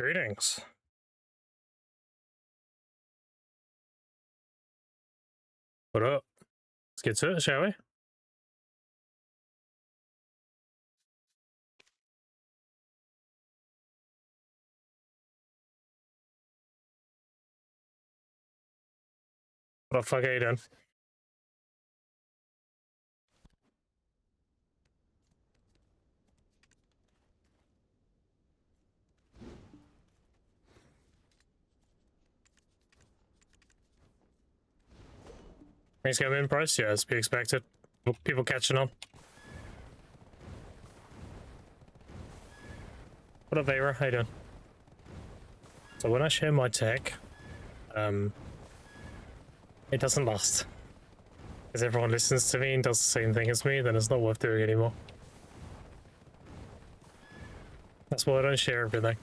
Greetings. What up? Let's get to it, shall we? What the fuck are you doing? Things come in price? Yeah, as to be expected. People catching on. What up, Vera? How you doing? So when I share my tech, it doesn't last. Because everyone listens to me and does the same thing as me, then it's not worth doing anymore. That's why I don't share everything.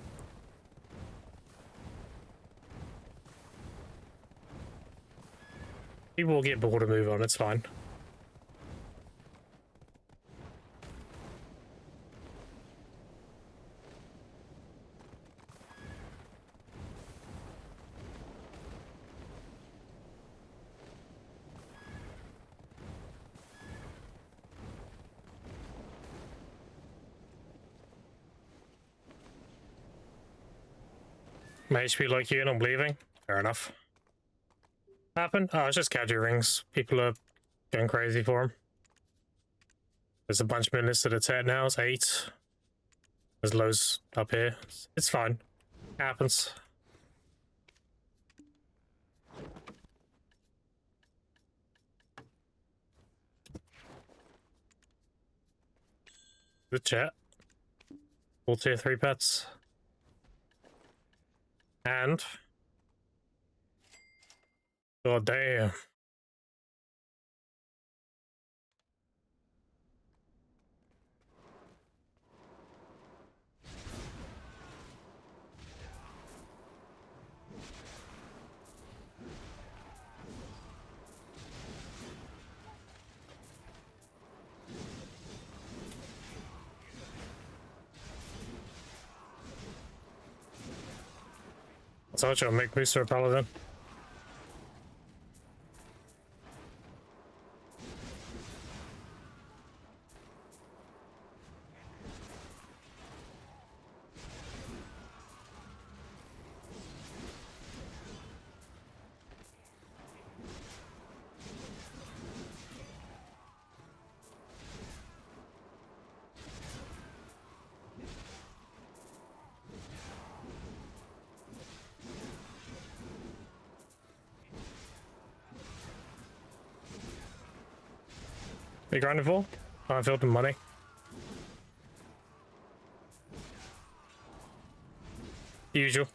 People will get bored and move on, it's fine. My HP like you and I'm leaving. Fair enough. Happened? Oh, it's just casual rings. People are going crazy for them. There's a bunch of listed at 10 now. It's 8. There's lows up here. It's fine. Happens. Good chat. All tier 3 pets. And god damn. So I'll make booster paladin. Are you grinding for? Oh, I filled the money. Usual.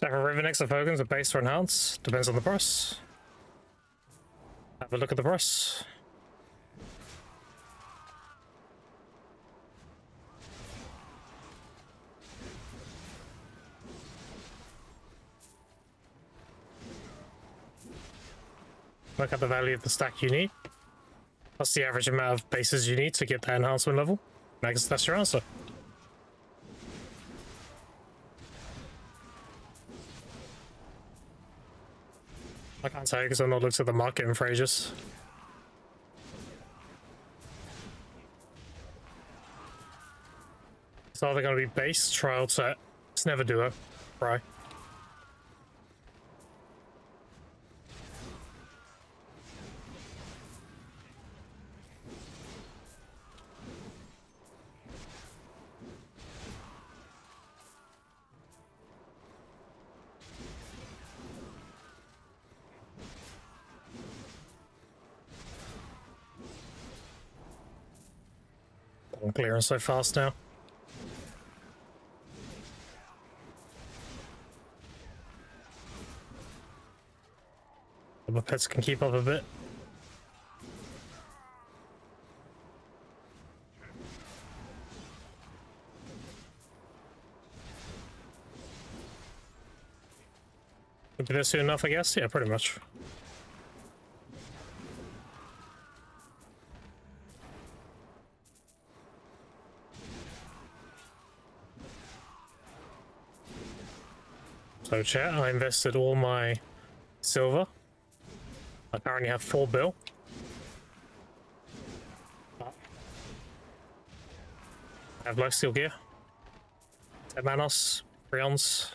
Several river next to tokens are base or enhance. Depends on the price. Have a look at the price. Look at the value of the stack you need. That's the average amount of bases you need to get that enhancement level. I guess that's your answer. I can't say because I've not looked at the market in for ages. It's either going to be base, trial, set. It's never duo. Right. I'm clearing so fast now. My pets can keep up a bit. Would be there soon enough, I guess? Yeah, pretty much. So chat, I invested all my silver. I currently have 4 bill. I have life steal gear. 10 manos, prions.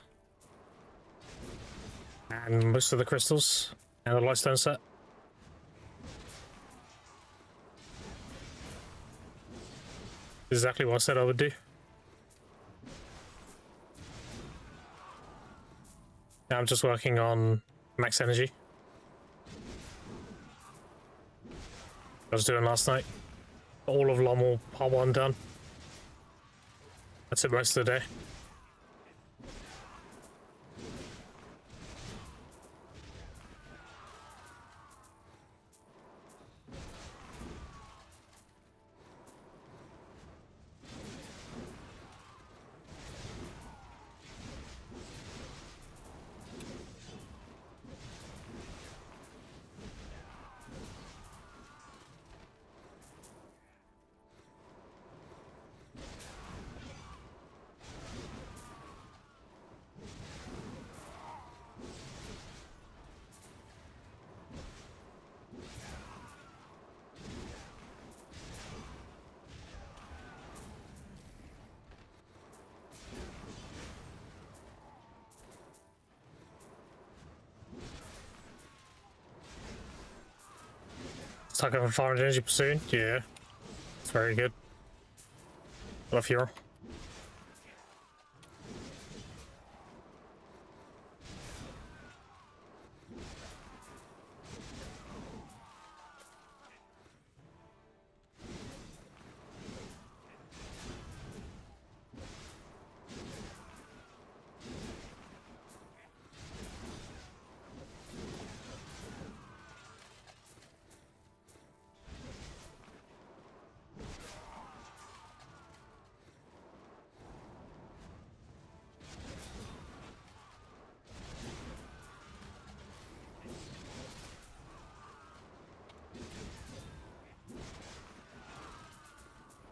And most of the crystals. And the lightstone set. Exactly what I said I would do. Now I'm just working on max energy. I was doing last night. All of Lommel part 1 done. That's it most of the day. Stuck up a 500 energy pursuit? Yeah. It's very good. Love hero.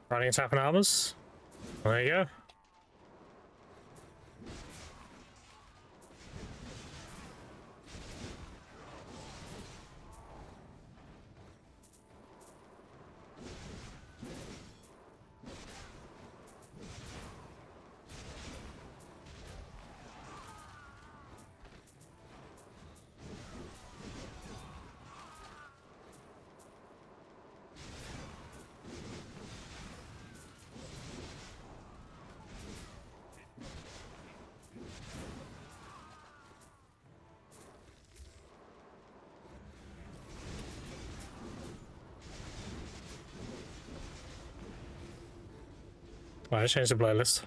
Running attack and armors. There you go. Right, I changed the playlist.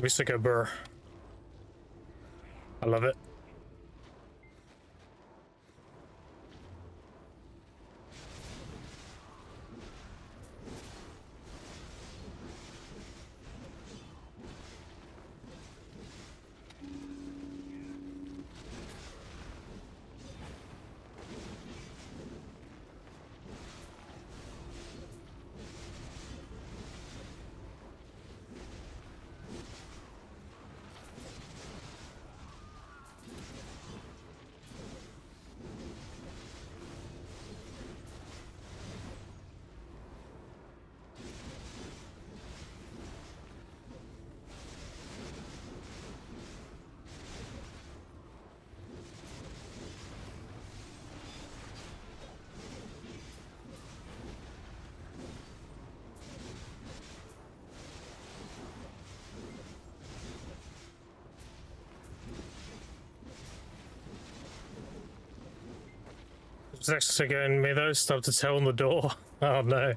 We stick a burr. I love it. It's next to getting me though, stuff to tell on the door. Oh no.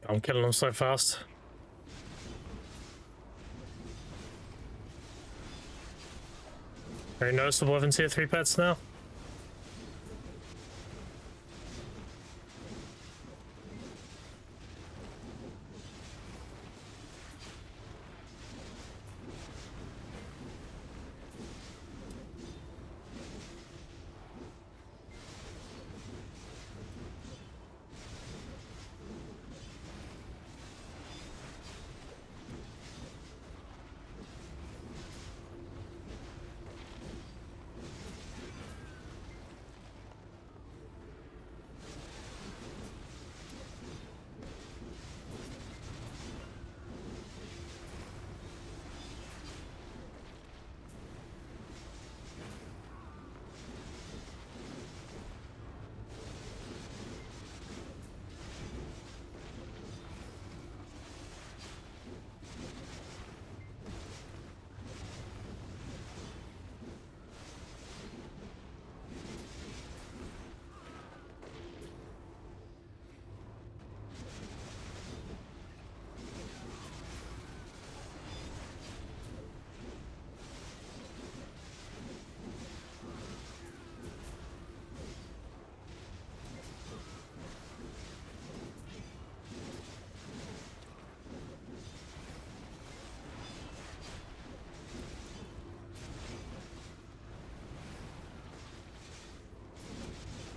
I'm killing them so fast. Very noticeable having tier 3 pets now.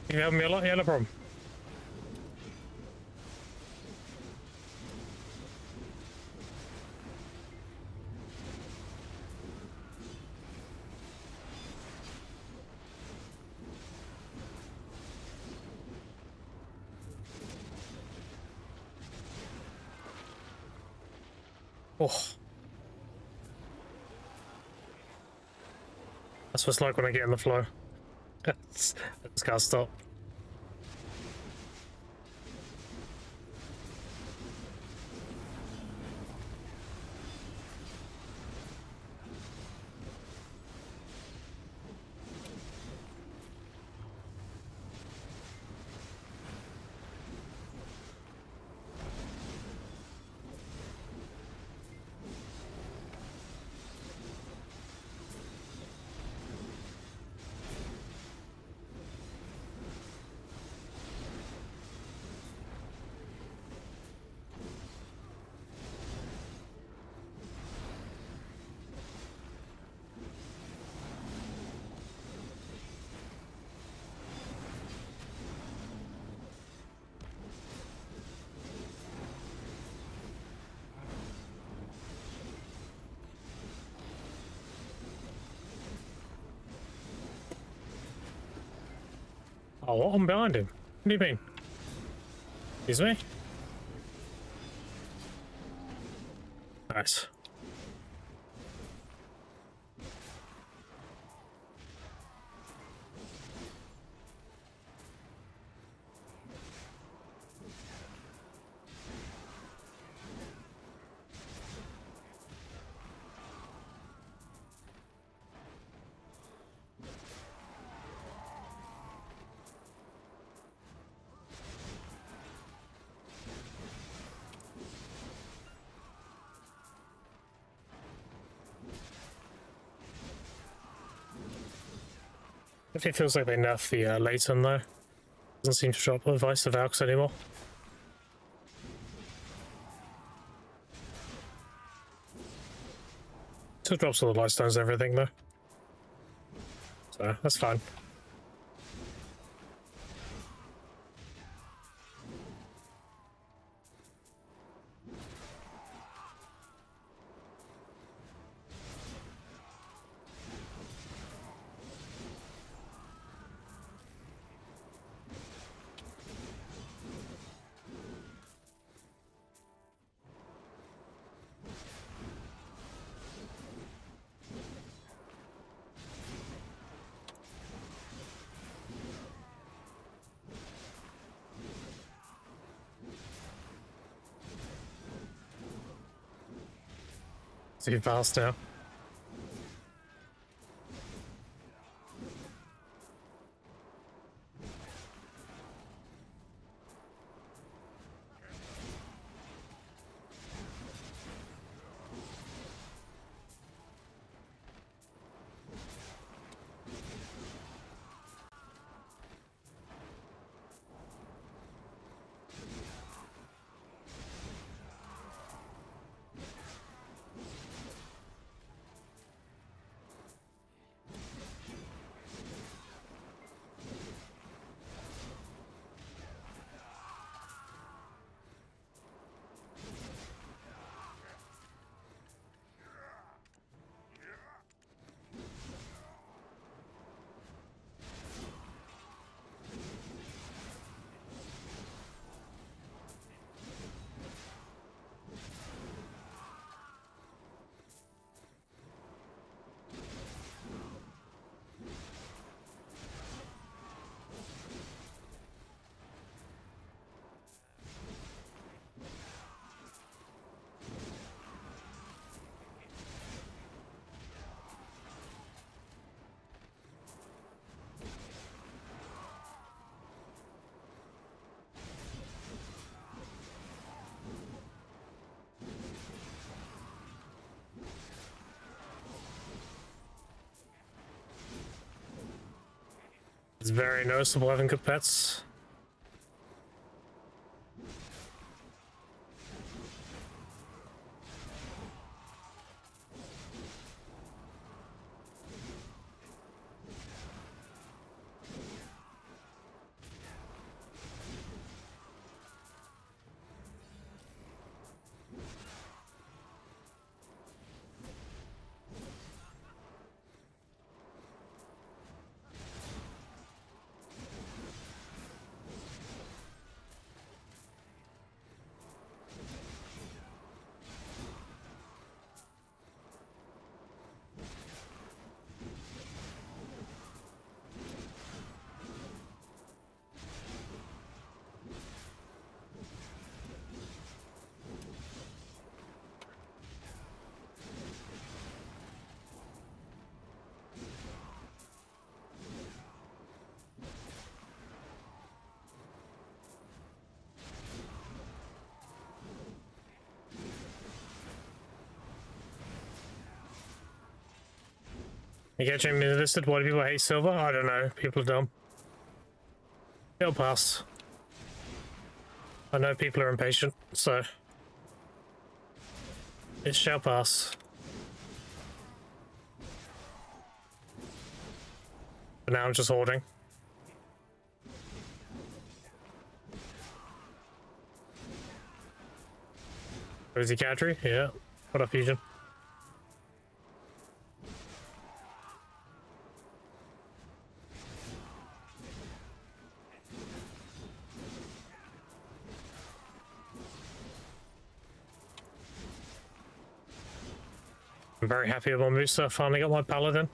You helping me a lot? Yeah, no problem. Oh. That's what it's like when I get in the flow. I just gotta stop. Oh, I'm behind him. What do you mean? Excuse me? Nice. It feels like they nerfed the Leighton though. Doesn't seem to drop the Vice of Valks anymore. Still drops all the light stones and everything though. So that's fine. Too fast now. It's very noticeable having good pets. You get Jamie listed. Why do people hate silver? I don't know. People are dumb. It'll pass. I know people are impatient, so it shall pass. But now I'm just hoarding. Cozy Cadry? Yeah. What up, Fusion? I'm very happy with my Musa. Finally got my Paladin.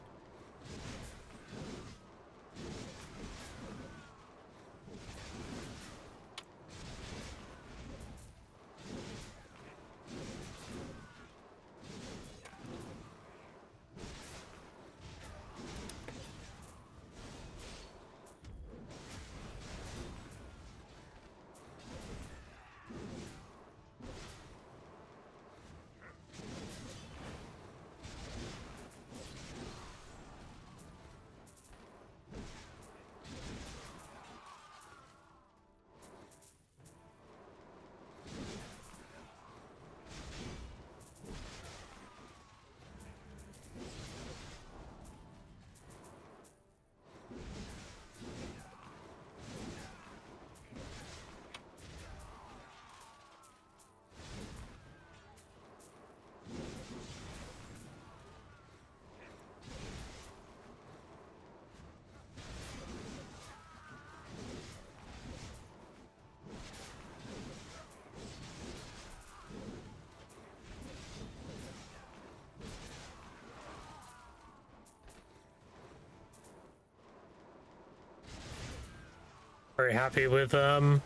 Very happy with how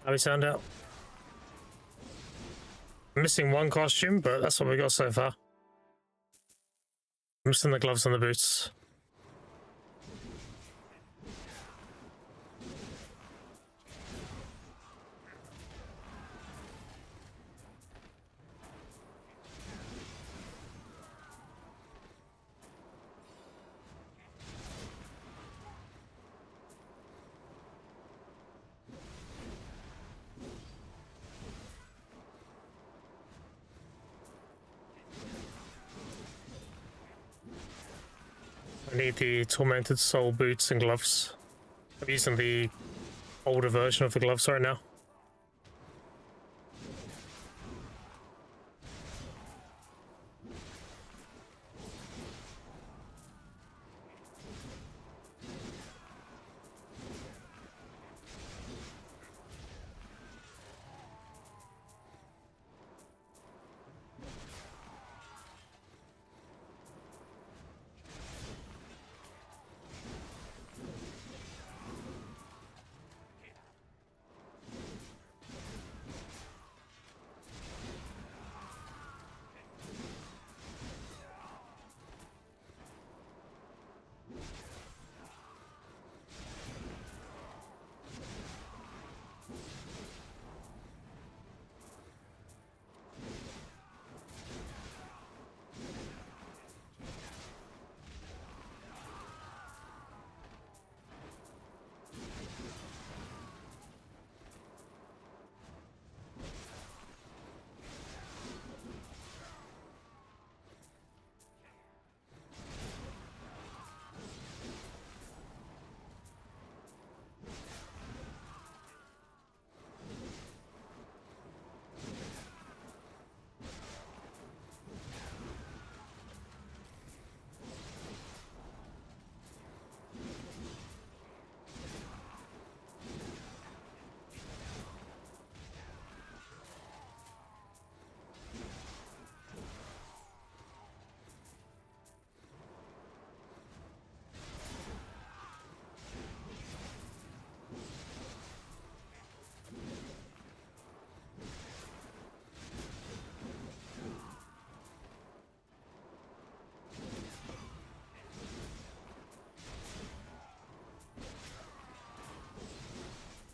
we turned out. I'm missing one costume, but that's what we got so far. I'm missing the gloves and the boots. I need the Tormented Soul boots and gloves. I'm using the older version of the gloves right now.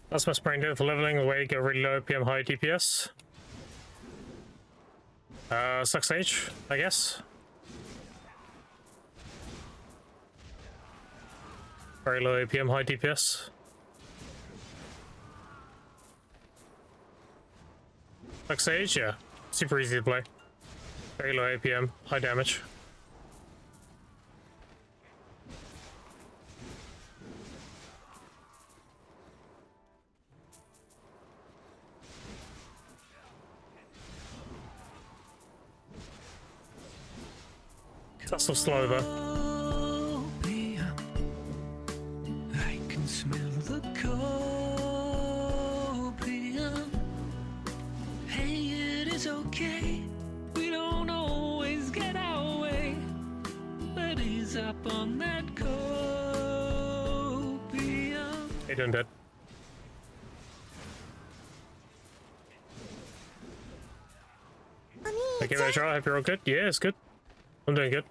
That's my sprain down for leveling, the way to go really low PM, high DPS. Suck Sage, I guess. Very low APM, high DPS. Suck Sage, yeah. Super easy to play. Very low APM, high damage. That's so slow though. I can smell the copium. Hey, it is okay. We don't always get our way, but he's up on that copium. Hey, doing dead. Okay, Rachel, I hope you're all good. Yeah, it's good. I'm doing good.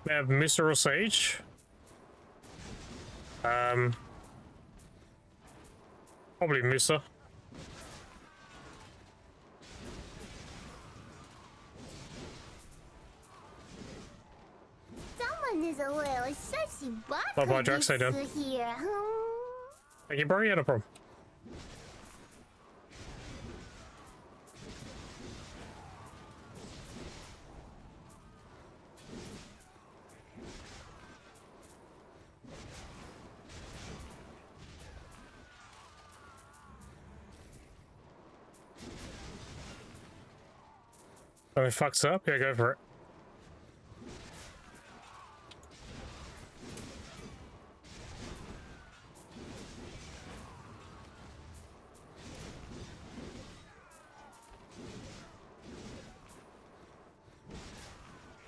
We have Mr. or Sage. Probably Musa. Someone is a little sussy What about Jax? I done. here. Thank you, bro. Yeah, no problem. When it fucks up, yeah, go for it.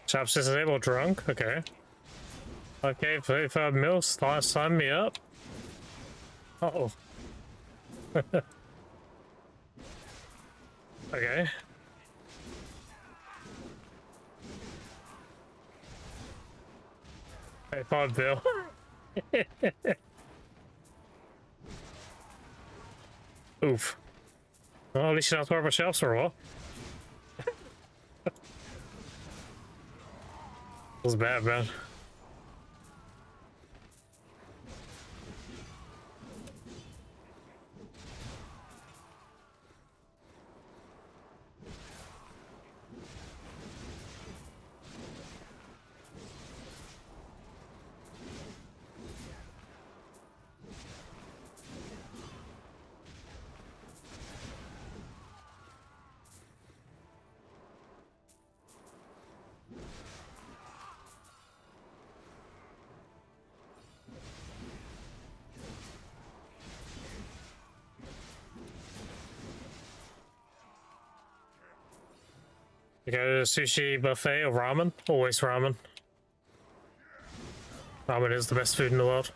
Chaps is able drunk, okay. Okay, if Mills sign me up. Uh-oh. Okay. Hey, Bob Bill. Oof. Well, at least you're not talking about shelves for a while. That was bad, man. You go to the sushi buffet or ramen? Always ramen. Ramen is the best food in the world.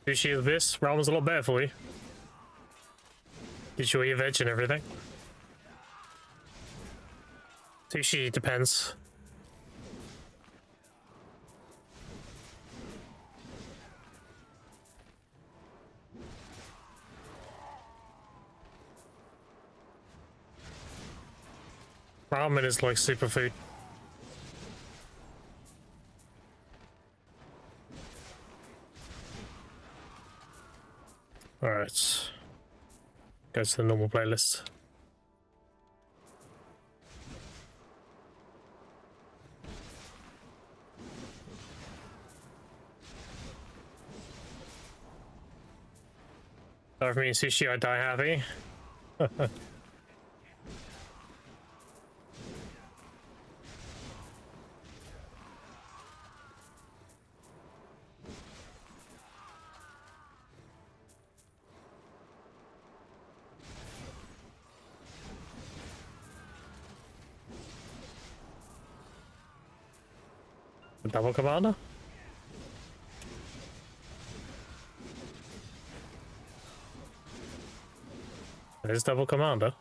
Sushi is this. Ramen's a lot better for you. Gives you all your veg and everything. Sushi depends. Ramen is like superfood. Alright. Go to the normal playlist. Sorry for me and sushi, I die happy. Double commander? It is double commander.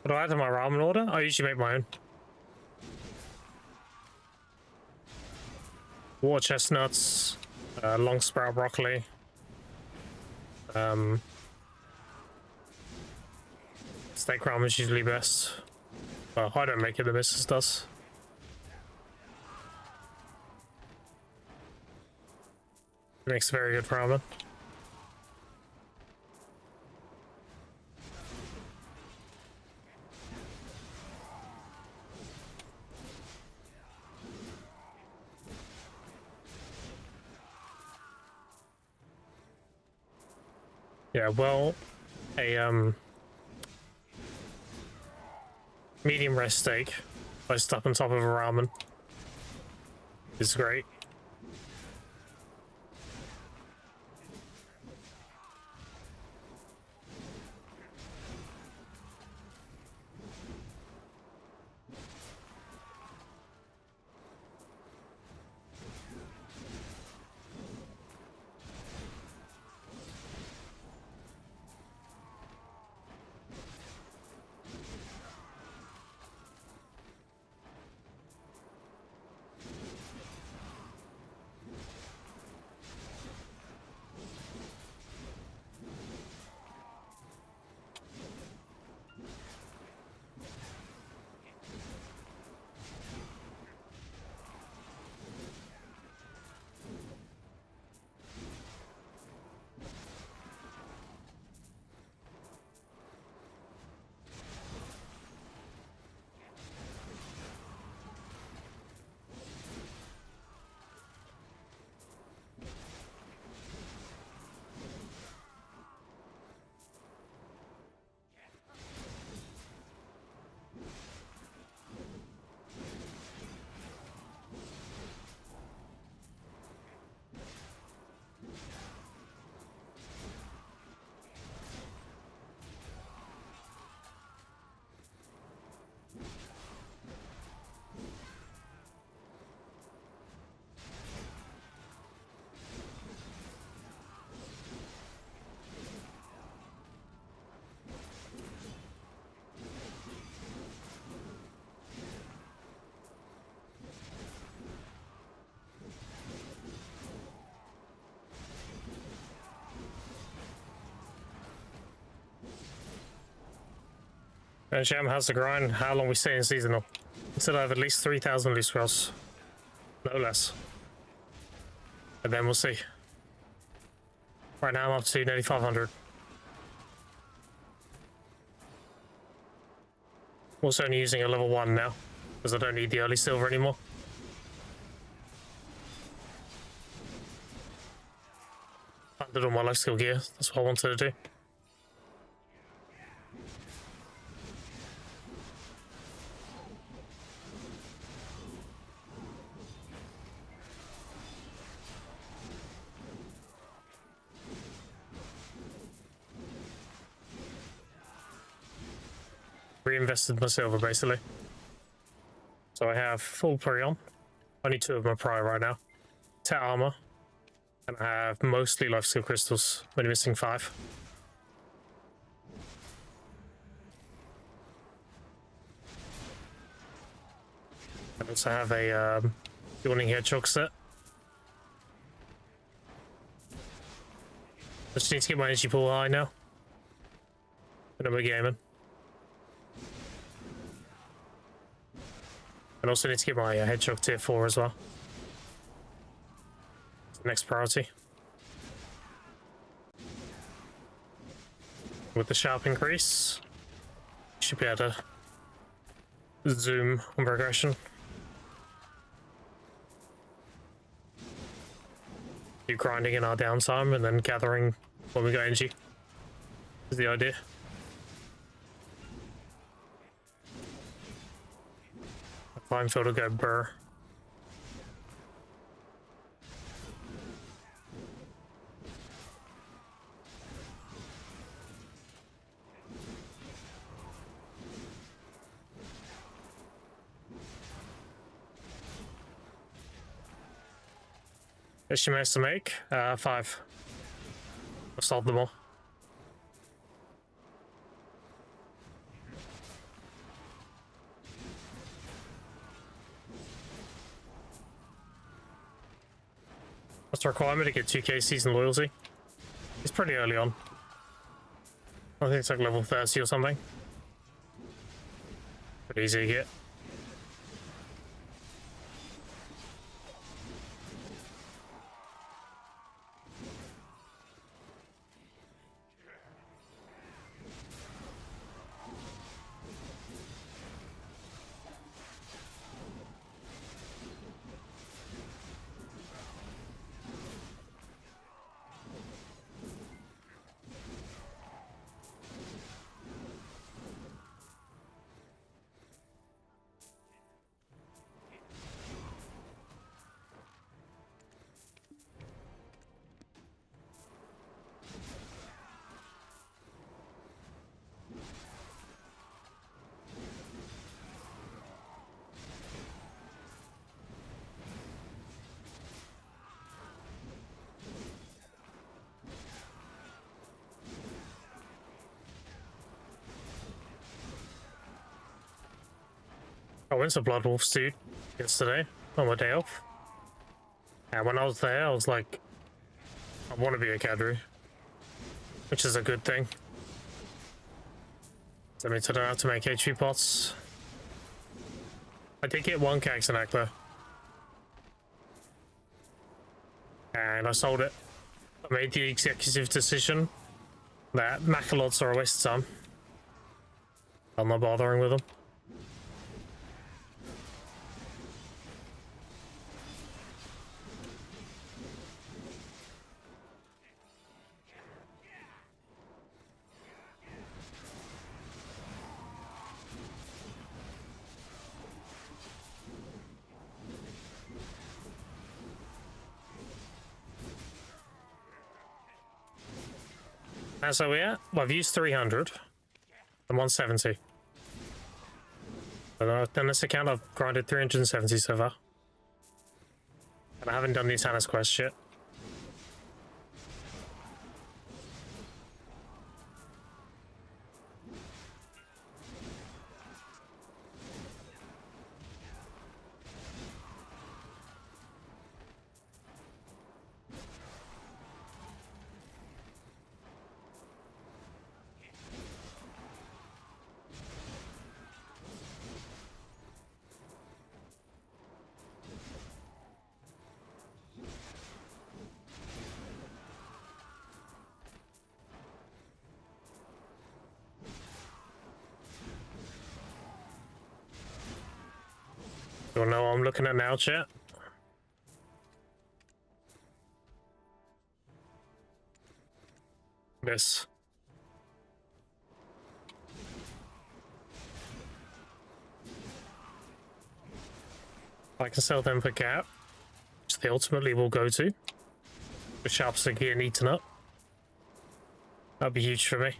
What do I add to my ramen order? I usually make my own. Water chestnuts, long sprout broccoli. Steak ramen is usually best. Well, I don't make it, the missus does. Makes very good ramen. Yeah, well, a medium rare steak placed up on top of a ramen is great. And Sham, how's the grind? How long we stay in seasonal? Until I have at least 3,000 loose scrolls. No less. And then we'll see. Right now I'm up to nearly 500. Also only using a level 1 now, because I don't need the early silver anymore. Funded all my life skill gear, that's what I wanted to do. Reinvested my silver basically. So I have full Prion, only 2 of my prior right now, Tet armor, and I have mostly life skill crystals, only missing 5. I also have a Yawning Hedgehog set. I just need to get my energy pool high now, and then we're gaming. And also need to get my Hedgehog tier 4 as well. Next priority. With the sharp increase, should be able to zoom on progression. Do grinding in our downtime and then gathering when we got energy is the idea. Fine field will go burr. What she managed to make? 5. I've solved them all. What's the requirement to get 2k season loyalty? It's pretty early on. I think it's like level 30 or something. Pretty easy to get. I went to Blood Wolf's dude yesterday on my day off. And when I was there, I was like, I want to be a cadre, which is a good thing. That means I don't have to make HP pots. I did get one Caxanac though. And I sold it. I made the executive decision that Macalots are a waste of time. I'm not bothering with them. That's where we at. Well, I've used 300 and 170. But on this account, I've grinded 370 so far. And I haven't done these Hannah's quests yet. You wanna know what I'm looking at now, chat? This. I can sell them for cap, which they ultimately will go to. The sharps are getting eaten up. That'd be huge for me.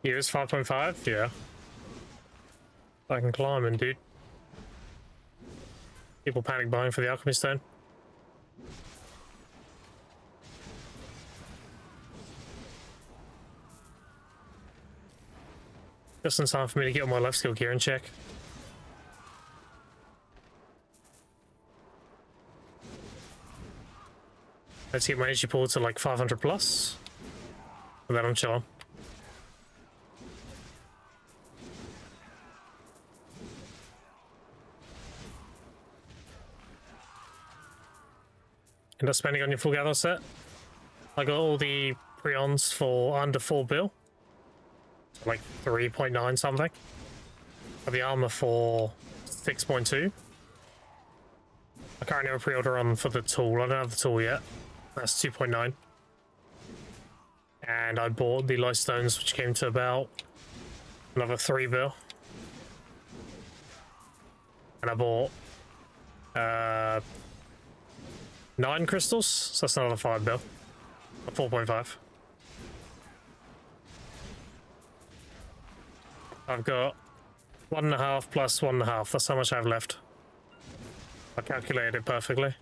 Here's 5.5, yeah. I can climb in, dude. People panic buying for the alchemy stone. Just in time for me to get all my left skill gear in check. Let's get my energy pool to like 500 plus. And then I'm chilling. End up spending on your full gather set. I got all the prions for under 4 bill. Like 3.9 something. Got the armor for 6.2. I currently have a pre-order on for the tool. I don't have the tool yet. That's 2.9. And I bought the light stones, which came to about another 3 bill. And I bought 9 crystals, so that's another 5 bill. 4.5. I've got 1.5 plus 1.5. That's how much I have left. I calculated it perfectly.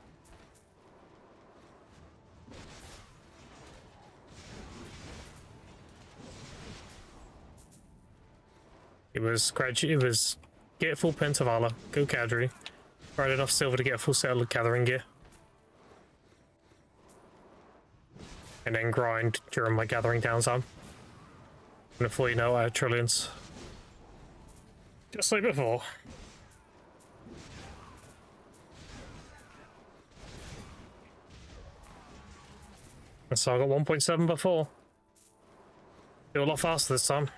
It was get full Pentavala, go Cadry, grind enough silver to get a full set of gathering gear. And then grind during my gathering downtime. And before you know I have trillions. Just like before. And so I got 1.7 before. Do a lot faster this time.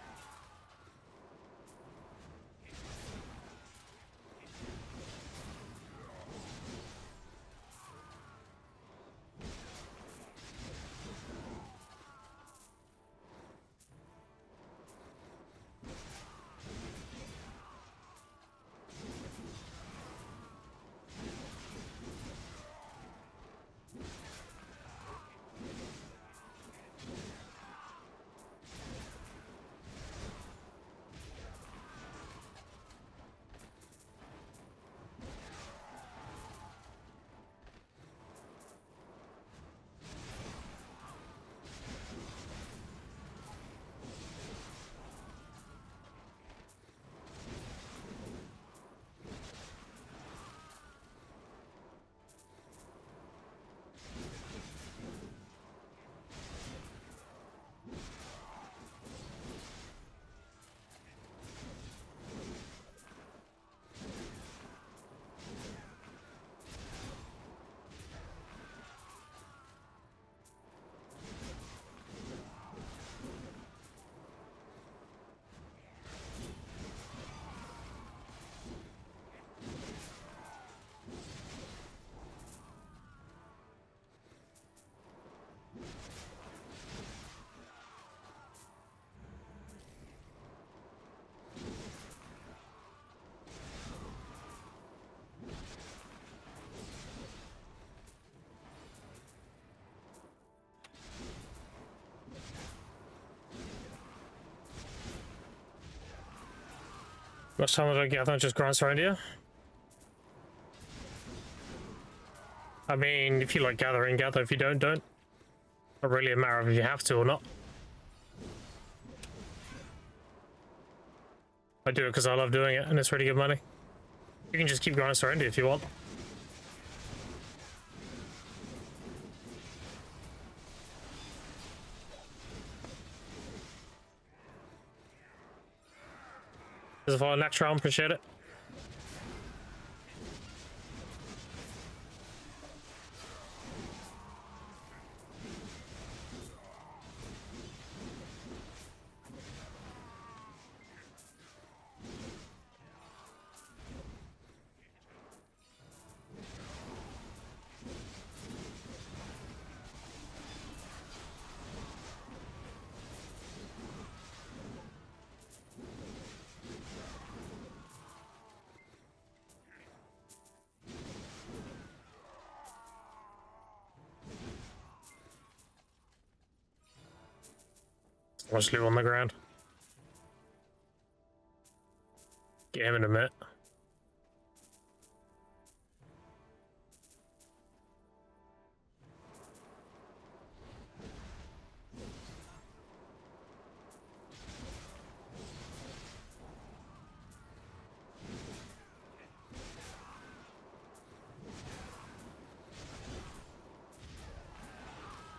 Much time did I gather? Just grants around here? I mean, if you like gathering, gather. If you don't, don't. Not really a matter of if you have to or not. I do it because I love doing it, and it's really good money. You can just keep grinding surrender if you want. There's a follow next round, appreciate it. I'll just leave on the ground. Get him in a minute.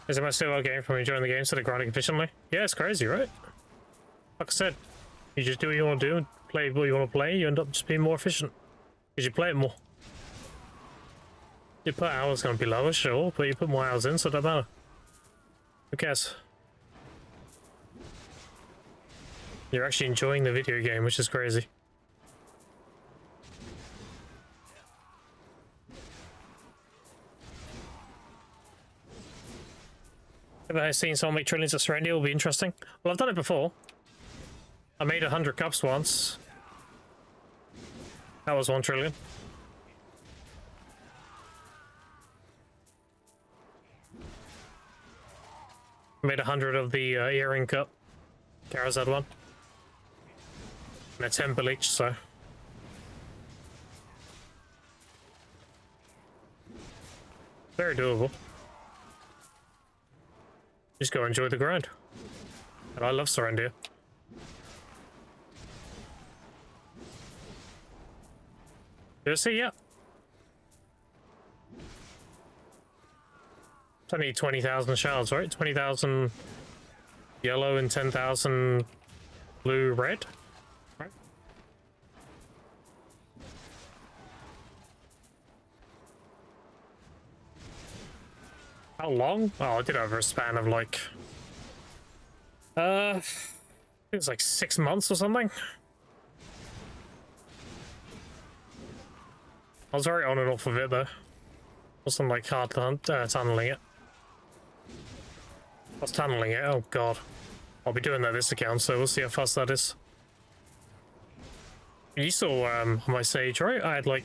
Is it my solo game from enjoying the game instead of grinding efficiently? Yeah, it's crazy, right? Like I said, you just do what you want to do, play what you want to play, you end up just being more efficient. Because you play it more. Your per hour is going to be lower, sure, but you put more hours in, so it doesn't matter. Who cares? You're actually enjoying the video game, which is crazy. Ever seen someone make trillions at Serendia? Will be interesting. Well, I've done it before. I made 100 cups once. That was 1 trillion. Made 100 of the earring cup. Kara's had one. And a 10 bill each, so. Very doable. Just go enjoy the grind. And I love Serendia. Did I see? Yeah. It's only 20,000 shards, right? 20,000 yellow and 10,000 blue, red. Right. How long? Oh, I did over a span of like, I think it's like 6 months or something. I was very on and off of it though. Wasn't like hard tunneling it. I was tunneling it, oh god. I'll be doing that this account, so we'll see how fast that is. You saw on my Sage, right? I had like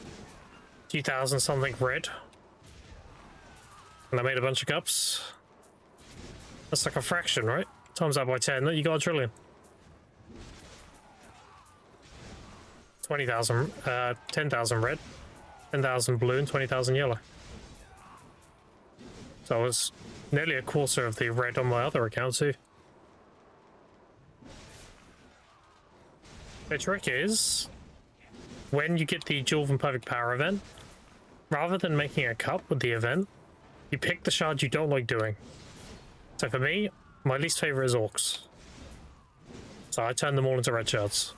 2,000 something red. And I made a bunch of cups. That's like a fraction, right? Times that by 10, you got a trillion. 20,000, 10,000 red, 10,000 blue, and 20,000 yellow. So I was nearly a quarter of the red on my other account too. The trick is, when you get the Jewel from Perfect Power event, rather than making a cup with the event, you pick the shards you don't like doing. So for me, my least favorite is orcs. So I turn them all into red shards.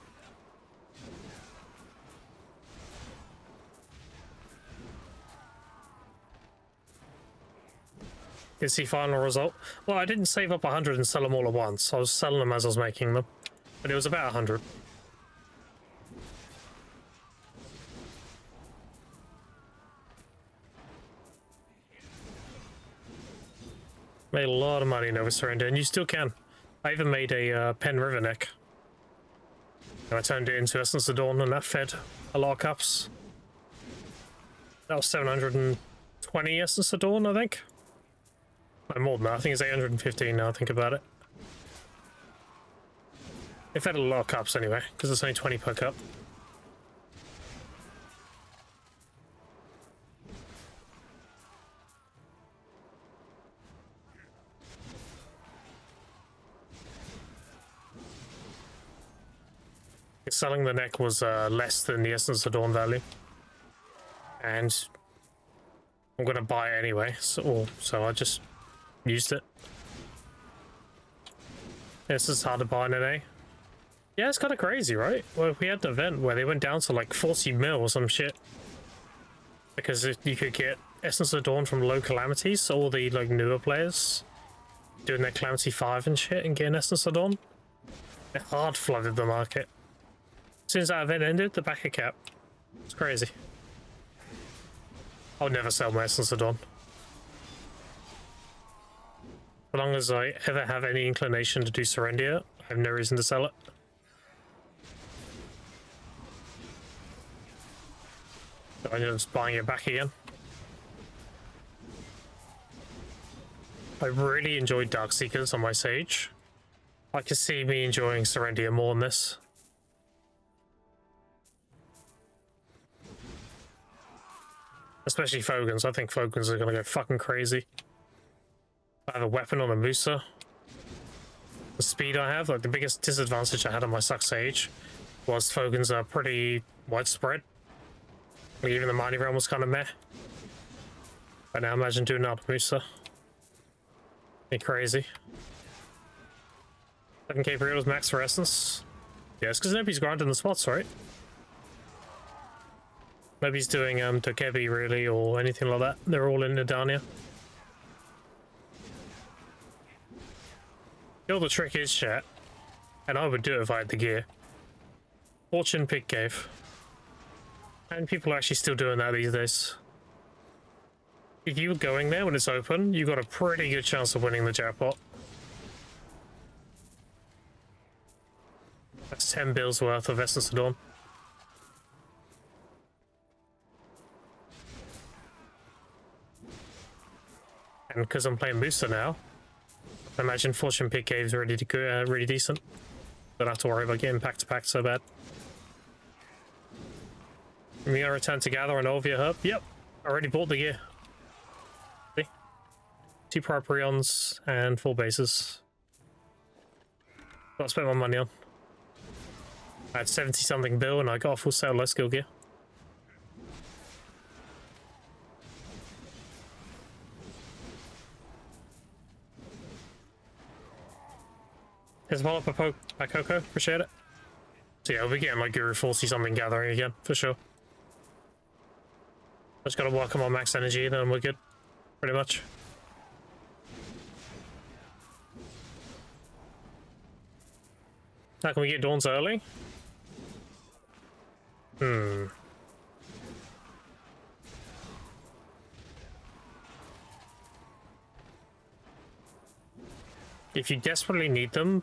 You see final result? Well, I didn't save up 100 and sell them all at once. I was selling them as I was making them. But it was about 100. Made a lot of money in Nova Surrender, and you still can. I even made a Pen River neck. And I turned it into Essence of Dawn, and that fed a lot of cups. That was 720 Essence of Dawn, I think. No, more than that. I think it's 815 now I think about it. It fed a lot of cups anyway, because it's only 20 per cup. Selling the neck was less than the Essence of Dawn value. And I'm going to buy it anyway, so I just used it. This is hard to buy in an A. Yeah, it's kind of crazy, right? Well, we had an event where they went down to like 40 mil or some shit. Because you could get Essence of Dawn from low calamities, so all the like newer players doing their Calamity 5 and shit and getting Essence of Dawn. It hard flooded the market. As soon as that event ended, the backer cap. It's crazy. I'll never sell my Essence of Dawn. As long as I ever have any inclination to do Serendia, I have no reason to sell it. So I'm just buying it back again. I really enjoyed Darkseekers on my Sage. I can see me enjoying Serendia more than this. Especially Fogans. I think Fogans are going to go fucking crazy. I have a weapon on a Musa. The speed I have, like the biggest disadvantage I had on my Suck Sage was Fogans are pretty widespread. Like, even the Mighty Realm was kind of meh. But now imagine doing that with Musa. Be crazy. 7k pre-orders max for Essence. Yeah, it's because nobody's grinding the spots, right? Nobody's doing Dokebi really or anything like that. They're all in Nadania. You know the trick is, chat, and I would do it if I had the gear. Fortune Pick Cave. And people are actually still doing that these days. if you were going there when it's open, you got a pretty good chance of winning the jackpot. That's 10 bills worth of Essence of Dawn. And because I'm playing booster now, I imagine Fortune Pick Cave's ready to go, really decent. Don't have to worry about getting pack to pack so bad. We gonna return to gather an Olvia Herb? Yep, already bought the gear. See? 2 Proprions and 4 bases. What I spent my money on. I had 70 something bill and I got a full set of low skill gear. Here's a follow up by Coco, appreciate it. So yeah, we'll be getting like Guru 40 something gathering again, for sure. Just gotta work on my max energy, then we're good. Pretty much. How can we get Dawns early? If you desperately need them,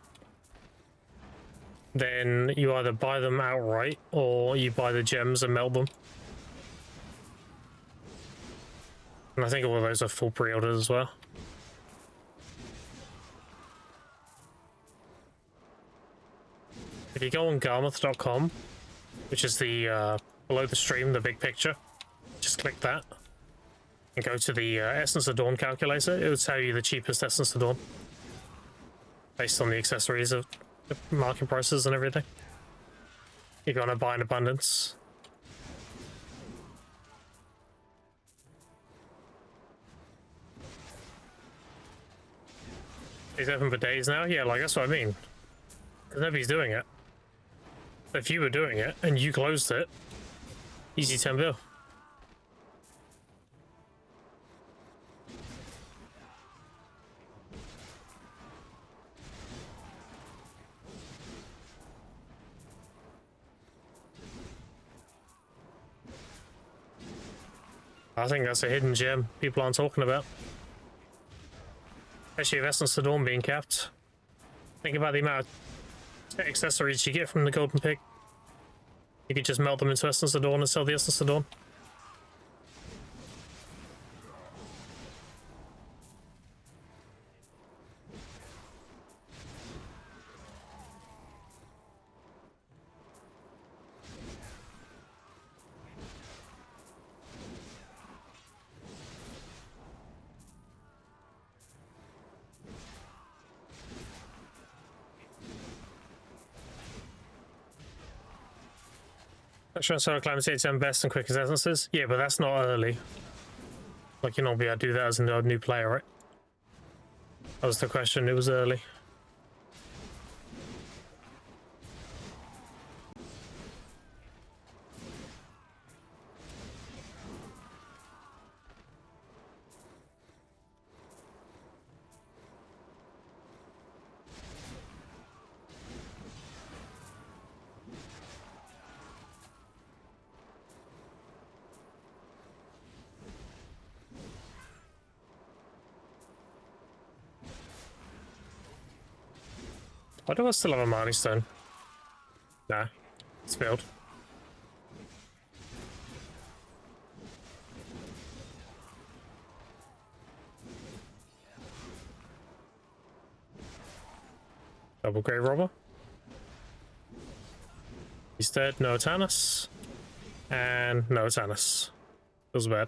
then you either buy them outright or you buy the gems and melt them. And I think all of those are full pre-orders as well. If you go on Garmoth.com, which is the below the stream, the big picture, just click that and go to the Essence of Dawn calculator. It will tell you the cheapest Essence of Dawn based on the accessories of the market prices and everything. If you want to buy in abundance. It's open for days now? Yeah, like that's what I mean. Because nobody's doing it. If you were doing it and you closed it, easy 10 bill. I think that's a hidden gem people aren't talking about. Especially with Essence of Dawn being capped. Think about the amount of accessories you get from the Golden Pig. You could just melt them into Essence of Dawn and sell the Essence of Dawn. Sure, so climbs 10 best and quickest essences. Yeah, but that's not early. Like, you're not be able to do that as a new player, right? That was the question, it was early. Why do I still have a Marnie Stone? Nah, it's failed. Double Grey Robber. He's dead, no Tannis. And no Tannis. Feels bad.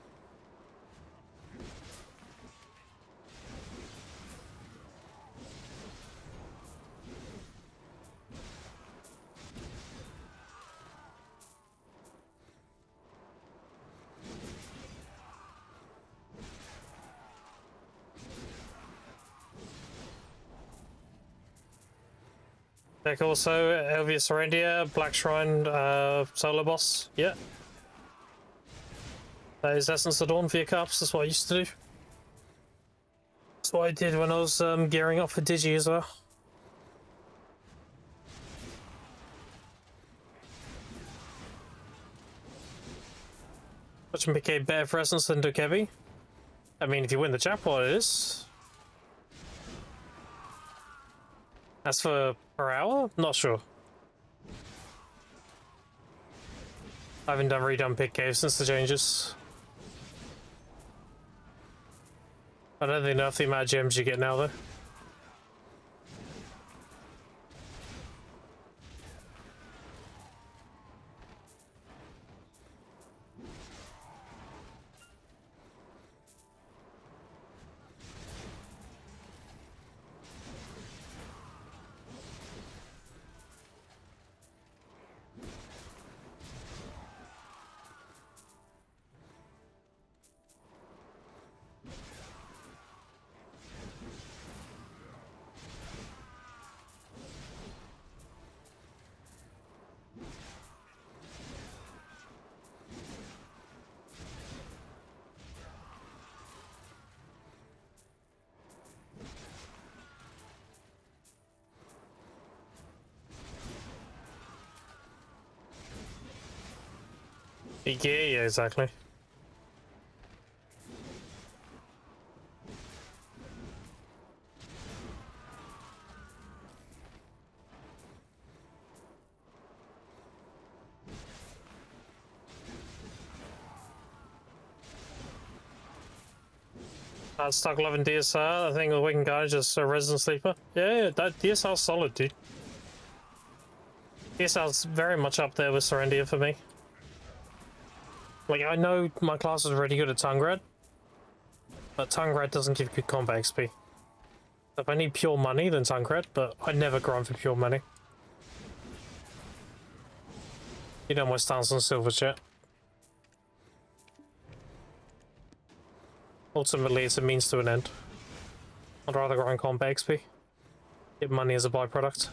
Deck also Elvia Serendia, Black Shrine, solo boss. Yeah. That is Essence of Dawn for your cups. That's what I used to do. That's what I did when I was gearing up for Digi as well. Which became better for Essence than Dokebi. I mean, if you win the jackpot, it is. As for per hour, not sure. I haven't redone Pit Cave since the changes. I don't think enough the amount of gems you get now, though. Yeah, exactly. I stuck loving DSR. I think the Wicked Guy is just a resident sleeper. Yeah, that DSR's solid, dude. DSR's very much up there with Serendia for me. Like, I know my class is really good at Tongue Grad, but Tongue Grad doesn't give good combat XP. If I need pure money, then Tongue Grad, but I never grind for pure money. You know my stance on silver, chat. Ultimately, it's a means to an end. I'd rather grind combat XP. Get money as a byproduct.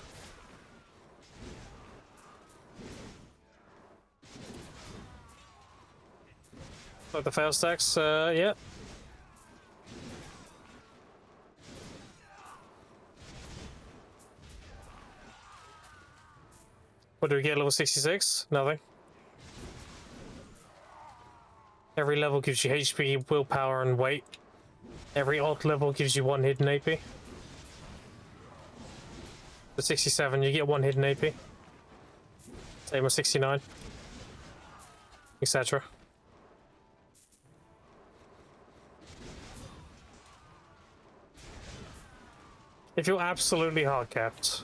Like the fail stacks, yeah. What do we get, level 66? Nothing. Every level gives you HP, willpower, and weight. Every alt level gives you 1 hidden AP. The 67, you get 1 hidden AP. Same with 69. Etc. If you're absolutely hard capped,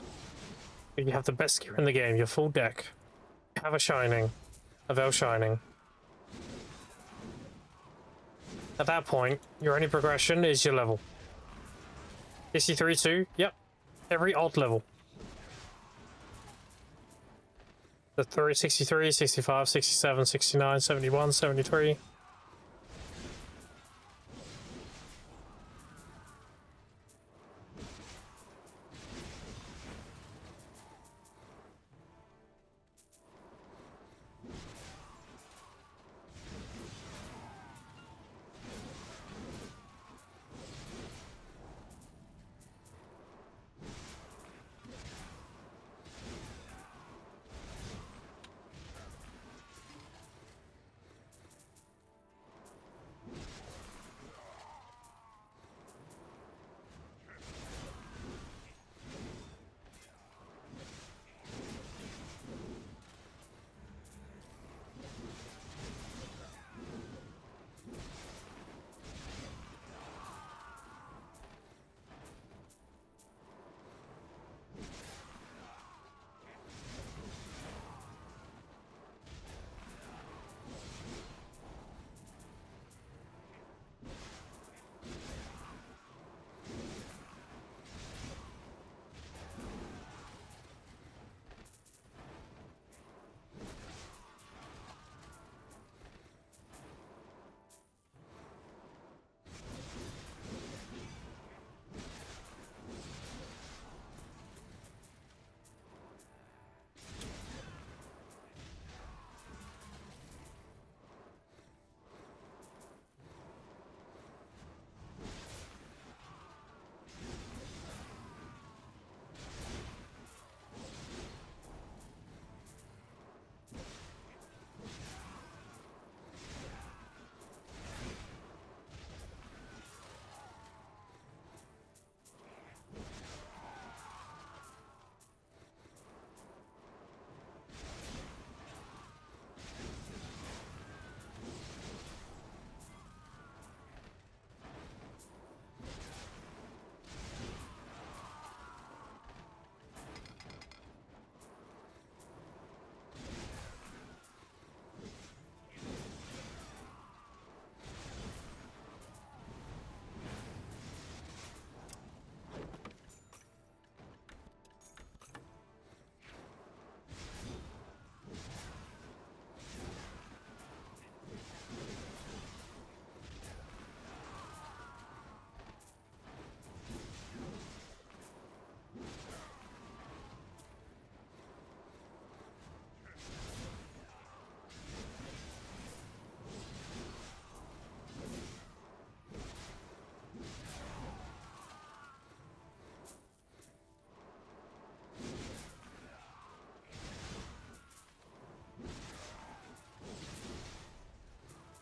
you have the best gear in the game, you're full deck, you have a Shining, a Veil Shining. At that point, your only progression is your level. 63-2, yep. Every alt level. The 63, 65, 67, 69, 71, 73.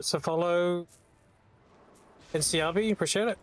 So follow NCRB, appreciate it.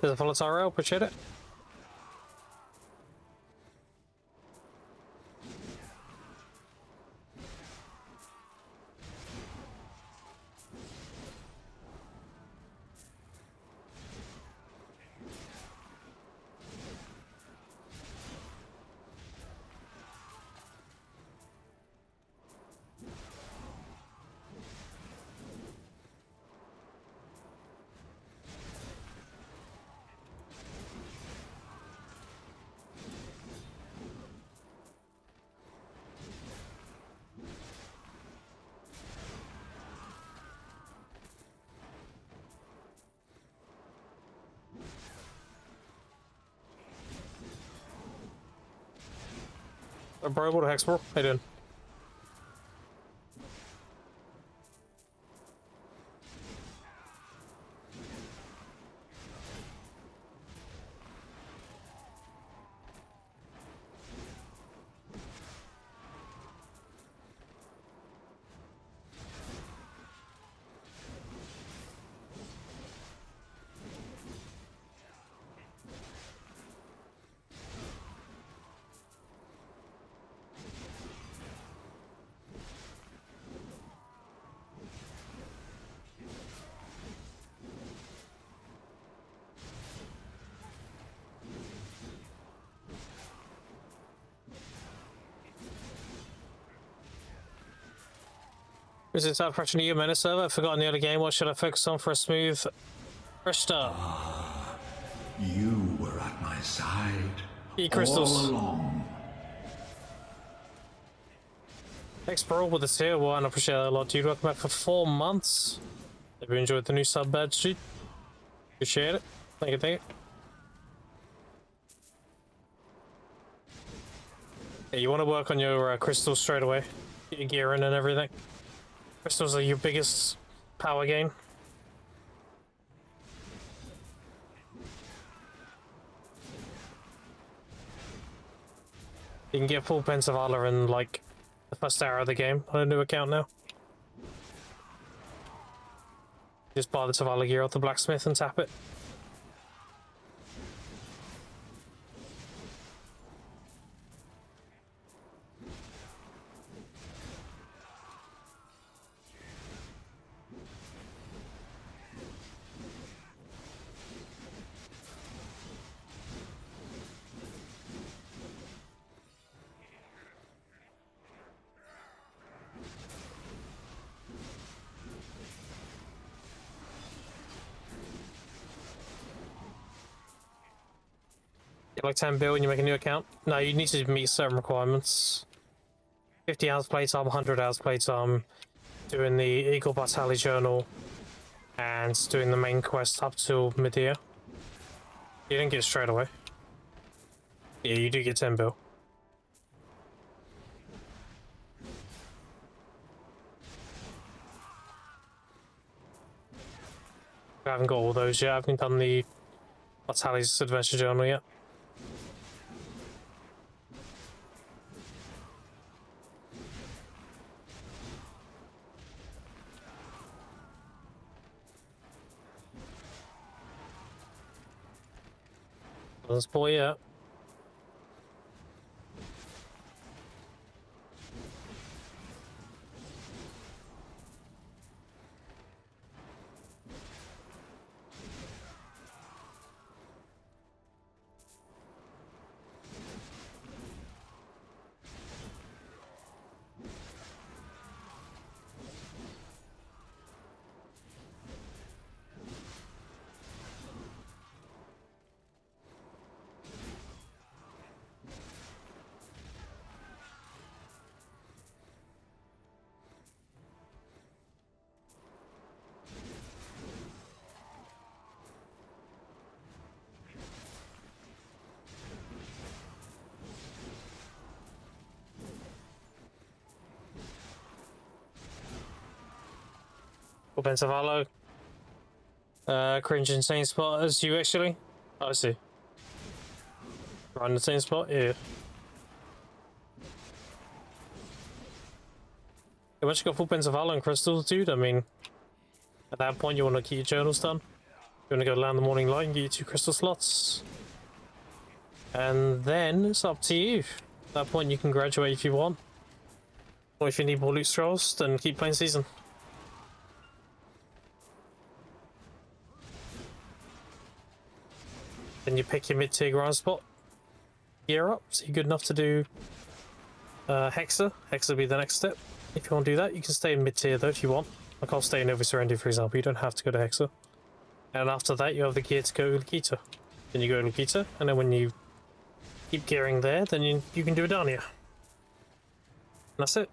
There's a follow Tyrell, appreciate it. Bro, what the heck's bro? How you doing? Is it time for a new meta server? I've forgotten the other game. What should I focus on for a smooth fresh start? You were at my side Eat crystals. all along. Thanks, bro, with the tier 1. I appreciate that a lot, dude. Welcome back for 4 months. Hope you enjoyed the new sub badge, dude. Appreciate it. Thank you, thank you. Yeah, you want to work on your crystals straight away. Get your gear in and everything. Crystals are your biggest power gain. You can get full Pence of Valor in like the first hour of the game on a new account now. Just buy the Zavala gear off the blacksmith and tap it. Like 10 bill when you make a new account? No, you need to meet certain requirements. 50 hours playtime, 100 hours playtime, doing the Eagle Battalion Journal, and doing the main quest up till mid-year. You didn't get it straight away. Yeah, you do get 10 bill. I haven't got all those yet. I haven't done the Battalion's Adventure Journal yet. Let's boy, yeah. Offensive Hollow. Cringe in same spot as you actually. Oh, I see. Right in the same spot? Yeah. Once you got full pens of Hollow and crystals, dude, I mean, at that point you want to keep your journals done. You want to go land the morning light and get your 2 crystal slots. And then it's up to you. At that point you can graduate if you want. Or if you need more loot scrolls, then keep playing season. Then you pick your mid-tier grind spot. Gear up, so you're good enough to do Hexa. Hexa will be the next step. If you want to do that, you can stay in mid-tier though if you want. Like I'll stay in Every Surrender, for example. You don't have to go to Hexa. And after that, you have the gear to go to Lakita. Then you go to Lakita, and then when you keep gearing there, then you can do it down here. And that's it.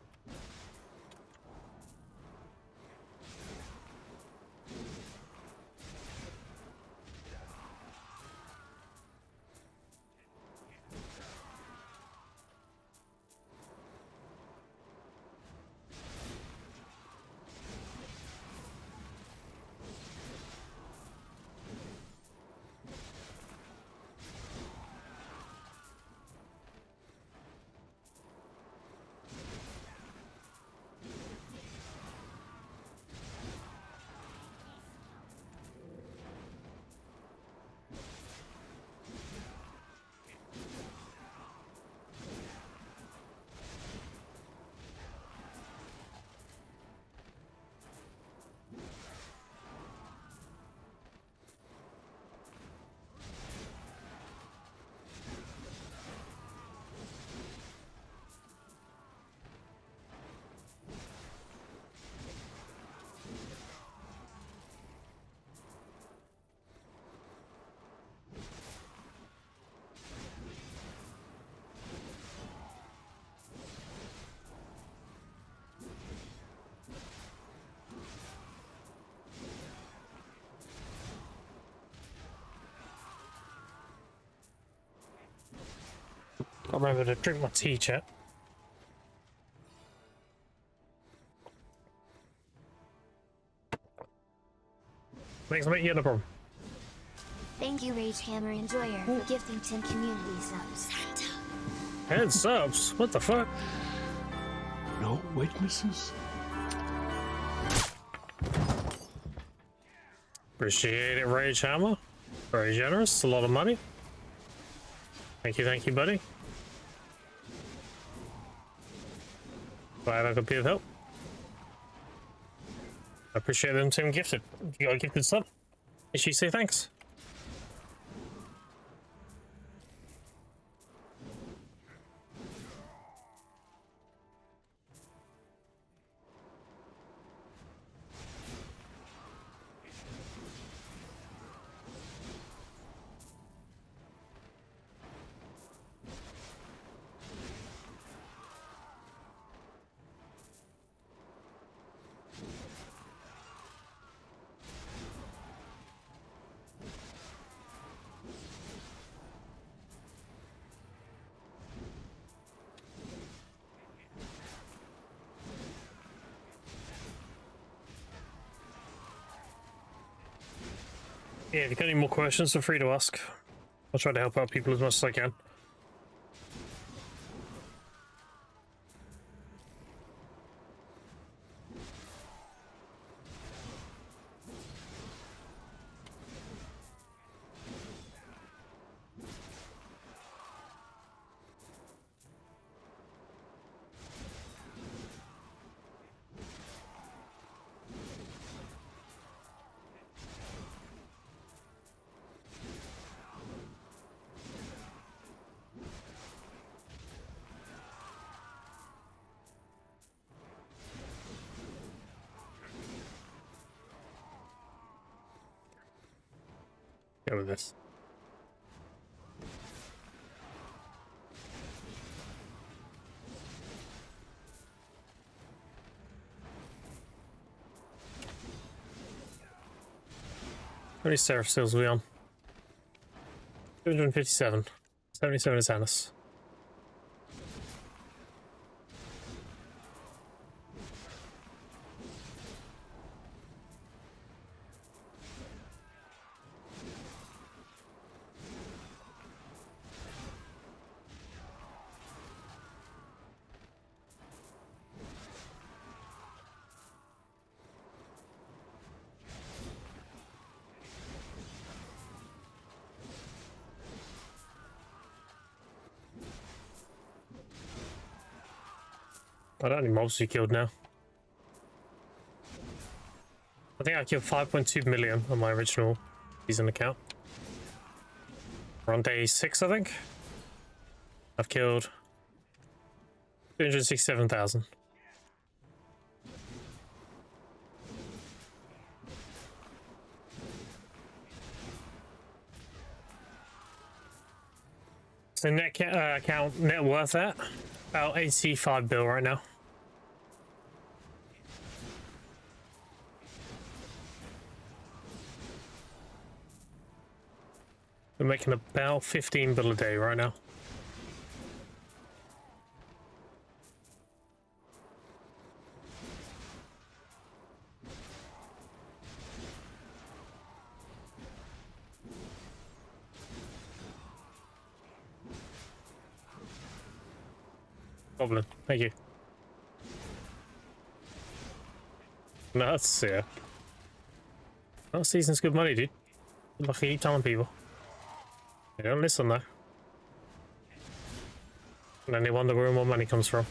I remember to drink my tea, chat. Thanks, mate. Yeah, no problem. Thank you, Rage Hammer Enjoyer, for gifting 10 community subs. And subs? What the fuck? No witnesses? Appreciate it, Rage Hammer. Very generous. A lot of money. Thank you, buddy. Glad I could be of help. I appreciate them team gifted. You got a gifted sub. Did she say thanks? Yeah, if you got any more questions, feel free to ask. I'll try to help out people as much as I can. Go with this. How many Seraph Seals are we on? 257. 77 is Annis. I don't have any mobs to be killed now. I think I killed 5.2 million on my original season account. We're on day 6, I think. I've killed 267,000. So net account net worth at about 85 bill right now. We're making about 15 bill a day right now. Goblin, thank you. Nuts, yeah. Well, season's good money, dude. Good luck, keep telling people. They don't listen though. And then they wonder where more money comes from.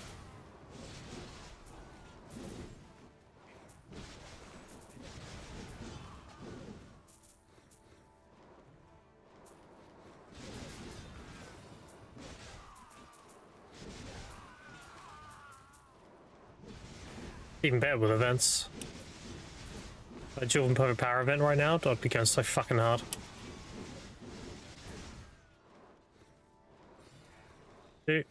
Even better with events. A dual and perfect power event right now, that'd be going so fucking hard. 2,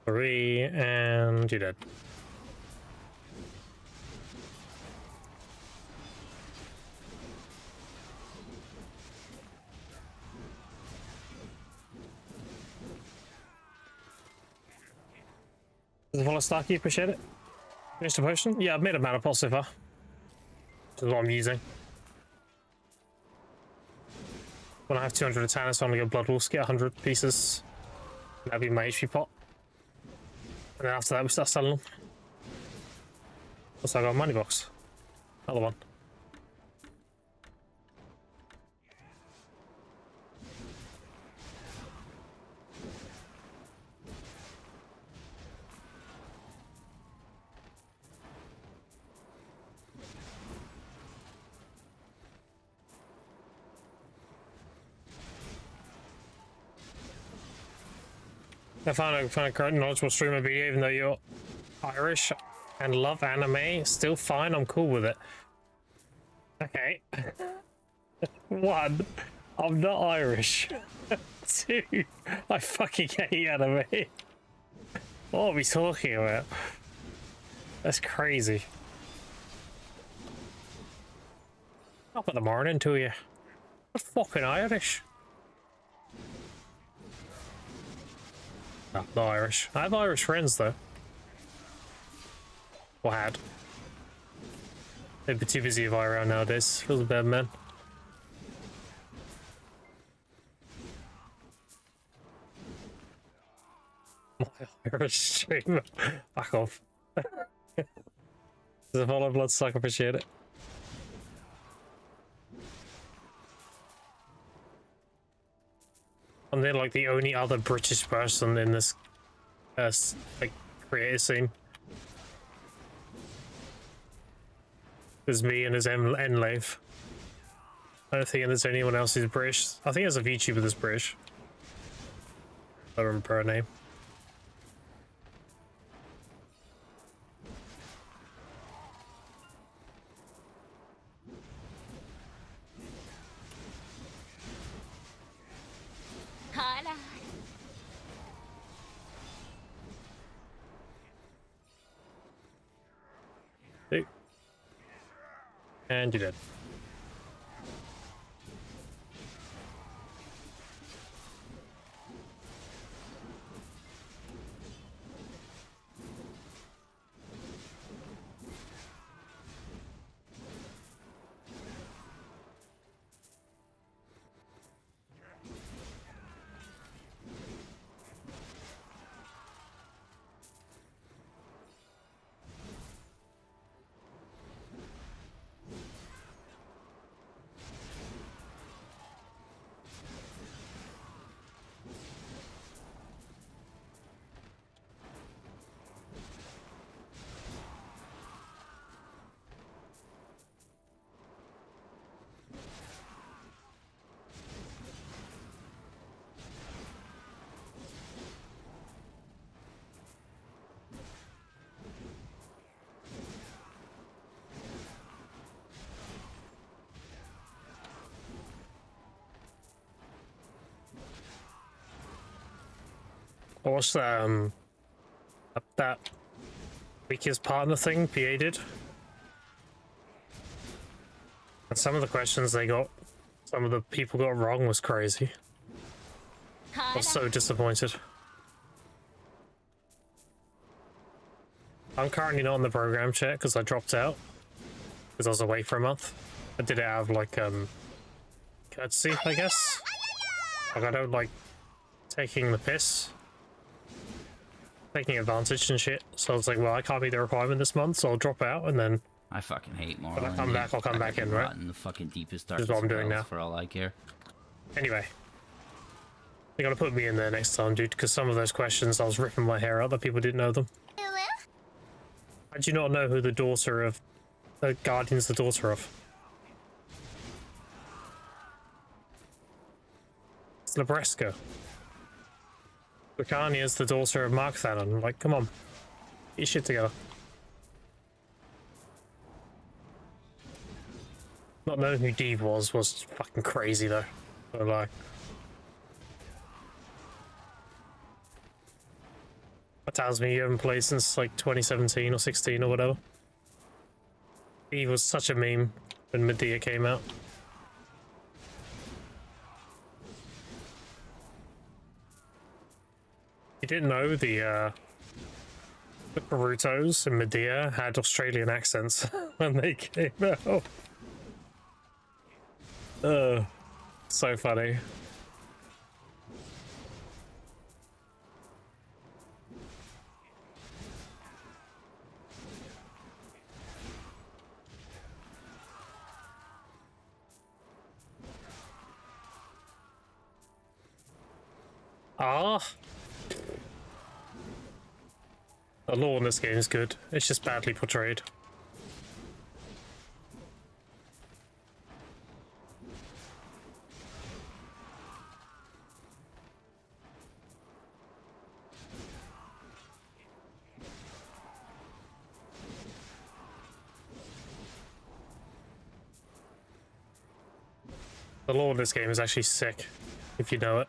3, and you're dead. Does the follow Starkey, appreciate it. Finished the potion? Yeah, I've made a mana pulse so far. This is what I'm using. When I have 200 of Tannis, I'm gonna go Blood Wolves, get 100 pieces. That'll be my HP pot. And then after that, we start selling them. Also, I got a money box. Another one. I found a current knowledgeable streamer video, even though you're Irish and love anime, still fine, I'm cool with it. Okay. 1, I'm not Irish. 2, I fucking hate anime. What are we talking about? That's crazy. Top of the morning to you. I'm fucking Irish. No, not Irish. I have Irish friends though. Or had. They'd be too busy if I around nowadays. Feels a bad man. My Irish streamer. Back off. There's a follow bloodsuck, appreciate it. I'm then like the only other British person in this like creator scene. There's me and there's Enlave. I don't think there's anyone else who's British. I think there's a VTuber that's British. I don't remember her name. And you did. I watched that weakest partner thing PA did. And some of the questions some of the people got wrong was crazy. I was so disappointed. I'm currently not in the program chat because I dropped out because I was away for a month. I did it out of like courtesy, I guess. Like I don't like taking the piss, taking advantage and shit. So I was like, well, I can't meet the requirement this month, so I'll drop out and then. I fucking hate more. When I come back, I'll come back in, right? In the fucking deepest This is darkest what I'm doing now. for all I care. Anyway, you gotta put me in there next time, dude, because some of those questions I was ripping my hair out that people didn't know them. How'd you not know who the daughter of the Guardian's the daughter of? It's Labresca. Lucania's the daughter of Mark Thanon. Like, come on. Get your shit together. Not knowing who Deve was fucking crazy, though. So, like... That tells me you haven't played since, like, 2017 or 16 or whatever. Deve was such a meme when Medea came out. You didn't know the Narutos and Medea had Australian accents when they came out. So funny. The lore in this game is good. It's just badly portrayed. The lore in this game is actually sick, if you know it.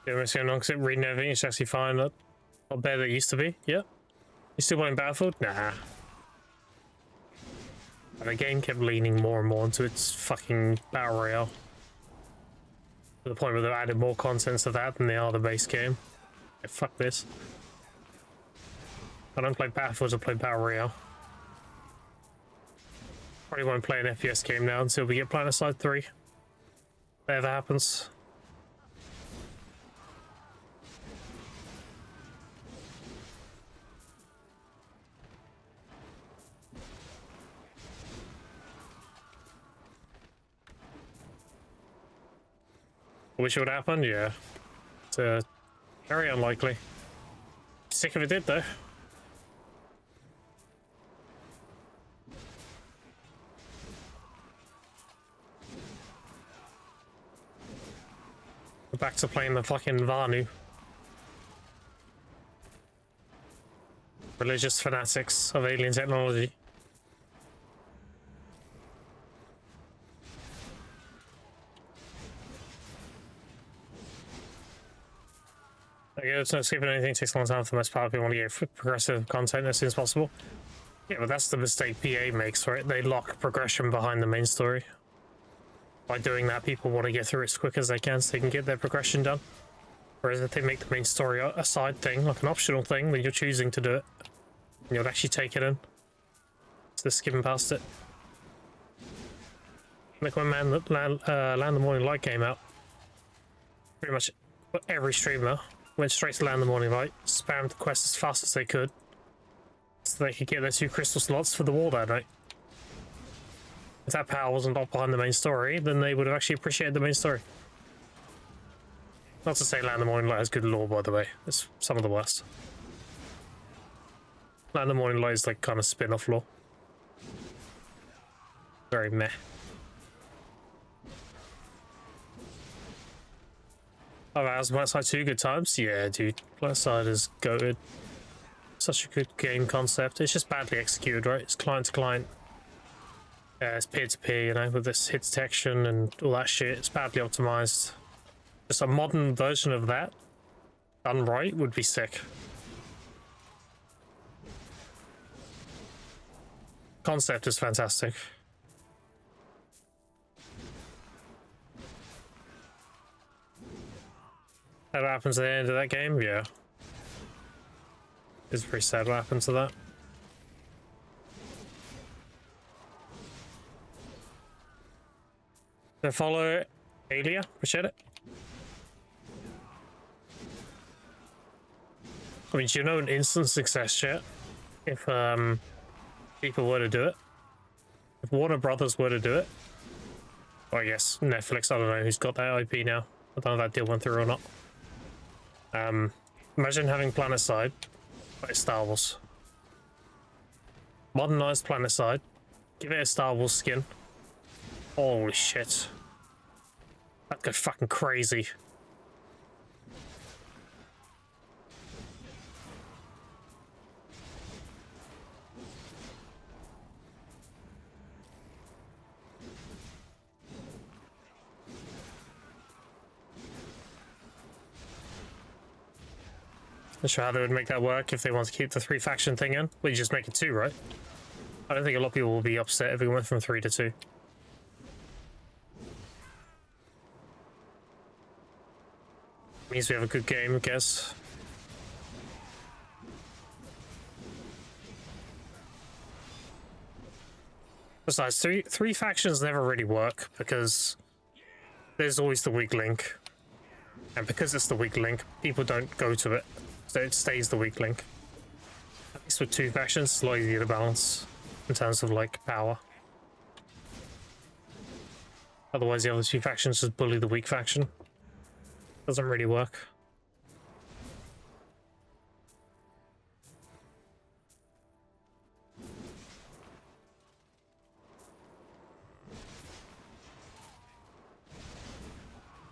Yeah, what's going on? Because reading everything, it's actually fine. Not bad as it used to be. Yeah. You still playing Battlefield? Nah. And the game kept leaning more and more into its fucking Battle Royale. To the point where they've added more content to that than they are the base game. Yeah, fuck this. I don't play Battlefield, I play Battle Royale. Probably won't play an FPS game now until we get PlanetSide 3. If that ever happens. Wish it would happen? Yeah. It's very unlikely. Sick if it did, though. We're back to playing the fucking Vanu. Religious fanatics of alien technology. Yeah, it's not skipping anything. It takes a long time for the most part. People want to get progressive content as soon as possible. Yeah, but that's the mistake PA makes, right? They lock progression behind the main story. By doing that, people want to get through as quick as they can so they can get their progression done. Whereas if they make the main story a side thing, like an optional thing, then you're choosing to do it. And you'll actually take it in. Instead of skipping past it. Like when Land the Morning Light came out, pretty much every streamer went straight to Land the Morning Light, spammed the quest as fast as they could, so they could get their 2 crystal slots for the war that night. If that power wasn't locked behind the main story, then they would have actually appreciated the main story. Not to say Land the Morning Light has good lore, by the way. It's some of the worst. Land the Morning Light is like kind of spin-off lore. Very meh. Oh, that was Blackside 2 good times? Yeah, dude. Blackside is goated. Such a good game concept. It's just badly executed, right? It's client to client. It's peer to peer, you know, with this hit detection and all that shit. It's badly optimized. Just a modern version of that, done right, would be sick. Concept is fantastic. That happens at the end of that game? Yeah. It's pretty sad what happens to that. So follow Alia, appreciate it. I mean, do you know an instant success chat? If people were to do it, if Warner Brothers were to do it, or I guess Netflix, I don't know who's got that IP now. I don't know if that deal went through or not. Imagine having Planetside, but it's Star Wars. Modernized Planetside, give it a Star Wars skin. Holy shit. That'd go fucking crazy. Not sure how they would make that work if they want to keep the 3 faction thing in. Well, you just make it 2, right? I don't think a lot of people will be upset if we went from 3 to 2. Means we have a good game, I guess. Besides, three factions never really work because there's always the weak link. And because it's the weak link, people don't go to it. So it stays the weak link. At least with 2 factions, it's a lot easier to balance in terms of like power. Otherwise the other 2 factions just bully the weak faction. Doesn't really work.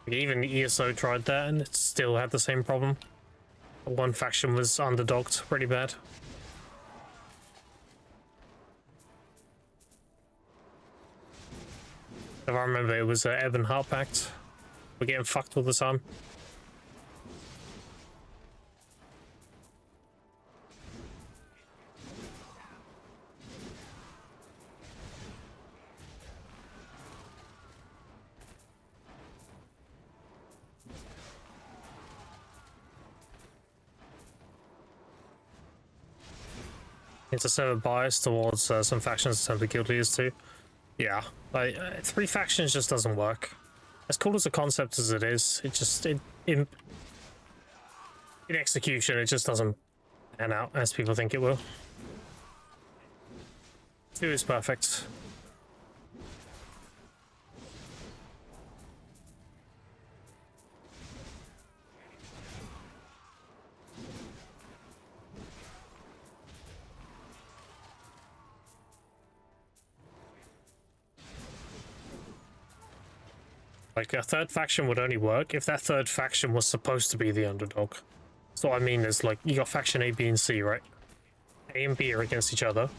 Even the ESO tried that and it still had the same problem. One faction was underdogged pretty bad. If I remember, it was Ebb and Heart Pact. We're getting fucked all the time. It's a certain bias towards some factions in terms of guild leaders too. Yeah, like 3 factions just doesn't work. As cool as a concept as it is, it just in execution it just doesn't pan out as people think it will. 2 is perfect. Like, a 3rd faction would only work if that 3rd faction was supposed to be the underdog. So what I mean is, like, you got faction A, B, and C, right? A and B are against each other,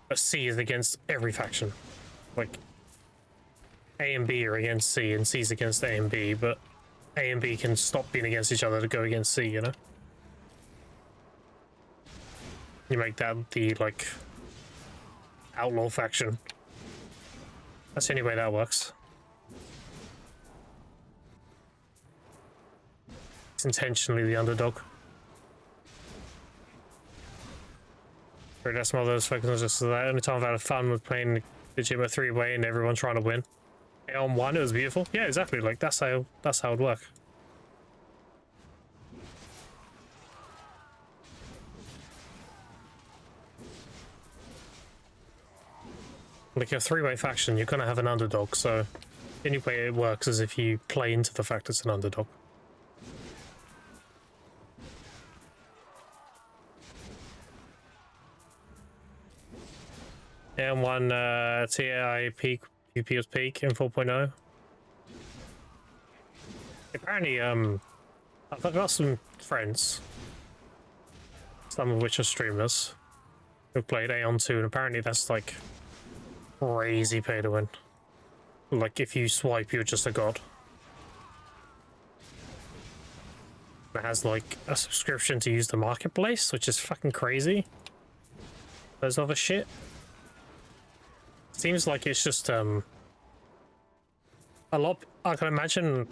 but C is against every faction. Like, A and B are against C, and C's against A and B, but A and B can stop being against each other to go against C, you know? You make that the, like, outlaw faction. That's the only way that works. It's intentionally the underdog. That's one of those factions just the only time I've had fun with playing the gym a 3-way and everyone trying to win. On 1 it was beautiful. Yeah, exactly. Like that's how it'd work. Like a 3-way faction, you're gonna have an underdog, so the only way it works is if you play into the fact it's an underdog. And 1 TAI peak, UP was peak in 4.0. Apparently, I've got some friends, some of which are streamers, who played Aeon 2, and apparently that's like crazy pay to win. Like, if you swipe, you're just a god. It has like a subscription to use the marketplace, which is fucking crazy. There's other shit. Seems like it's just a lot. I can imagine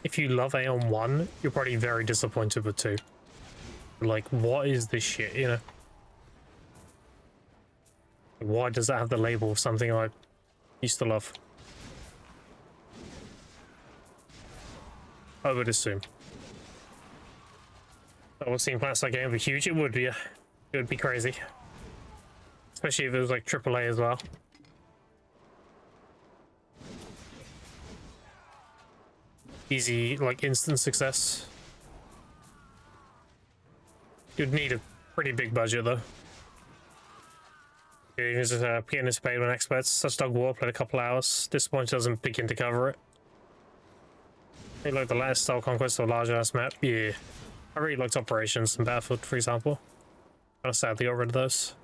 if you love Aeon 1, you're probably very disappointed with 2. Like, what is this shit, you know? Why does that have the label of something I used to love? I would assume. That would seem past that game would be huge. It would be. It would be crazy. Especially if it was like AAA as well. Easy, like instant success. You'd need a pretty big budget though. It's just getting this paid on experts. Such Dog War, played a couple hours. This point doesn't begin to cover it. I like the last style conquest of a large ass map. Yeah. I really liked Operations and Battlefield, for example. Kind of sad they got rid of those.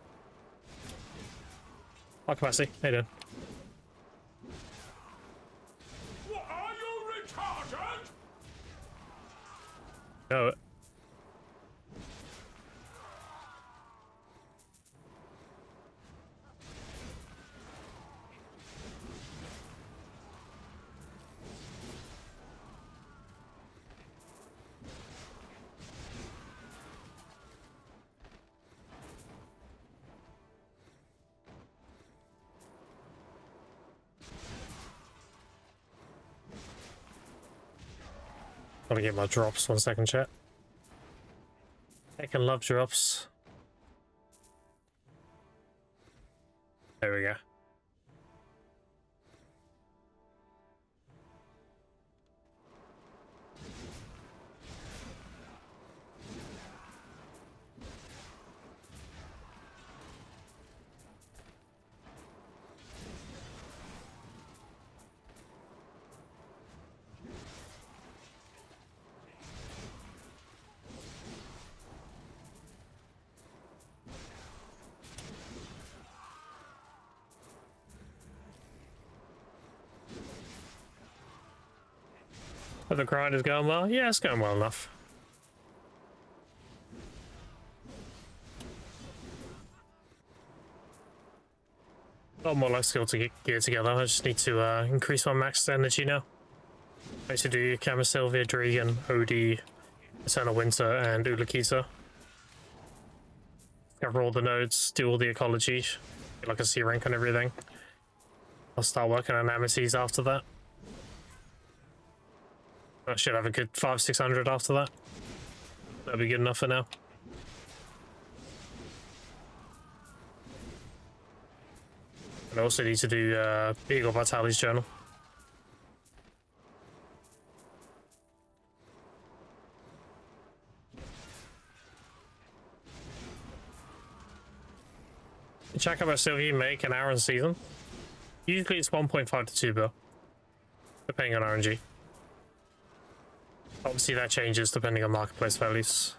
Hi, Capacity. How you doing? What, are you retarded? No. Gotta get my drops. 1 second, chat. I can love drops. There we go. But the grind is going well? Yeah, it's going well enough. A lot more life skill to get geared together. I just need to increase my max energy now. I need to do Kama Sylvia, Dragon, Odie, Eternal Winter, and Ulakita. Cover all the nodes, do all the ecology, get like a C rank and everything. I'll start working on Amities after that. I should have a good 500-600 after that. That'll be good enough for now. And I also need to do Eagle Vitali's journal. Check out Sylvia make an hour in season. Usually it's 1.5 to 2 bill, depending on RNG. Obviously that changes depending on marketplace values.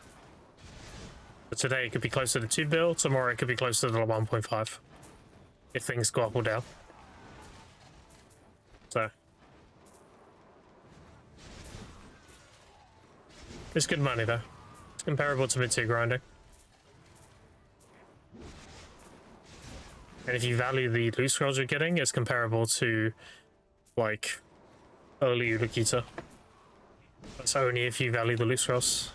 But today it could be closer to 2 bill, tomorrow it could be closer to 1.5. If things go up or down. So. It's good money though. It's comparable to mid-tier grinding. And if you value the loot scrolls you're getting, it's comparable to, like, early Ulakita. That's only if you value the loot scrolls.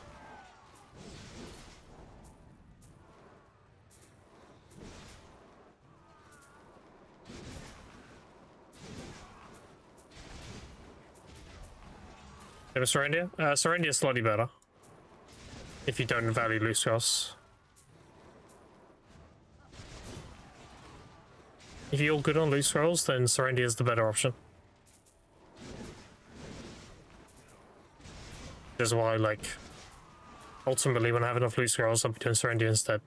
Serendia? Serendia is slightly better. If you don't value loot scrolls. If you're good on loot scrolls, then Serendia is the better option. That's why, like, ultimately when I have enough loot scrolls, I'll be doing Serendia instead.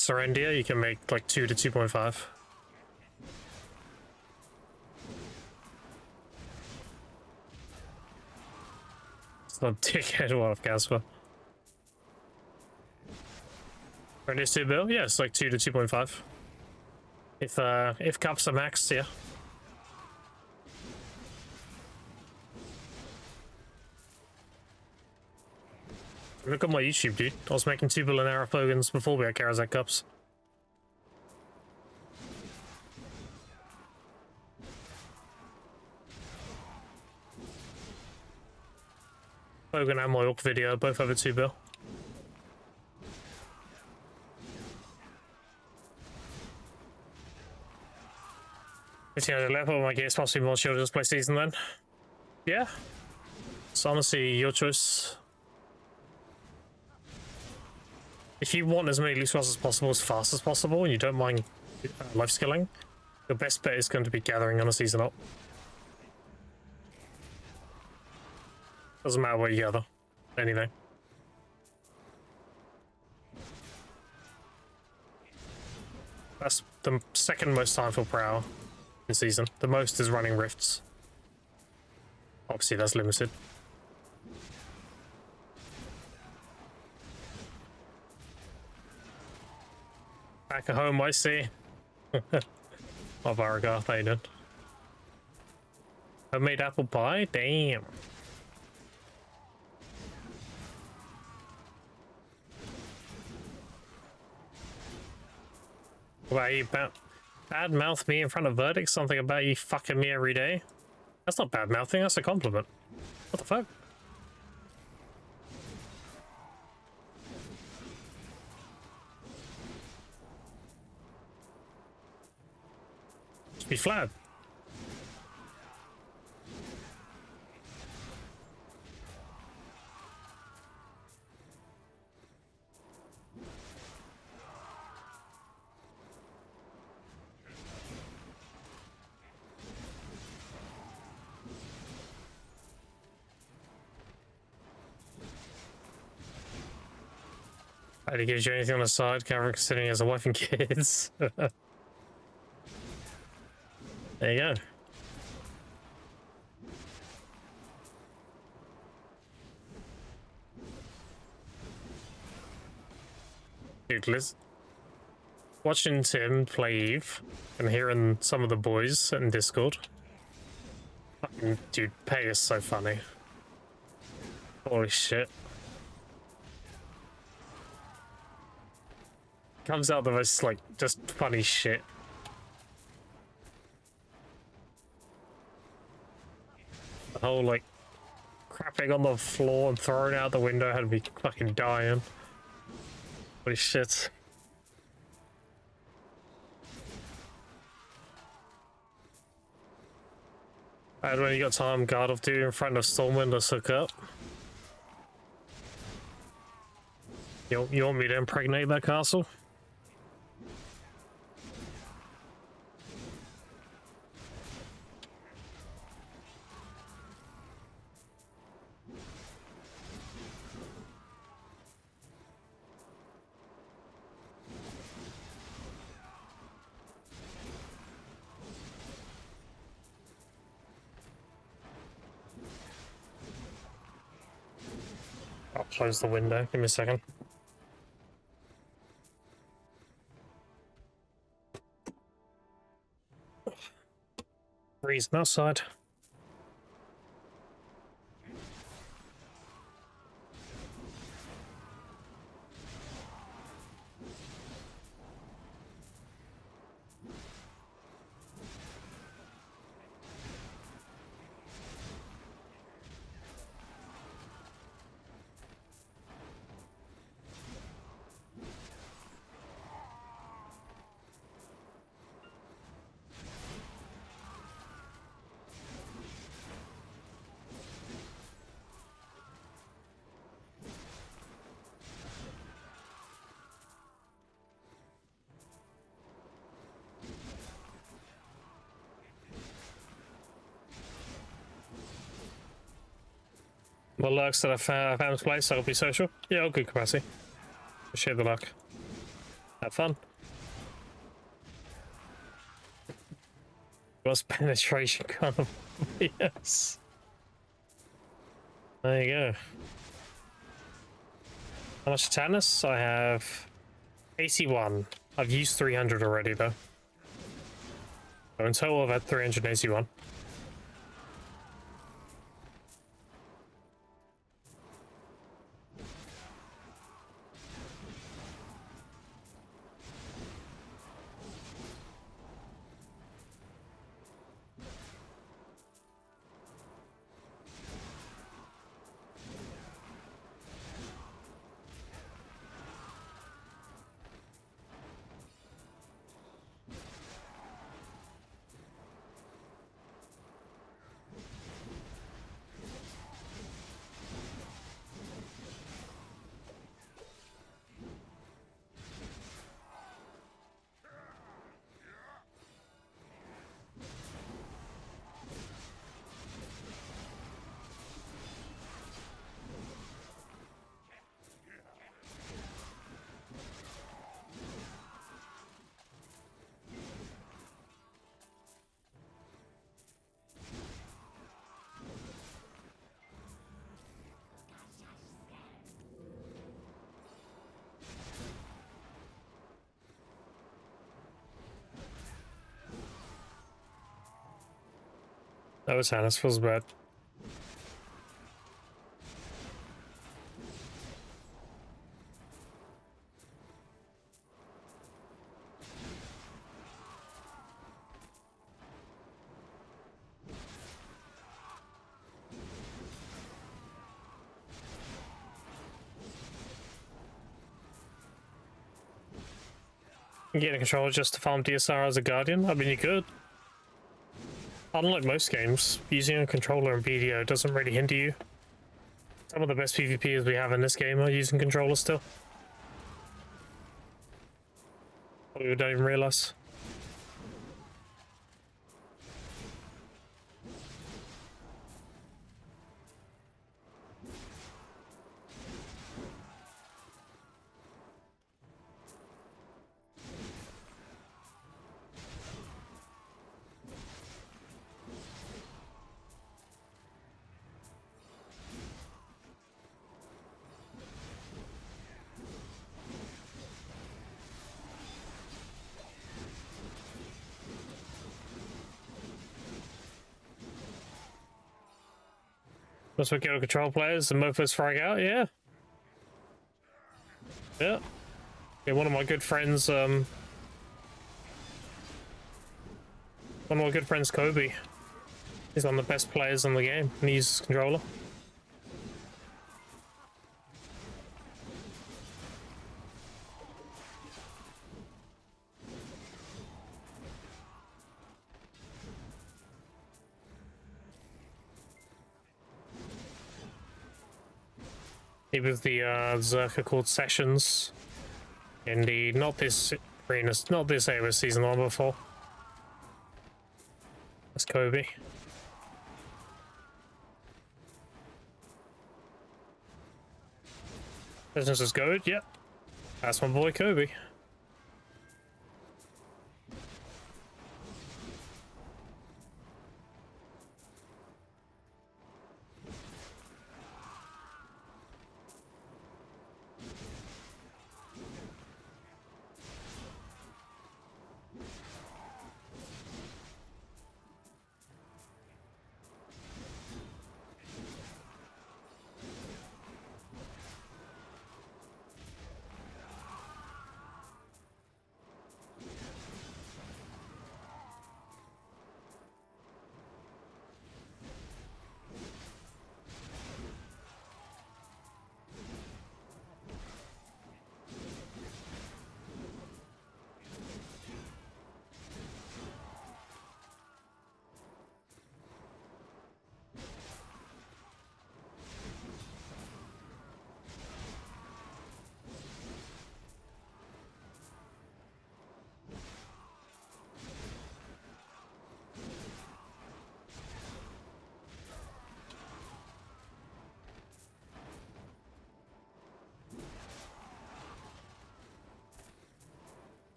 Serendia, you can make like 2 to 2.5. It's not dickhead one of Casper. Serendia's 2 bill? Yeah, it's like 2 to 2.5. If cups are maxed, yeah. Look at my YouTube, dude. I was making 2 bill an hour Fogans before we had Karazak cups. Fogan and my Orc video both over 2 bill. If you had a level, I guess possibly more children's play season then. Yeah. It's honestly your choice. If you want as many loot spots as possible, as fast as possible, and you don't mind life skilling, your best bet is going to be gathering on a season up. Doesn't matter where you gather. Anything. That's the second most time per hour in season. The most is running rifts. Obviously, that's limited. Back at home, I see. Oh, Varga, how you doing? Homemade apple pie? Damn. Why you bad mouth me in front of verdicts? Something about you fucking me every day? That's not bad mouthing, that's a compliment. What the fuck? Just be flat. I didn't give you anything on the side, Cameron, considering he has a wife and kids. There you go. Dude, Liz. Watching Tim play Eve and hearing some of the boys in Discord. Fucking dude, Pay is so funny. Holy shit. Comes out the most, like, just funny shit. The whole, like, crapping on the floor and throwing out the window had me fucking dying. Holy shit. And when you got time, guard of duty in front of Stormwind, let's hook up. You want me to impregnate that castle? I'll close the window. Give me a second. Freezing outside. Well, lurks that I found place, I'll be social. Yeah, all good capacity. Appreciate the luck. Have fun. What's penetration kind of? Yes. There you go. How much tennis? I have 81. I've used 300 already though. So in total I've had 381. That was Hannes, feels bad. Getting a controller just to farm DSR as a guardian? I mean, you could. Unlike most games, using a controller in BDO doesn't really hinder you. Some of the best PvPers we have in this game are using controllers still. We don't even realize. Once we get to control players and mofos frag out, yeah. Yeah. Yeah, one of my good friends, Kobe. He's one of the best players in the game, and he uses controller. He was the Zerker called Sessions in the not this AOS season one before. That's Kobe. Business is good, yep. That's my boy Kobe.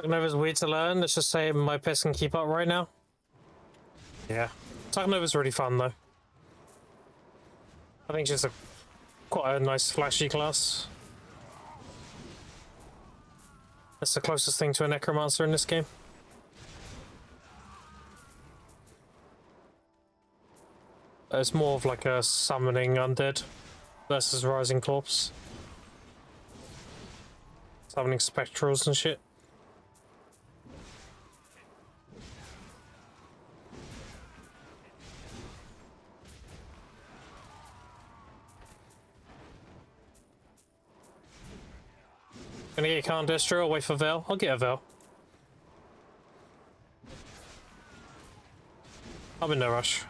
Nova's weird to learn. Let's just say my pets can keep up right now. Yeah. Nova's really fun though. I think she's quite a nice flashy class. That's the closest thing to a necromancer in this game. It's more of like a summoning undead versus rising corpse. Summoning spectrals and shit. Gonna get a Khan Destro or wait for Vel? I'll get a Vel. I'm in no rush.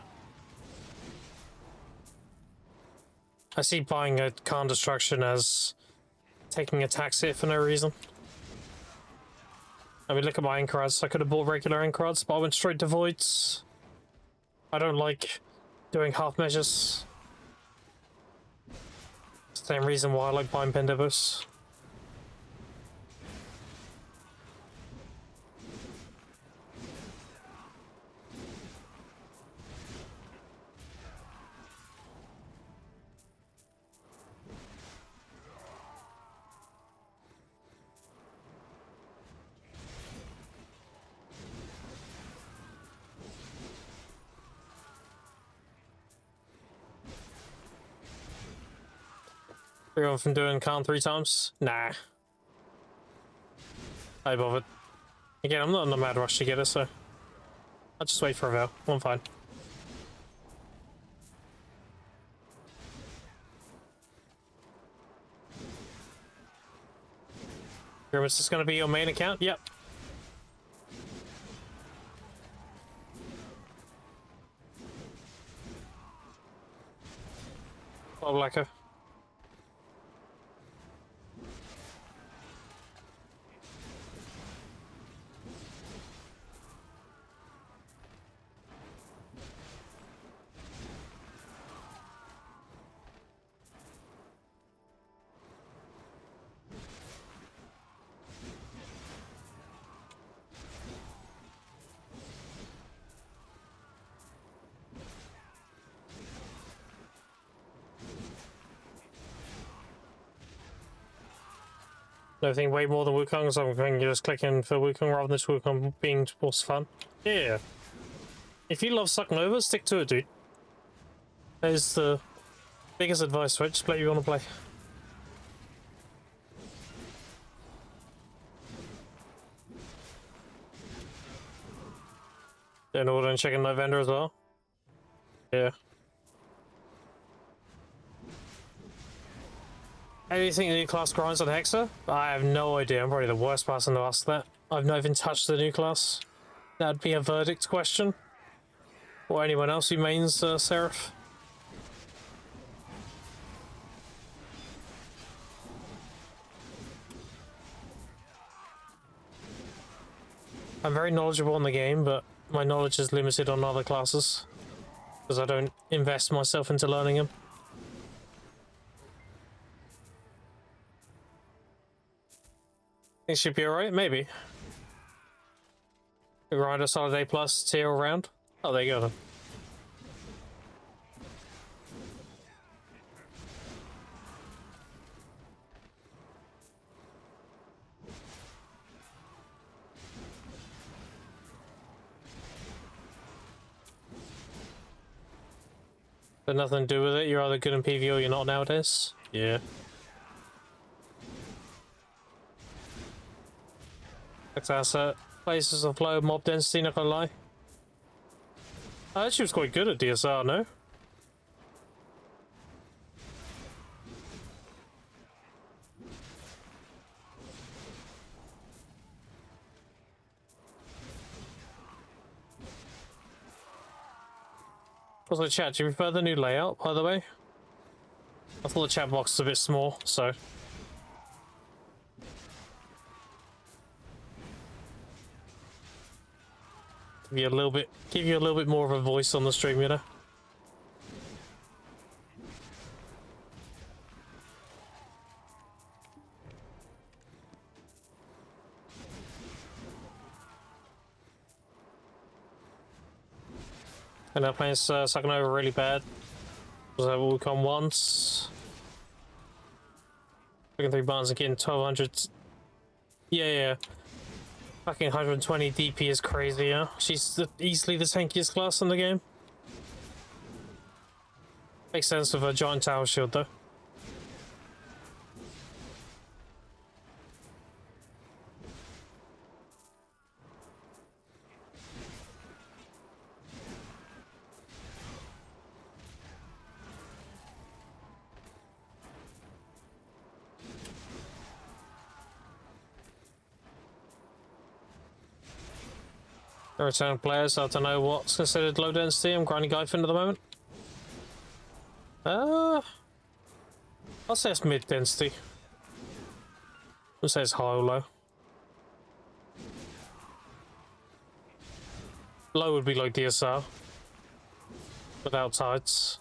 I see buying a Khan Destruction as taking a tax hit for no reason. I mean, look at my Anchorids. I could have bought regular Anchorids, but I went straight to Voids. I don't like doing half measures. Same reason why I like buying Pendevos. You're going from doing Khan 3 times? Nah. I bothered. Again, I'm not in a mad rush to get it, so I'll just wait for a Vel. I'm fine. Grimace is going to be your main account? Yep. Oh, Blacker. Everything way more than Wukong, so I'm thinking you're just clicking for Wukong rather than this Wukong being more fun. Yeah. If you love sucking over, stick to it, dude. That is the biggest advice, right? Just play what you want to play. Then order and check in my vendor as well. Yeah. How do you think the new class grinds on Hexa? I have no idea. I'm probably the worst person to ask that. I've not even touched the new class. That'd be a verdict question. Or anyone else who mains Seraph. I'm very knowledgeable on the game, but my knowledge is limited on other classes. Because I don't invest myself into learning them. It should be alright, maybe. Grind a solid A plus tier round. Oh, there you go then. But nothing to do with it. You're either good in PvE or you're not nowadays. Yeah. Next asset. Places of low mob density, not gonna lie. She was quite good at DSR, no? Also, chat, do you prefer the new layout, by the way? I thought the chat box was a bit small, so... Give you a little bit more of a voice on the stream, you know? And that plane's sucking over really bad. Was that what we come once? Fucking 3 buttons and getting 1200. Yeah. Fucking 120 DP is crazy, yeah? She's easily the tankiest class in the game. Makes sense with a giant tower shield, though. Return players, I don't know what's considered low density. I'm grinding Gyphon at the moment. I'll say it's mid density. I'll say it's high or low. Low would be like DSR without tides.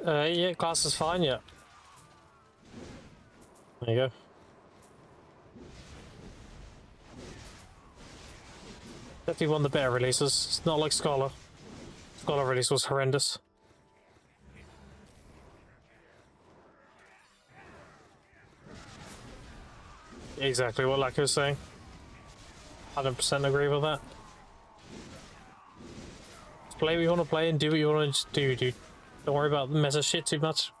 Yeah, class is fine, yeah. There you go. Definitely one of the better releases. It's not like Scholar. Scholar release was horrendous. Exactly what Lacko was saying. 100% agree with that. Just play what you want to play and do what you want to do, dude. Don't worry about the meta shit too much.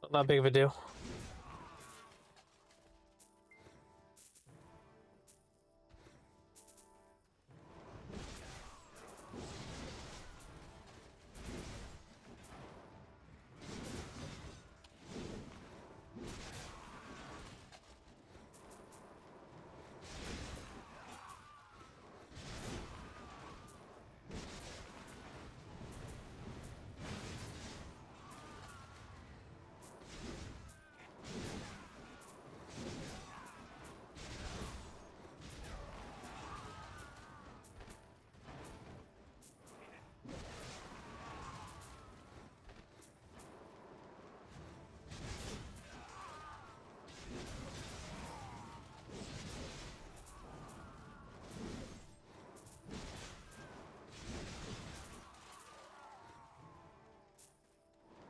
Not that big of a deal.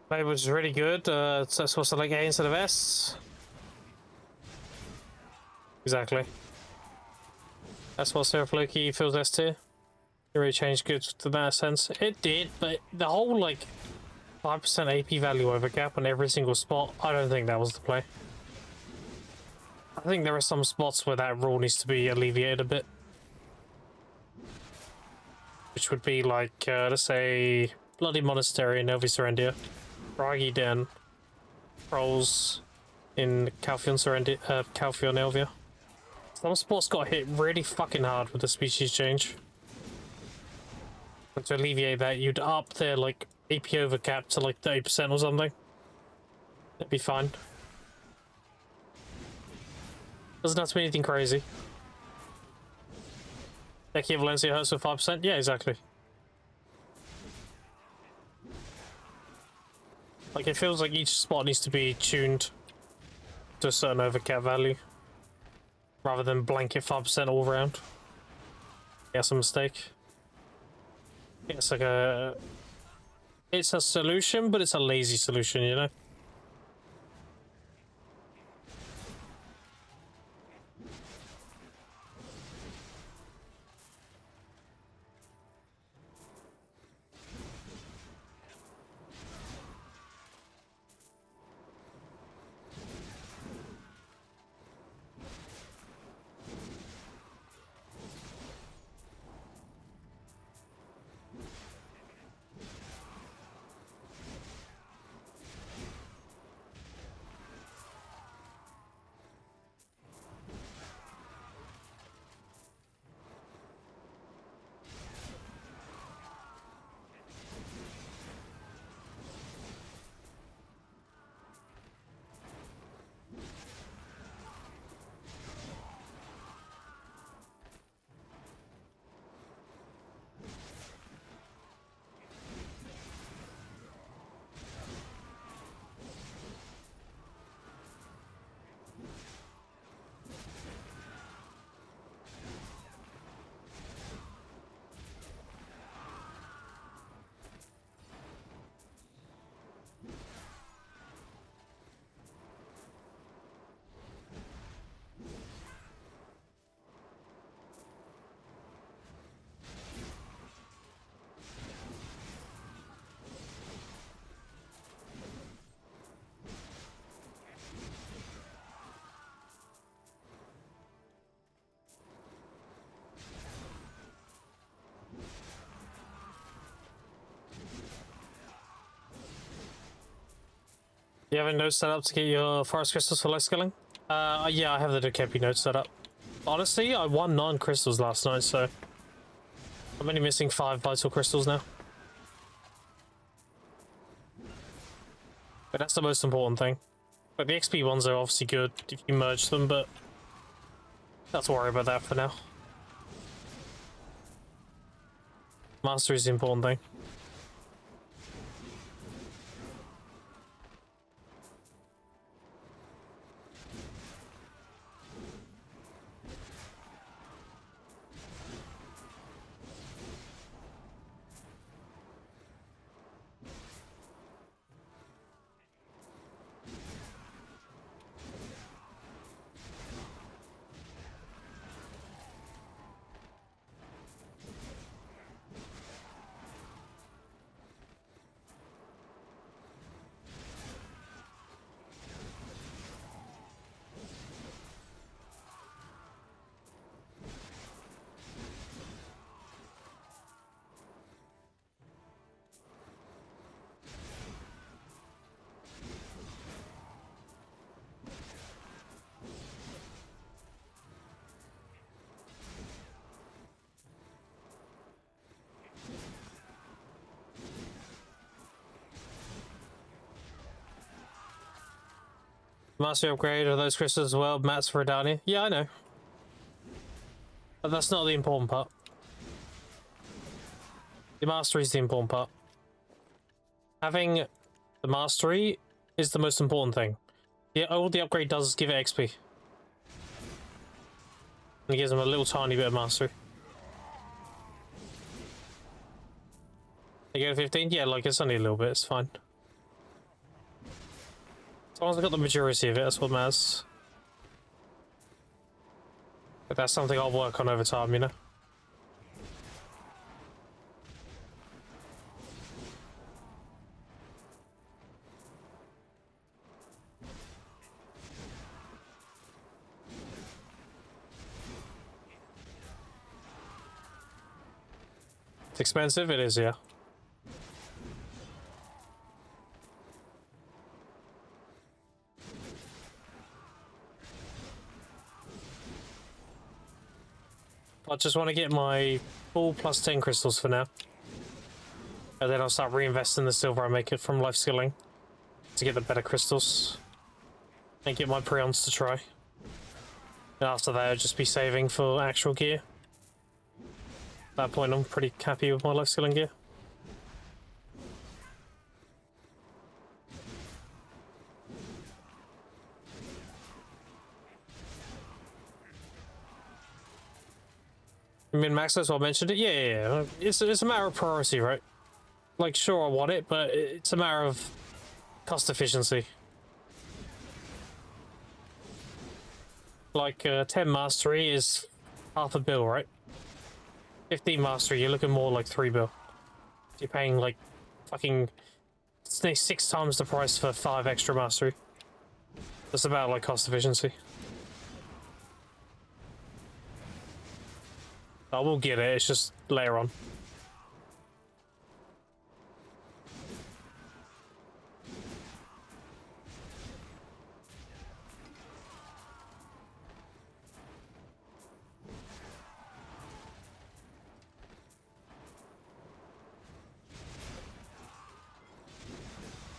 Play was really good. It's supposed to like A instead of S. Exactly. That's what Seraph Loki feels S tier. It really changed good to that sense. It did, but the whole like 5% AP value over gap on every single spot, I don't think that was the play. I think there are some spots where that rule needs to be alleviated a bit. Which would be like, let's say, Bloody Monastery in Novi Serendia, Bragi Den, Trolls in Calphion Elvia. Some spots got hit really fucking hard with the species change. And to alleviate that, you'd up their like AP over cap to like 30% or something. That'd be fine. Doesn't have to be anything crazy. Becky Valencia hurts with 5%? Yeah, exactly. Like, it feels like each spot needs to be tuned to a certain overcap value, rather than blanket 5% all around. Yeah, that's a mistake. Yeah, it's like a... It's a solution, but it's a lazy solution, you know? You have a node set up to get your forest crystals for life skilling? Yeah, I have the Dokepi node set up. Honestly, I won 9 crystals last night, so I'm only missing 5 vital crystals now. But that's the most important thing. But the XP ones are obviously good if you merge them, but not to worry about that for now. Mastery is the important thing. Mastery upgrade are those crystals as well, mats for Adania. Yeah, I know. But that's not the important part. The mastery is the important part. Having the mastery is the most important thing. Yeah, all the upgrade does is give it XP. And it gives them a little tiny bit of mastery. They go to 15? Yeah, like it's only a little bit, it's fine. As long as I got the majority of it, that's what matters. But that's something I'll work on over time, you know? It's expensive, it is, yeah. I just want to get my full plus 10 crystals for now. And then I'll start reinvesting the silver I make it from life skilling to get the better crystals. And get my prions to try. And after that, I'll just be saving for actual gear. At that point, I'm pretty happy with my life skilling gear. Min-max, that's what I mentioned it. Yeah. It's a matter of priority, right? Like, sure, I want it, but it's a matter of cost efficiency. Like, 10 mastery is half a bill, right? 15 mastery, you're looking more like 3 bill. You're paying, like, fucking 6 times the price for 5 extra mastery. That's about, like, cost efficiency. I will get it, it's just later on.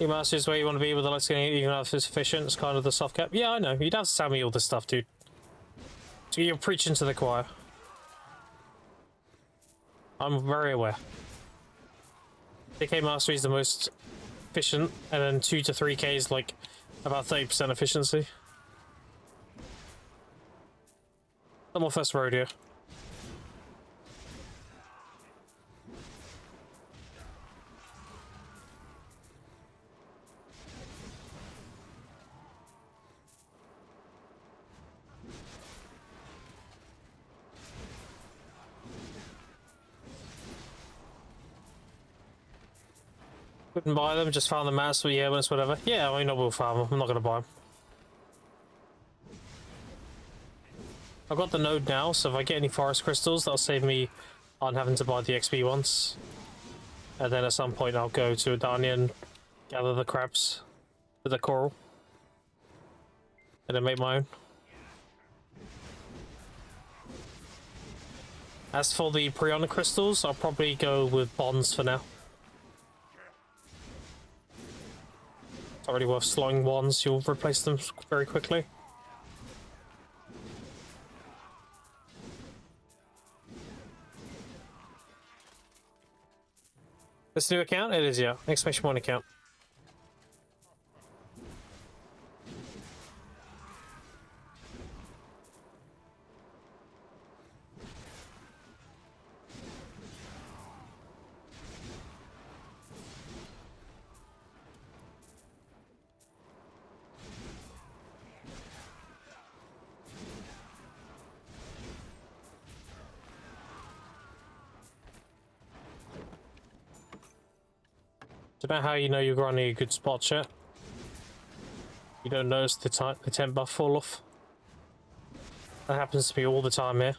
Your master is where you want to be with the light skinning, even if it's efficient. It's kind of the soft cap. Yeah, I know. You'd have to tell me all this stuff, dude. So you're preaching to the choir. I'm very aware. DK Mastery is the most efficient, and then 2 to 3k is like about 30% efficiency. Not my first rodeo. Couldn't buy them, just found the mass, but yeah, it's whatever. Yeah, I mean, I will farm them. I'm not going to buy them. I've got the node now, so if I get any forest crystals, that'll save me on having to buy the XP ones. And then at some point, I'll go to Adania and gather the crabs. with the coral. And then make my own. As for the Prionic crystals, I'll probably go with bonds for now. It's already worth slotting wands, you'll replace them very quickly. This new account? It is, yeah. Exclamation point account. Don't know how you know you're running a good spot, chat. You don't notice the temp buff fall off. That happens to me all the time here.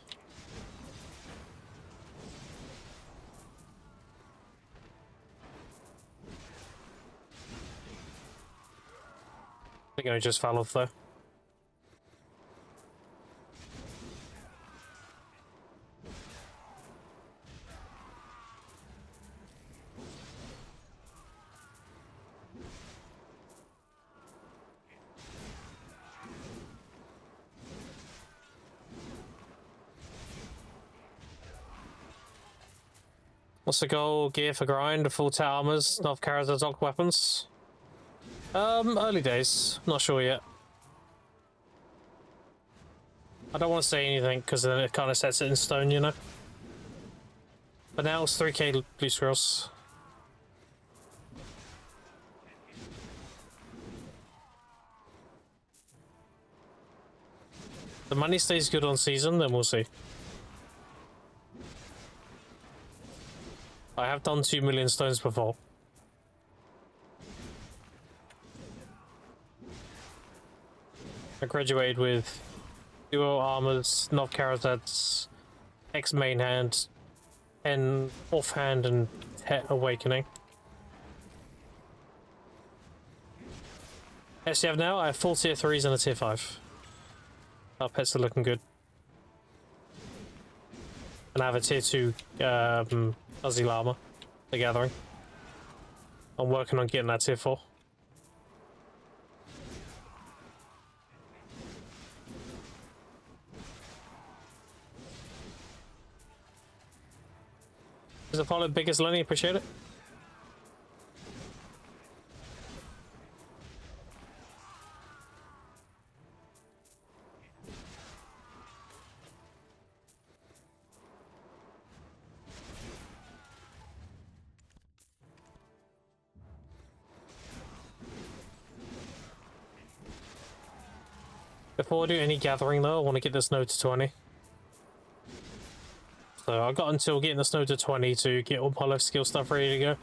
I think I just fell off though. What's the goal? Gear for grind, full tat armors, Nov Karazhan's dog weapons. Early days. Not sure yet. I don't want to say anything because then it kind of sets it in stone, you know. But now it's 3k blue scrolls. The money stays good on season, then we'll see. I have done 2 million stones before. I graduated with duo armors, Nov Karazhan's, X main hand, 10 offhand, and 10 awakening. Yes, you have now. I have full tier 3s and a tier 5. Our pets are looking good. And I have a tier 2 Fuzzy Llama, the Gathering. I'm working on getting that tier 4. Is the follow biggest Lenny? Appreciate it. Before I do any gathering though, I want to get this node to 20. So I've got until getting this node to 20 to get all my life skill stuff ready to go.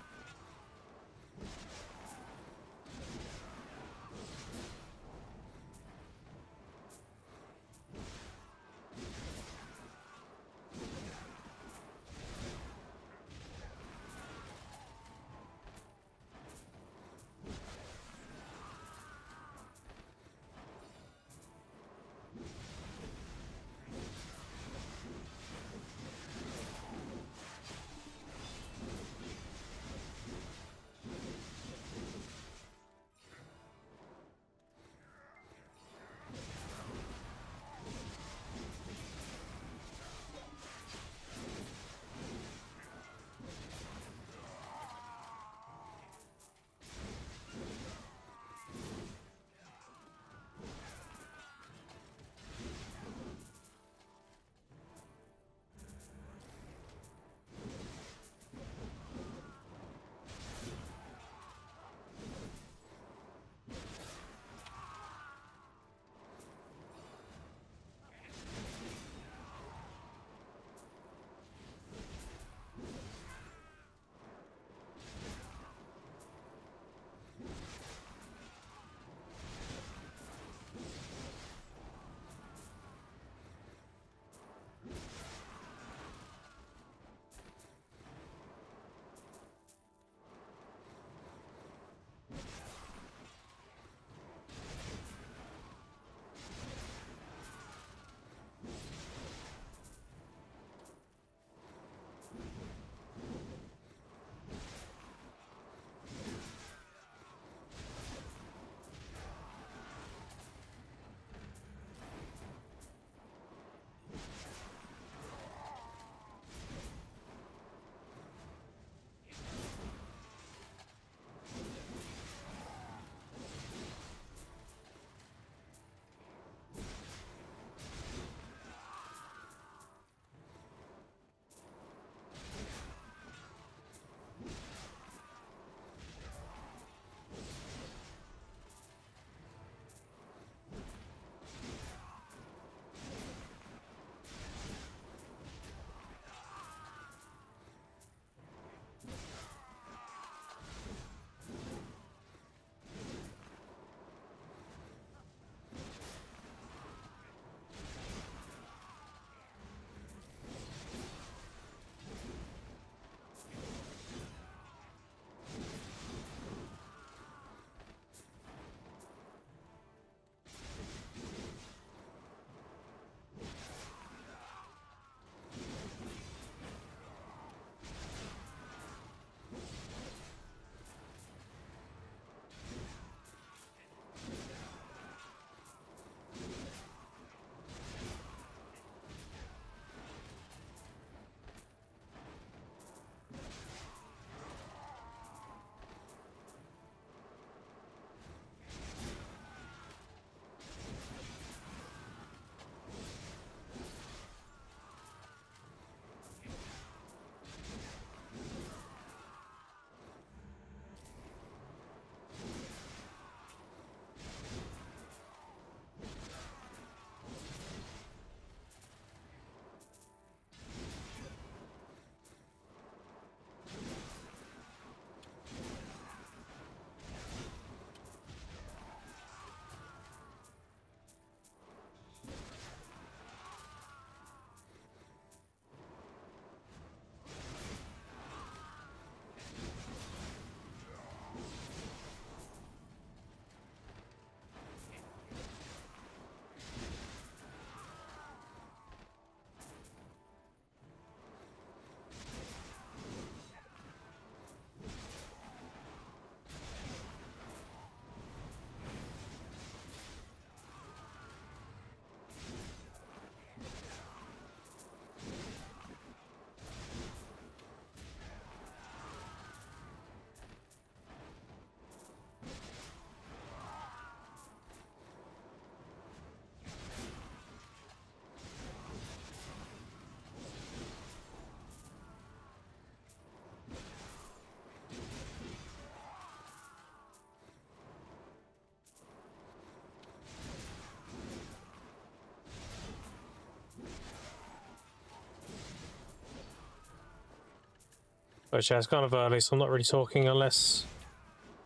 Which yeah, it's kind of early, so I'm not really talking unless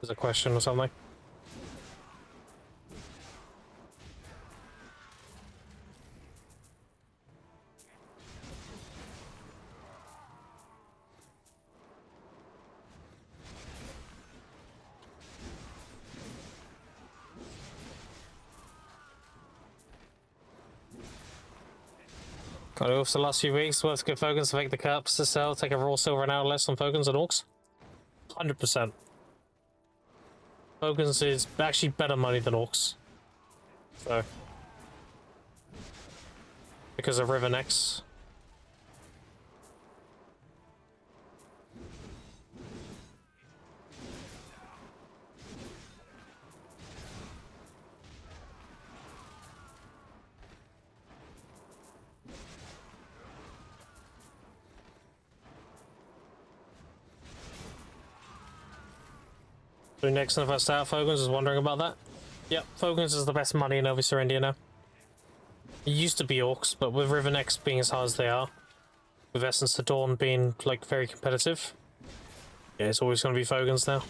there's a question or something. Got it off the last few weeks. Worth good focus to make the cups to sell. Take a raw silver an hour less on Focus and Orcs. 100%. Focus is actually better money than Orcs. So. Because of River Next. So next, if I start Fogans, is wondering about that. Yep, Fogans is the best money in Elvis or India now. It used to be Orcs, but with River Next being as hard as they are, with Essence to Dawn being like very competitive, yeah, it's always going to be Fogans now.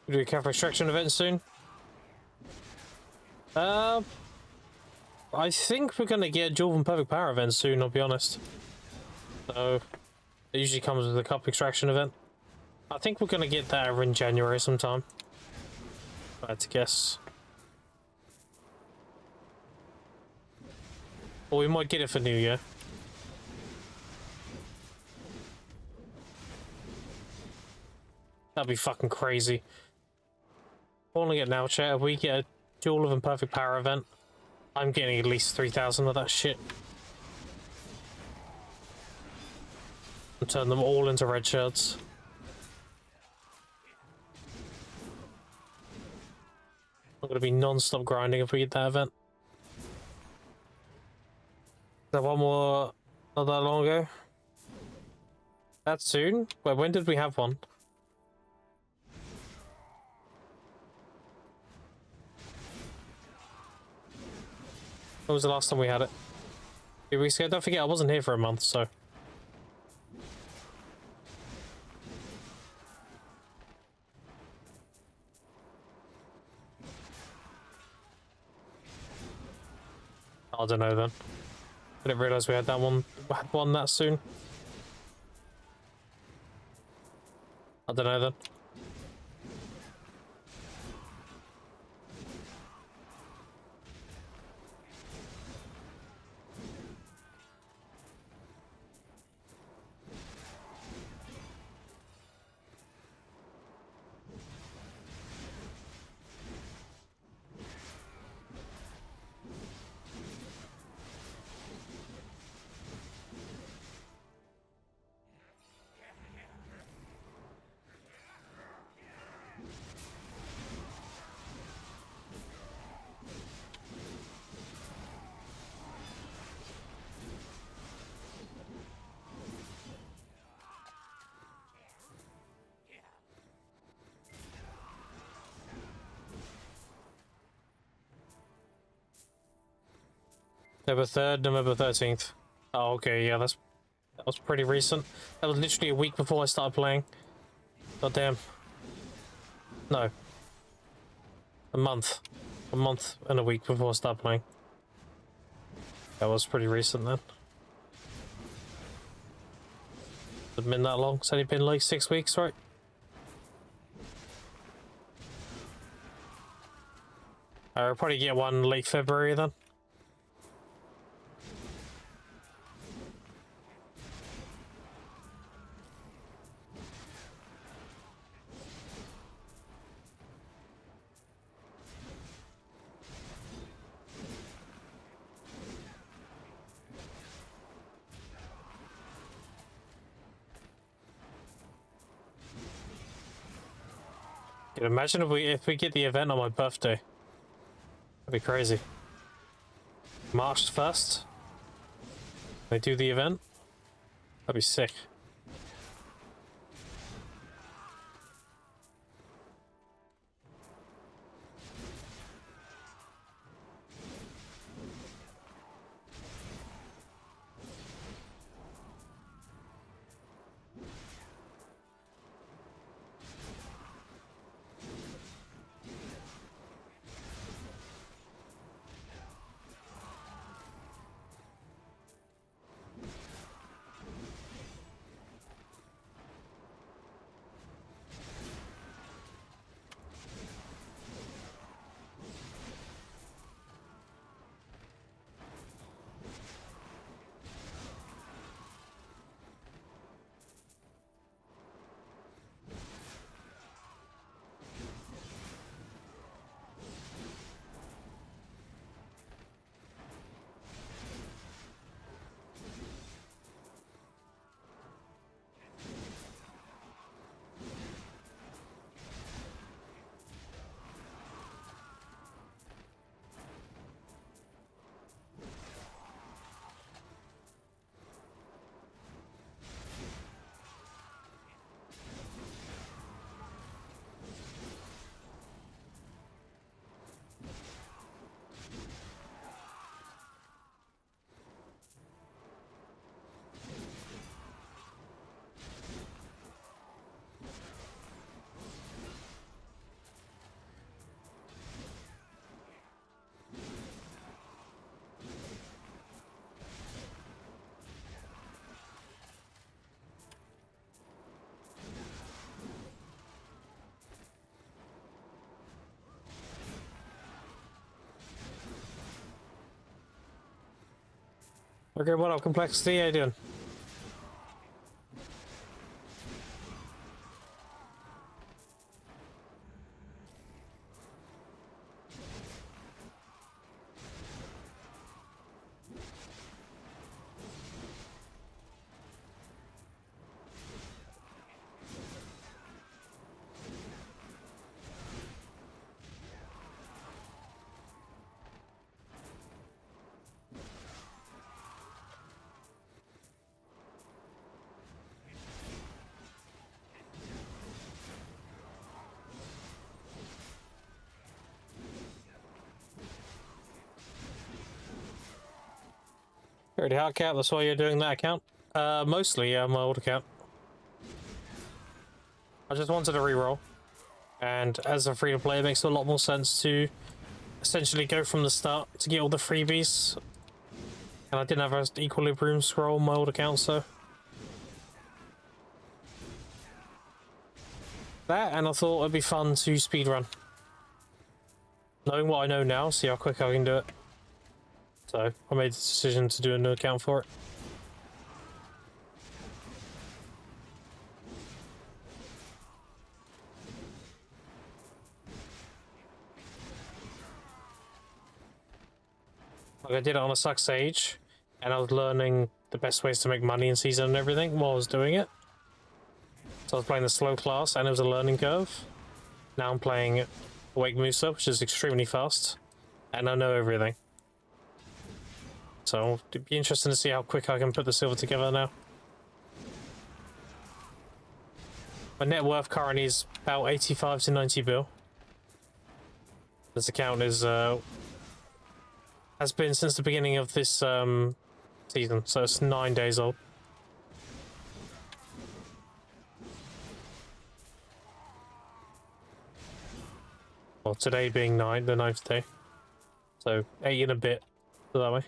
Do a cap extraction event soon? I think we're gonna get a Dual and Perfect Power event soon, I'll be honest. So, it usually comes with a cup extraction event. I think we're gonna get that in January sometime. If I had to guess. Or we might get it for New Year. That'd be fucking crazy. Calling it now, chat. If we get a Dual of Imperfect Power event, I'm getting at least 3,000 of that shit. And turn them all into red shirts. I'm gonna be non-stop grinding if we get that event. Is there one more not that long ago? That soon? Wait, when did we have one? When was the last time we had it? 2 weeks ago? Don't forget, I wasn't here for a month, so... I don't know then. I didn't realise we had that one. Had one that soon. I don't know then. November 3rd, November 13th. Oh, okay, yeah, that was pretty recent. That was literally a week before I started playing. God damn. No. A month. A month and a week before I started playing. That was pretty recent then. It's been that long. It's only been like 6 weeks, right? I'll probably get one late February then. Dude, imagine if we get the event on my birthday. That'd be crazy. March 1st. They do the event. That'd be sick. Okay, what up, Complexity? How you doing? Already Hardcap, that's why you're doing that account? Mostly, yeah, my old account. I just wanted to reroll. And as a free-to-play, it makes a lot more sense to essentially go from the start to get all the freebies. And I didn't have an equilibrium scroll on my old account, so... That, and I thought it'd be fun to speedrun. Knowing what I know now, see how quick I can do it. So, I made the decision to do a new account for it. Like, I did it on a suck stage, and I was learning the best ways to make money in season and everything while I was doing it. So I was playing the slow class, and it was a learning curve. Now I'm playing Wake Musa, which is extremely fast, and I know everything. So it'd be interesting to see how quick I can put the silver together now. My net worth currently is about 85 to 90 bill. This account is has Has been since the beginning of this season, so it's 9 days old. Well, today being the 9th day. So 8 and a bit, so that way.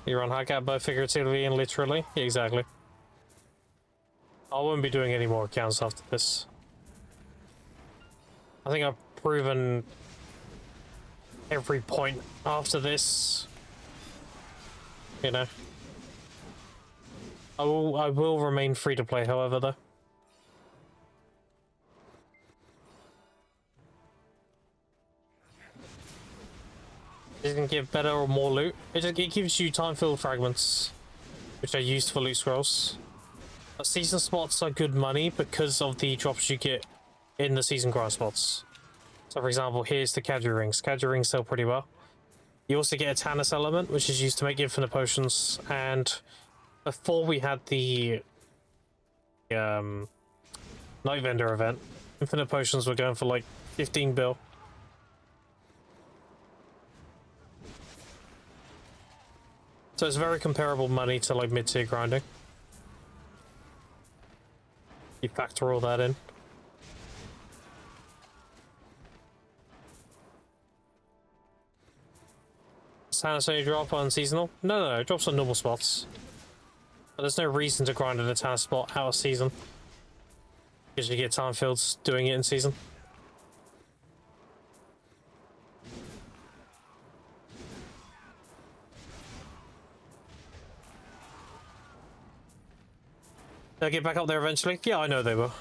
You run Hardcap both figuratively and literally? Yeah, exactly. I won't be doing any more accounts after this. I think I've proven every point after this. You know. I will remain free to play, however, though. It doesn't give better or more loot. It gives you time-filled fragments, which are used for loot scrolls. Season spots are good money because of the drops you get in the season grind spots. So, for example, here's the Cadre rings. Cadre rings sell pretty well. You also get a Tannis element, which is used to make infinite potions. And before we had the Night Vendor event, infinite potions were going for like 15 bill. So it's very comparable money to like mid-tier grinding. You factor all that in. Tannis only drop on seasonal? No, it drops on normal spots. But there's no reason to grind at a Tannis spot out of season. Because you get time fields doing it in season. They'll get back up there eventually? Yeah, I know they will.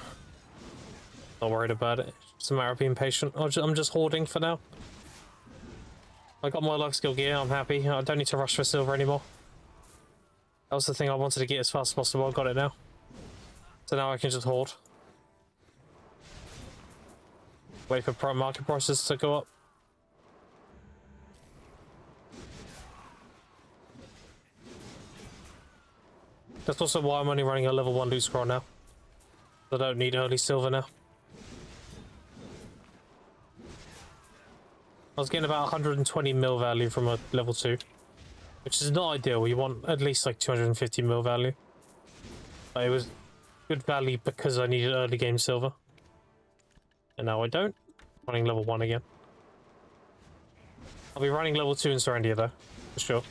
Not worried about it. It's a matter of being patient. I'm just hoarding for now. I got my luck skill gear, I'm happy. I don't need to rush for silver anymore. That was the thing I wanted to get as fast as possible. I've got it now. So now I can just hoard. Wait for prime market prices to go up. That's also why I'm only running a level 1 loot scroll now. I don't need early silver now. I was getting about 120 mil value from a level 2, which is not ideal. You want at least like 250 mil value. But it was good value because I needed early game silver. And now I don't. Running level 1 again. I'll be running level 2 in Serendia though, for sure.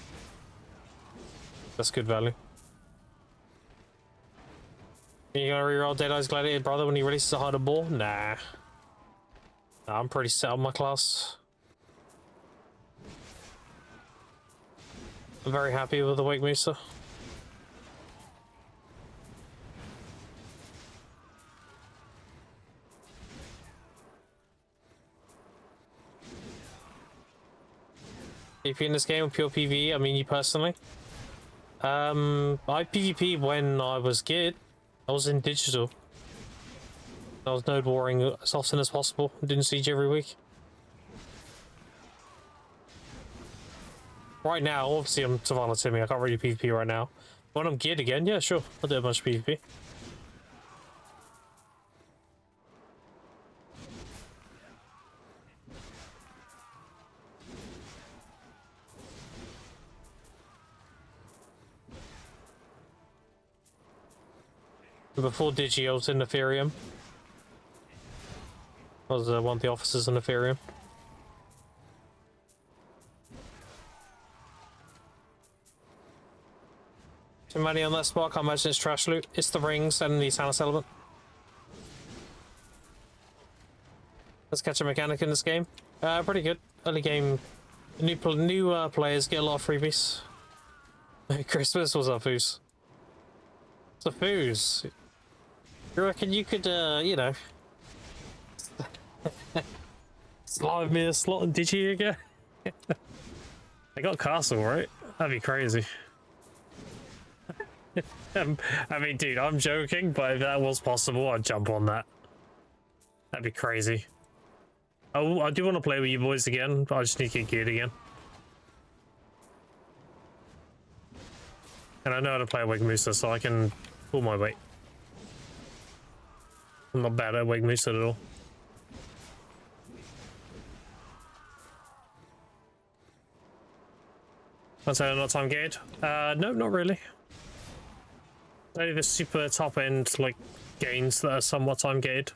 That's good value. You gonna reroll Dead Eyes Gladiator Brother when he releases a harder ball? Nah. I'm pretty set on my class. I'm very happy with the Wake Musa. PvP in this game, pure PvE, I mean you personally. I PvP when I was geared. I was in digital. I was node warring as often as possible. Didn't siege every week. Right now, obviously I'm Savannah Timmy. I can't really PvP right now. When I'm geared again, yeah, sure. I'll do a bunch of PvP. Before Digi, I was in Ethereum. I was one of the officers in Ethereum. Too many on that spot, can't imagine it's trash loot. It's the rings and the Tannis element. Let's catch a mechanic in this game. Pretty good. Early game. New players get a lot of freebies. Christmas was our foos. It's a foos. You reckon you could, you know, slide me a slot and Digi again? I got castle, right? That'd be crazy. I mean, dude, I'm joking, but if that was possible, I'd jump on that. That'd be crazy. Oh, I do want to play with you boys again, but I just need to get geared again. And I know how to play Wig Mooser, so I can pull my weight. I'm not bad at Wig Mooser at all. I'd say I'm not time gated. No, not really. Only the super top end like gains that are somewhat time gated,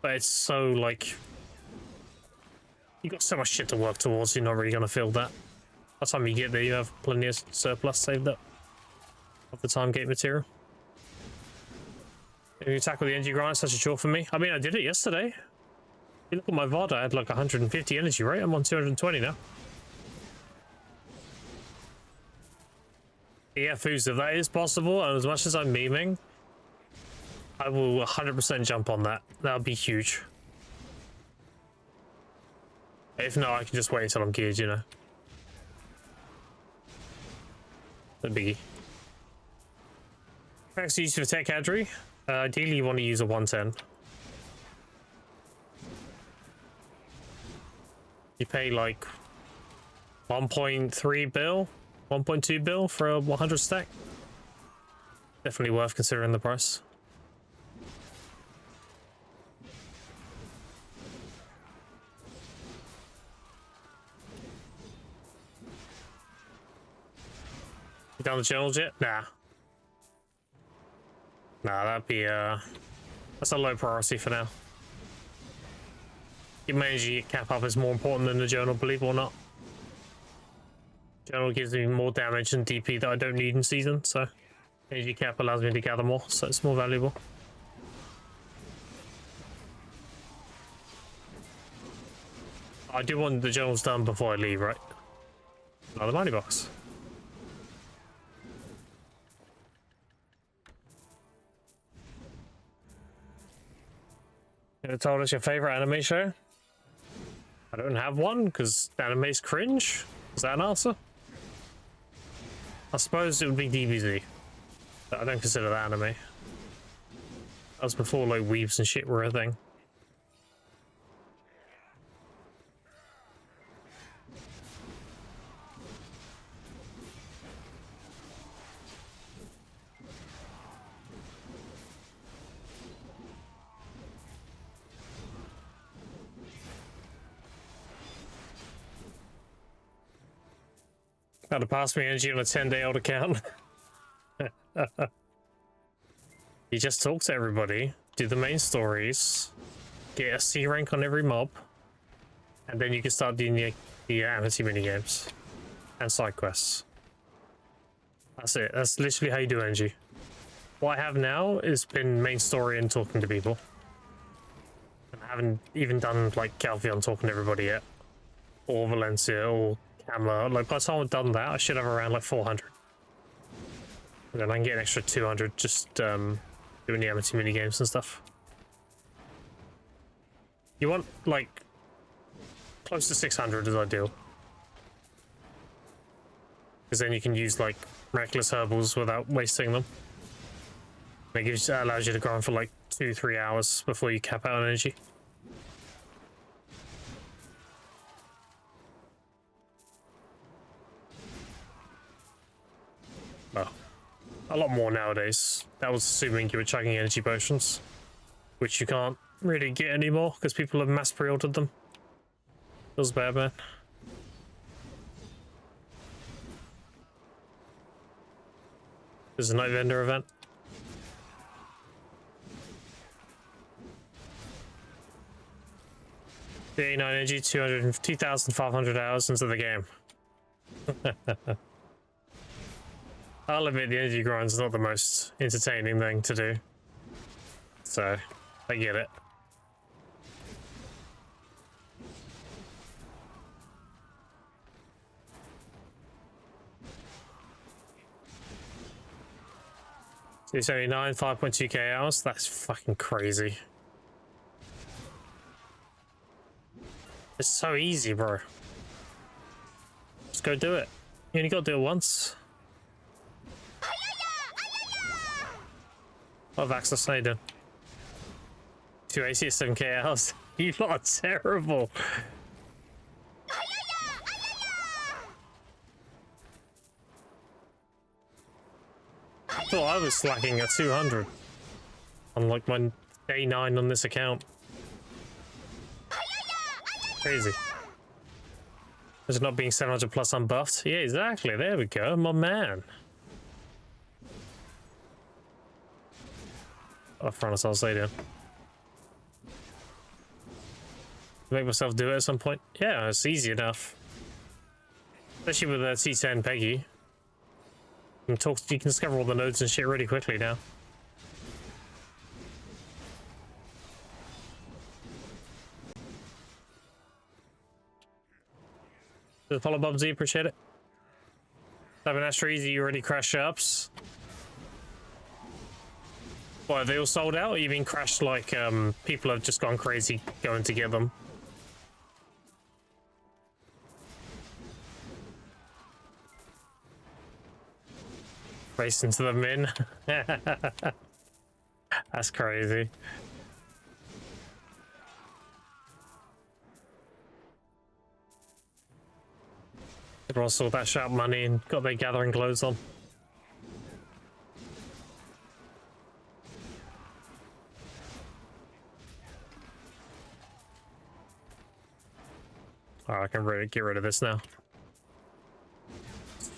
but it's so like you got so much shit to work towards. You're not really gonna feel that. By the time you get there, you have plenty of surplus saved up of the time gate material. If you tackle the energy grind, it's such a chore for me. I mean, I did it yesterday. You look at my VOD, I had like 150 energy, right? I'm on 220 now. Yeah, Foos, if that is possible, and as much as I'm memeing, I will 100% jump on that. That would be huge. If not, I can just wait until I'm geared, you know. The biggie. Next, use for tech cadre. Ideally, you want to use a 110. You pay like 1.3 bill. 1.2 bill for a 100 stack. Definitely worth considering the price. You done the journals yet? Nah. Nah, that'd be that's a low priority for now. Your energy cap up is more important than the journal, believe it or not. Journal gives me more damage and DP that I don't need in season, so energy cap allows me to gather more, so it's more valuable. I do want the journals done before I leave, right? Another money box. You told us your favorite anime show? I don't have one because anime's cringe. Is that an answer? I suppose it would be DBZ, but I don't consider that anime. That was before like weaves and shit were a thing. How to pass me energy on a 10-day-old account. You just talk to everybody, do the main stories, get a C rank on every mob, and then you can start doing the amity minigames and side quests. That's it. That's literally how you do energy. What I have now has been main story and talking to people. And I haven't even done like Calpheon talking to everybody yet, or Valencia, or Camera. Like by the time I've done that, I should have around like 400. And then I can get an extra 200 just doing the amity mini games and stuff. You want like close to 600 is ideal, because then you can use like reckless herbals without wasting them. It allows you to grind for like 2-3 hours before you cap out on energy. Well, a lot more nowadays. That was assuming you were chugging energy potions, which you can't really get anymore because people have mass pre-ordered them. Feels bad, man. There's a night vendor event. The 89 energy, 2,500 hours into the game. I'll admit the energy grind's not the most entertaining thing to do, so I get it. So 79, 5.2k hours. That's fucking crazy. It's so easy, bro. Just go do it. You only got to do it once. What access how you doing? 280 7k hours. You lot are terrible. thought I was slacking at 200 on like my day 9 on this account. Crazy. Is it not being 700 plus unbuffed? Yeah, exactly. There we go, my man. Oh, front I'll stay down. Make myself do it at some point. Yeah, it's easy enough. Especially with a T10 Peggy. You can discover all the nodes and shit really quickly now. The follow Bubsy, appreciate it. Seven Astro Easy, you already crashed ups. What, are they all sold out? Or you mean crashed like people have just gone crazy going to get them? Racing to the min. That's crazy. Everyone saw that sharp money and got their gathering clothes on. Oh, I can really get rid of this now.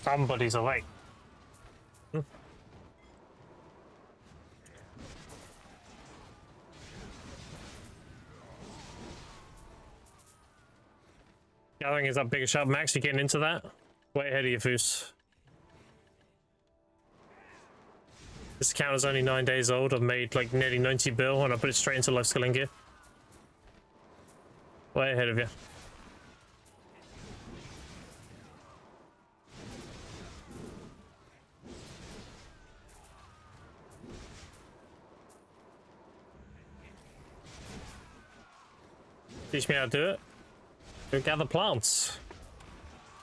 Somebody's awake. Gathering is up bigger sharp max, you're getting into that? Way ahead of your Foos. This account is only 9 days old. I've made like nearly 90 bill and I put it straight into life skilling gear. Way ahead of you. Teach me how to do it. Go gather plants.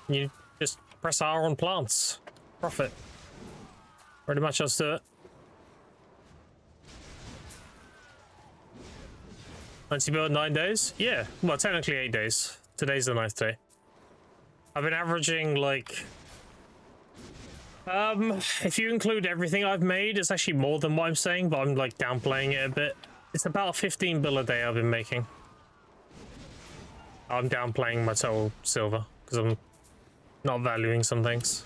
You just press R on plants. Profit. Pretty much else do it. 90 build 9 days? Yeah, well technically 8 days. Today's the 9th day. I've been averaging like... if you include everything I've made, it's actually more than what I'm saying, but I'm like downplaying it a bit. It's about 15 bill a day I've been making. I'm downplaying my total silver because I'm not valuing some things.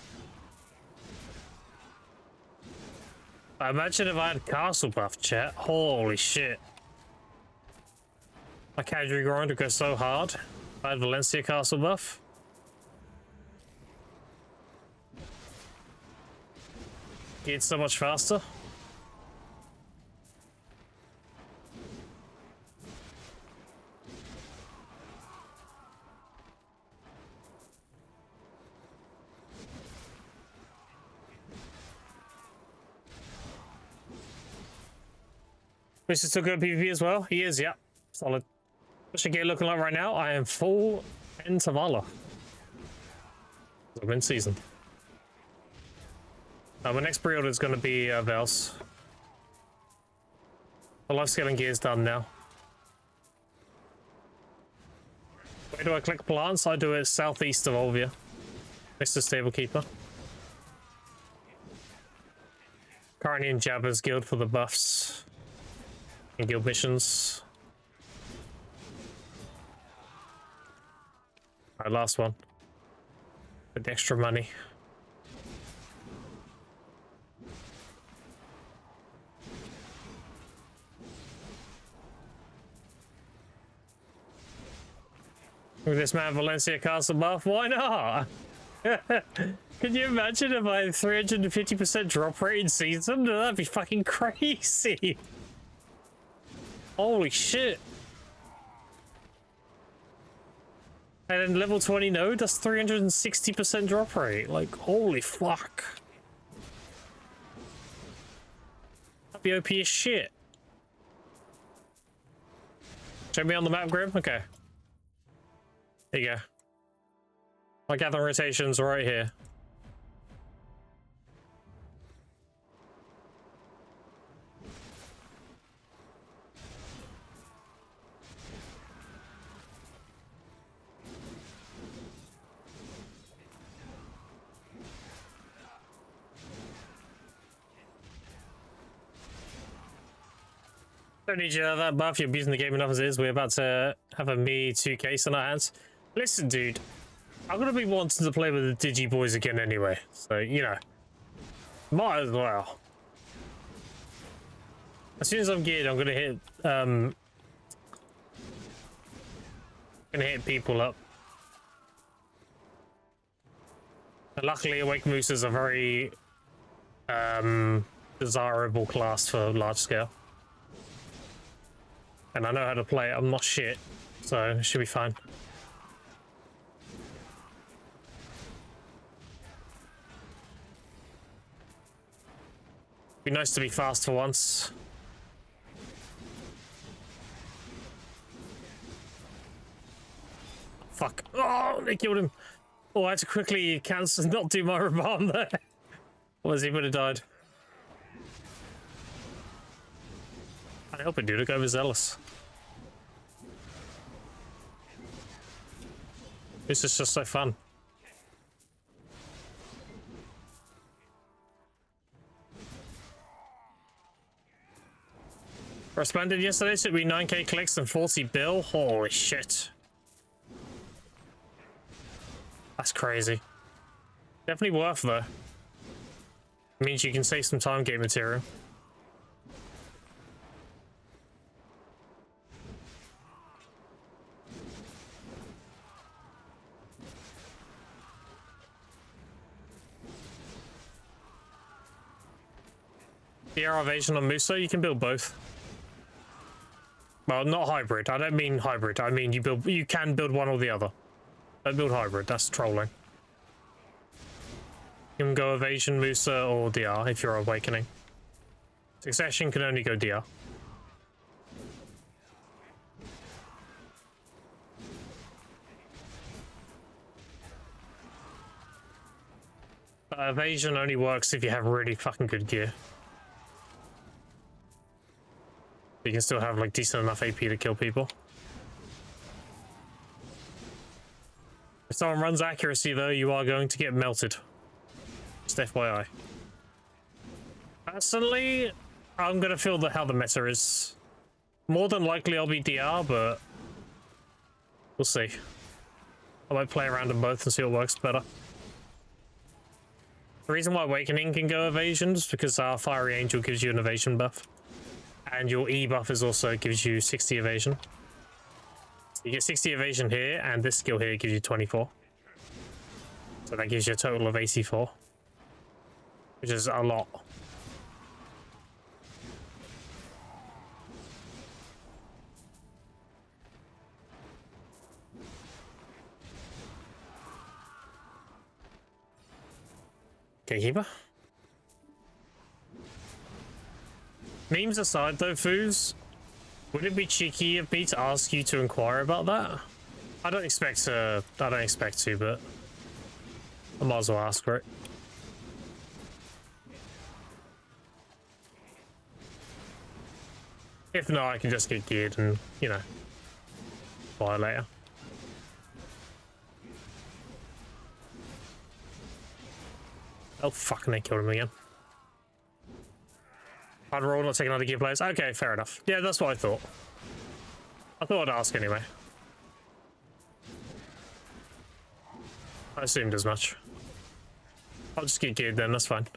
I imagine if I had castle buff, chat. Holy shit. My cavalry grind would go so hard. If I had Valencia castle buff. Get so much faster. This is still good PvP as well? He is, yeah. Solid. What's your gear looking like right now? I am full into Valor. I'm in season. My next pre-order is going to be Vels. The life scaling gear is done now. Where do I click plants? I do it southeast of Olvia. Next to Stable Keeper. Currently in Jabba's guild for the buffs. And guild missions. Alright, last one. With extra money. With this man Valencia castle buff, why not? Can you imagine if I had 350% drop rate in season? That'd be fucking crazy. Holy shit. And then level 20 node, that's 360% drop rate. Like, holy fuck. That'd be OP as shit. Show me on the map, Grim? Okay. There you go. My gathering rotation's right here. Don't need you to have that buff. You're abusing the game enough as it is. We're about to have a Me 2 case on our hands. Listen, dude. I'm going to be wanting to play with the Digi boys again anyway. So, you know. Might as well. As soon as I'm geared, I'm going to hit... gonna hit people up. And luckily, Awake Moose is a very... desirable class for large scale. And I know how to play it. I'm not shit. So, it should be fine. Be nice to be fast for once. Fuck. Oh, they killed him. Oh, I had to quickly cancel, not do my bomb there. Was he would have died. I hope it do. Look overzealous. This is just so fun. Responded yesterday, should be 9k clicks and 40 bill. Holy shit. That's crazy. Definitely worth though. Means you can save some time game material. DR Evasion on Muso, you can build both. Well, not hybrid. I don't mean hybrid. I mean you can build one or the other. Don't build hybrid. That's trolling. You can go Evasion, Musa, or DR if you're Awakening. Succession can only go DR. But Evasion only works if you have really fucking good gear. You can still have like decent enough AP to kill people. If someone runs accuracy though, you are going to get melted. Just FYI. Personally, I'm gonna feel how the meta is. More than likely I'll be DR, but we'll see. I might play around them both and see what works better. The reason why Awakening can go Evasion is because our Fiery Angel gives you an evasion buff. And your E buff is also gives you 60 evasion. So you get 60 evasion here, and this skill here gives you 24. So that gives you a total of 84. Which is a lot. Gatekeeper? Memes aside though, Foos, would it be cheeky of me to ask you to inquire about that? I don't expect to, but I might as well ask for it. If not, I can just get geared and, you know, buy later. Oh, fucking they killed him again. I'd roll, not take another gear players. Okay, fair enough. Yeah, that's what I thought. I thought I'd ask anyway. I assumed as much. I'll just get geared then, that's fine.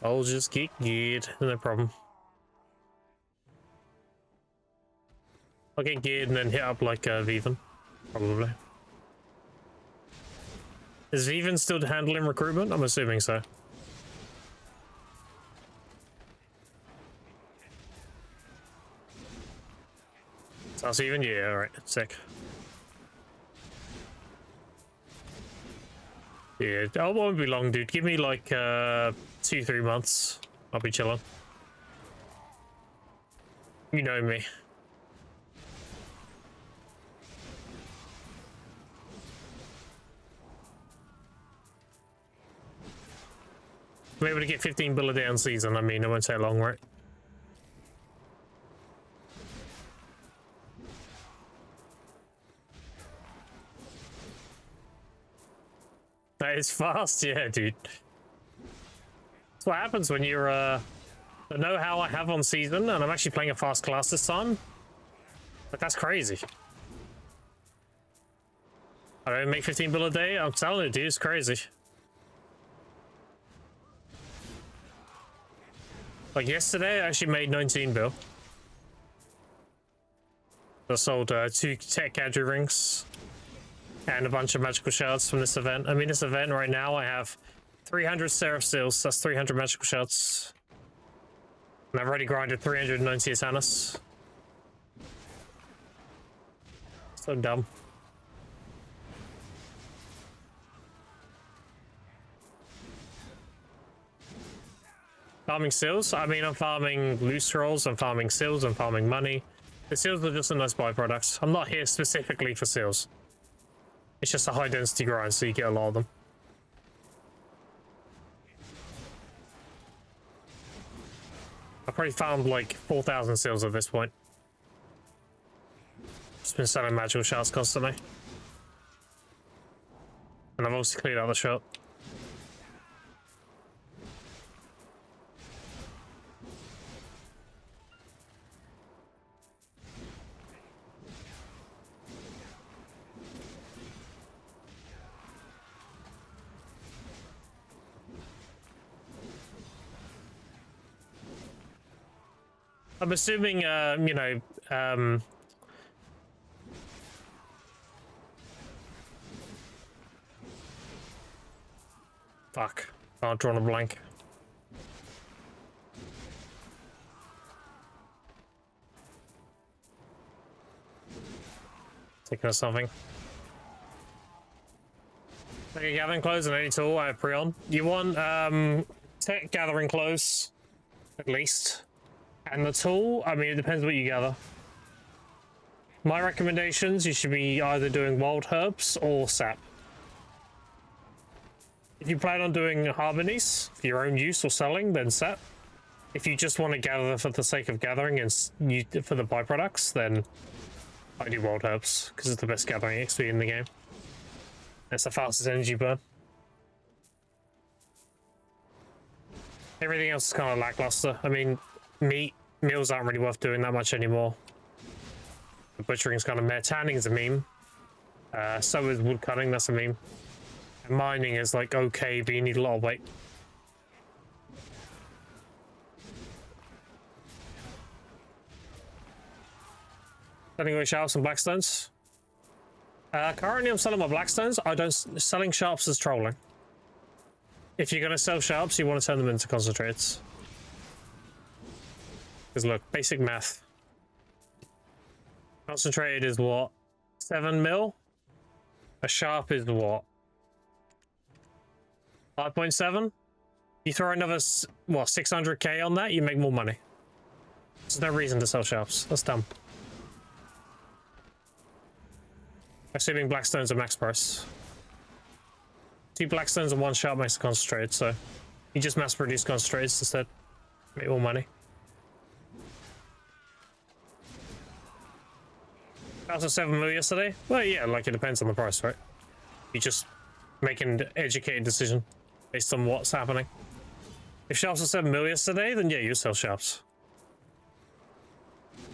I'll just get geared, no problem. I'll get geared and then hit up like Viven, probably. Is Viven still handling recruitment? I'm assuming so. Sounds even? Yeah, alright, sick. Yeah, it won't be long, dude. Give me like 2-3 months. I'll be chilling. You know me. I'm able to get 15 bill a day on season. I mean, it won't take long, right? That is fast, yeah, dude. That's what happens when you're, the know-how I have on season, and I'm actually playing a fast class this time. But that's crazy. I don't make 15 bill a day. I'm telling you, dude, it's crazy. Like yesterday, I actually made 19 bill. I sold 2 tech gadget rings and a bunch of magical shards from this event. I mean, this event right now, I have 300 Seraph Seals. That's 300 magical shards. And I've already grinded 390 Atanas. So dumb. Farming seals? I mean, I'm farming loot scrolls, I'm farming seals, I'm farming money. The seals are just a nice byproduct. I'm not here specifically for seals. It's just a high density grind, so you get a lot of them. I've probably found like 4,000 seals at this point. Just been selling magical shards constantly. And I've also cleared out the shop. I'm assuming, you know, fuck. I've drawn a blank. Thinking of something. Okay, gathering clothes and any tool I have pre-on. You want, tech gathering clothes, at least. And the tool, I mean, it depends what you gather. My recommendations, you should be either doing wild herbs or sap. If you plan on doing harmonies for your own use or selling, then sap. If you just want to gather for the sake of gathering and for the byproducts, then I do wild herbs, because it's the best gathering XP in the game. It's the fastest energy burn. Everything else is kind of lackluster. I mean, meals aren't really worth doing that much anymore. The butchering's kind of meh. Tanning is a meme. So is wood cutting, that's a meme. And mining is like okay, but you need a lot of weight. Selling away sharps and blackstones. Currently I'm selling my blackstones. Selling sharps is trolling. If you're gonna sell sharps, you want to turn them into concentrates. Because look, basic math. Concentrated is what? 7 mil? A sharp is what? 5.7? You throw another, what, 600k on that, you make more money. There's no reason to sell sharps. That's dumb. Assuming blackstones are max price. 2 blackstones and 1 sharp makes a concentrated, so you just mass produce concentrates instead. Make more money. Out of 7 mil yesterday? Well, yeah, like it depends on the price, right? You just make an educated decision based on what's happening. If sharps are 7 mil yesterday, then yeah, you sell sharps.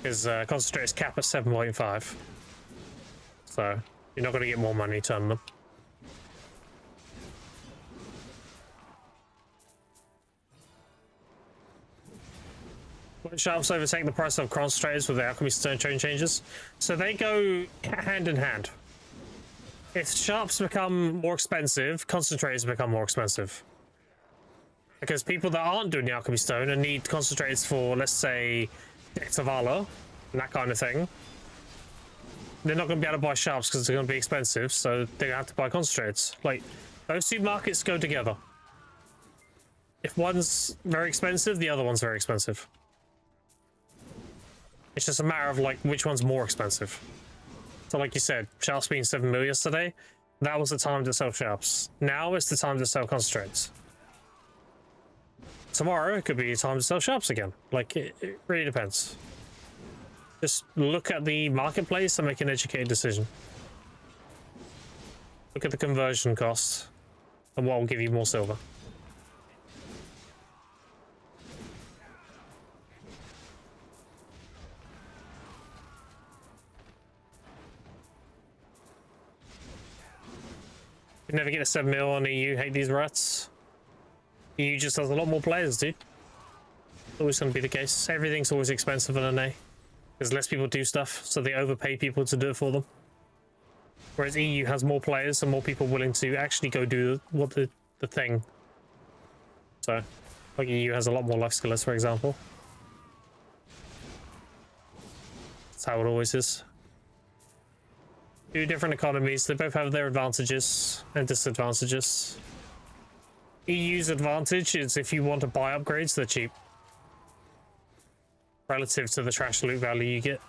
Because concentrates cap at 7.5. So you're not going to get more money turning them. Sharps overtake the price of concentrators with the alchemy stone chain changes, so they go hand in hand. If sharps become more expensive, concentrators become more expensive. Because people that aren't doing the alchemy stone and need concentrators for, let's say, Dex of Valor and that kind of thing, they're not going to be able to buy sharps because they're going to be expensive, so they're going to have to buy concentrators. Like, those two markets go together. If one's very expensive, the other one's very expensive. It's just a matter of, like, which one's more expensive. So, like you said, sharps being 7 mil yesterday, that was the time to sell sharps. Now is the time to sell concentrates. tomorrow it could be time to sell shops again. Like, it really depends. Just look at the marketplace and make an educated decision. Look at the conversion cost and what will give you more silver. You never get a 7 mil on EU, hate these rats. EU just has a lot more players, dude. Always going to be the case. Everything's always expensive in an A. Because less people do stuff, so they overpay people to do it for them. Whereas EU has more players and more people willing to actually go do the thing. So, like EU has a lot more life skillers, for example. That's how it always is. Two different economies, they both have their advantages and disadvantages. EU's advantage is if you want to buy upgrades, they're cheap. Relative to the trash loot value you get.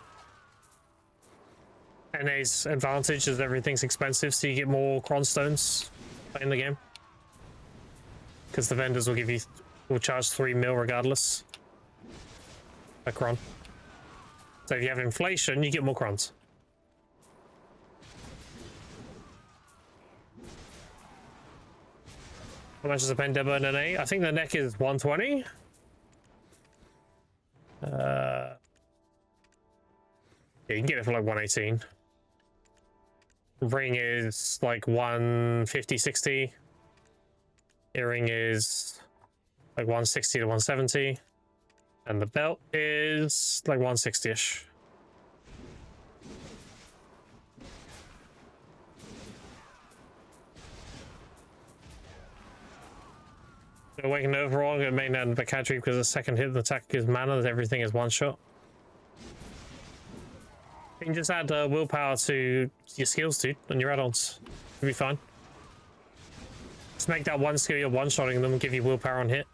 NA's advantage is everything's expensive, so you get more cronstones in the game. Because the vendors will charge 3 mil regardless. A cron. So if you have inflation, you get more crons. How much is a pen demo in an A? I think the neck is 120. Yeah, you can get it for like 118. Ring is like 150, 60. Earring is like 160 to 170. And the belt is like 160-ish. Awaken overall, get main and backcountry because the second hit the attack gives mana, everything is one shot. You can just add willpower to your skills, dude, and your add-ons. It'll be fine. Just make that one skill you're one-shotting them and give you willpower on hit.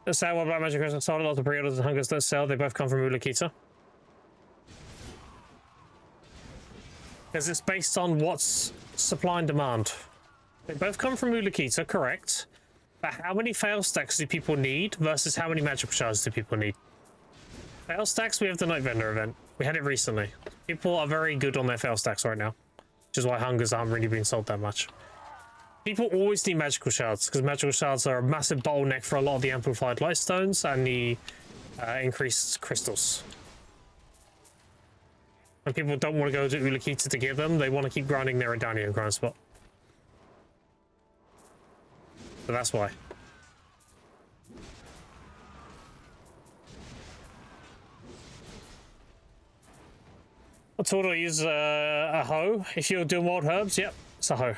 The sad one, Black Magic Christmas sold a lot of pre-orders and Hungers don't sell. They both come from Ulakita. Because it's based on what's supply and demand. They both come from Ulakita, correct. But how many fail stacks do people need versus how many magical shards do people need? Fail stacks, we have the Night Vendor event. We had it recently. People are very good on their fail stacks right now. Which is why Hungers aren't really being sold that much. People always need magical shards, because magical shards are a massive bottleneck for a lot of the amplified lightstones and the increased crystals. And people don't want to go to Ulakita to get them, they want to keep grinding their Adania grind spot. So that's why. What tool do I use? A hoe? If you're doing wild herbs, yep, it's a hoe.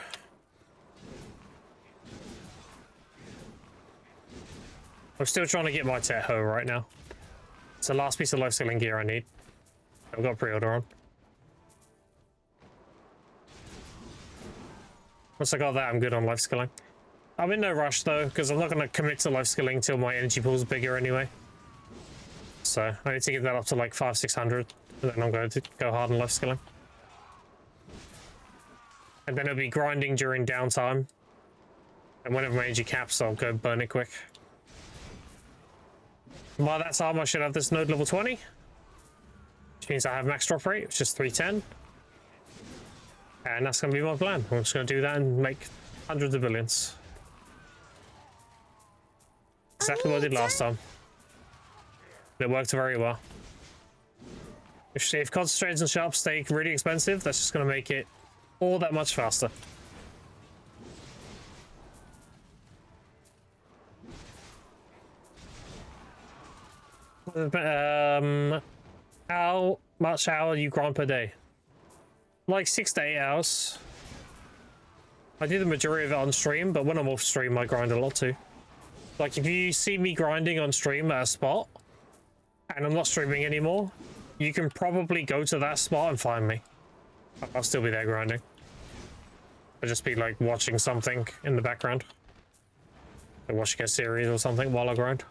I'm still trying to get my Tet hoe right now. It's the last piece of life scaling gear I need. I've got a pre-order on. Once I got that, I'm good on life skilling. I'm in no rush though, because I'm not going to commit to life skilling till my energy pool's bigger anyway. So I need to get that up to like 500-600, and then I'm going to go hard on life skilling. And then it'll be grinding during downtime. And whenever my energy caps, I'll go burn it quick. By that time, I should have this node level 20. Which means I have max drop rate, which is 310. And that's going to be my plan. I'm just going to do that and make hundreds of billions. Exactly what I did last time. It worked very well. If concentrates and sharps stay really expensive, that's just going to make it all that much faster. How much hour you grind per day? Like 6 to 8 hours. I do the majority of it on stream, but when I'm off stream, I grind a lot too. Like if you see me grinding on stream at a spot, and I'm not streaming anymore, you can probably go to that spot and find me. I'll still be there grinding. I'll just be like watching something in the background. Like watching a series or something while I grind.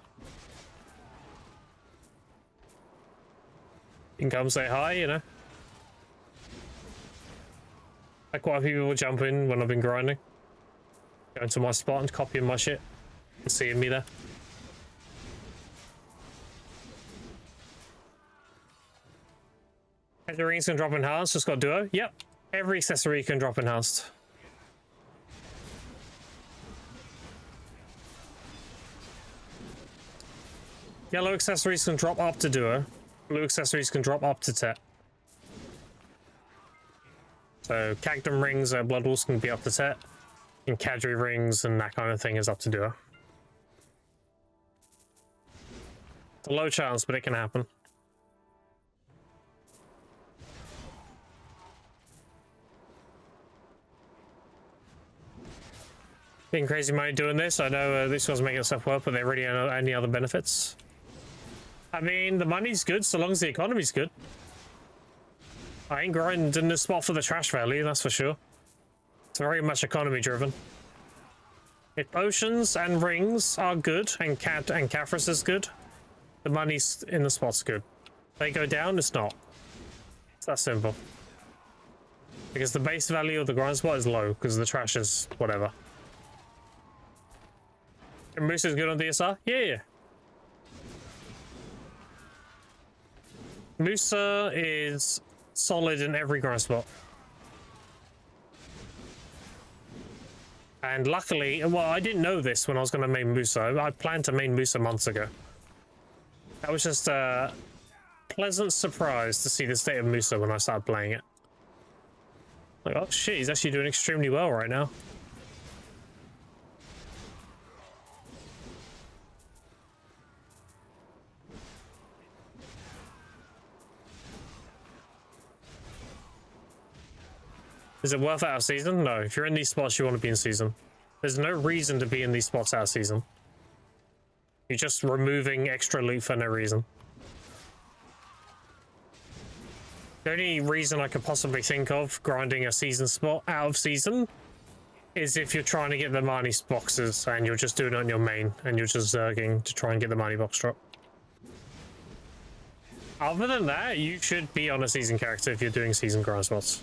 You can come say hi, you know. Like quite a few people jump in when I've been grinding. Going to my spot and copying my shit. And seeing me there. Accessories can drop enhanced, just got duo. Yep. Every accessory can drop enhanced. Yellow accessories can drop up to duo. Blue accessories can drop up to tet. So cactum rings, blood walls can be up to tet. And cadre rings and that kind of thing is up to duo. It's a low chance, but it can happen. Being crazy money doing this. I know this was making stuff work, but there really aren't any other benefits. I mean, the money's good so long as the economy's good. I ain't grinding this spot for the trash value, that's for sure. It's very much economy driven. If potions and rings are good and Cat and Caphras is good, the money's in the spot's good. If they go down, it's not. It's that simple. Because the base value of the grind spot is low because the trash is whatever. And Moose is good on DSR? Yeah. Musa is solid in every grind spot. And luckily, well, I didn't know this when I was going to main Musa. I planned to main Musa months ago. That was just a pleasant surprise to see the state of Musa when I started playing it. Like, oh shit, he's actually doing extremely well right now. Is it worth it out of season? No. If you're in these spots, you want to be in season. There's no reason to be in these spots out of season. You're just removing extra loot for no reason. The only reason I could possibly think of grinding a season spot out of season is if you're trying to get the money boxes and you're just doing it on your main and you're just zerging to try and get the money box drop. Other than that, you should be on a season character if you're doing season grind spots.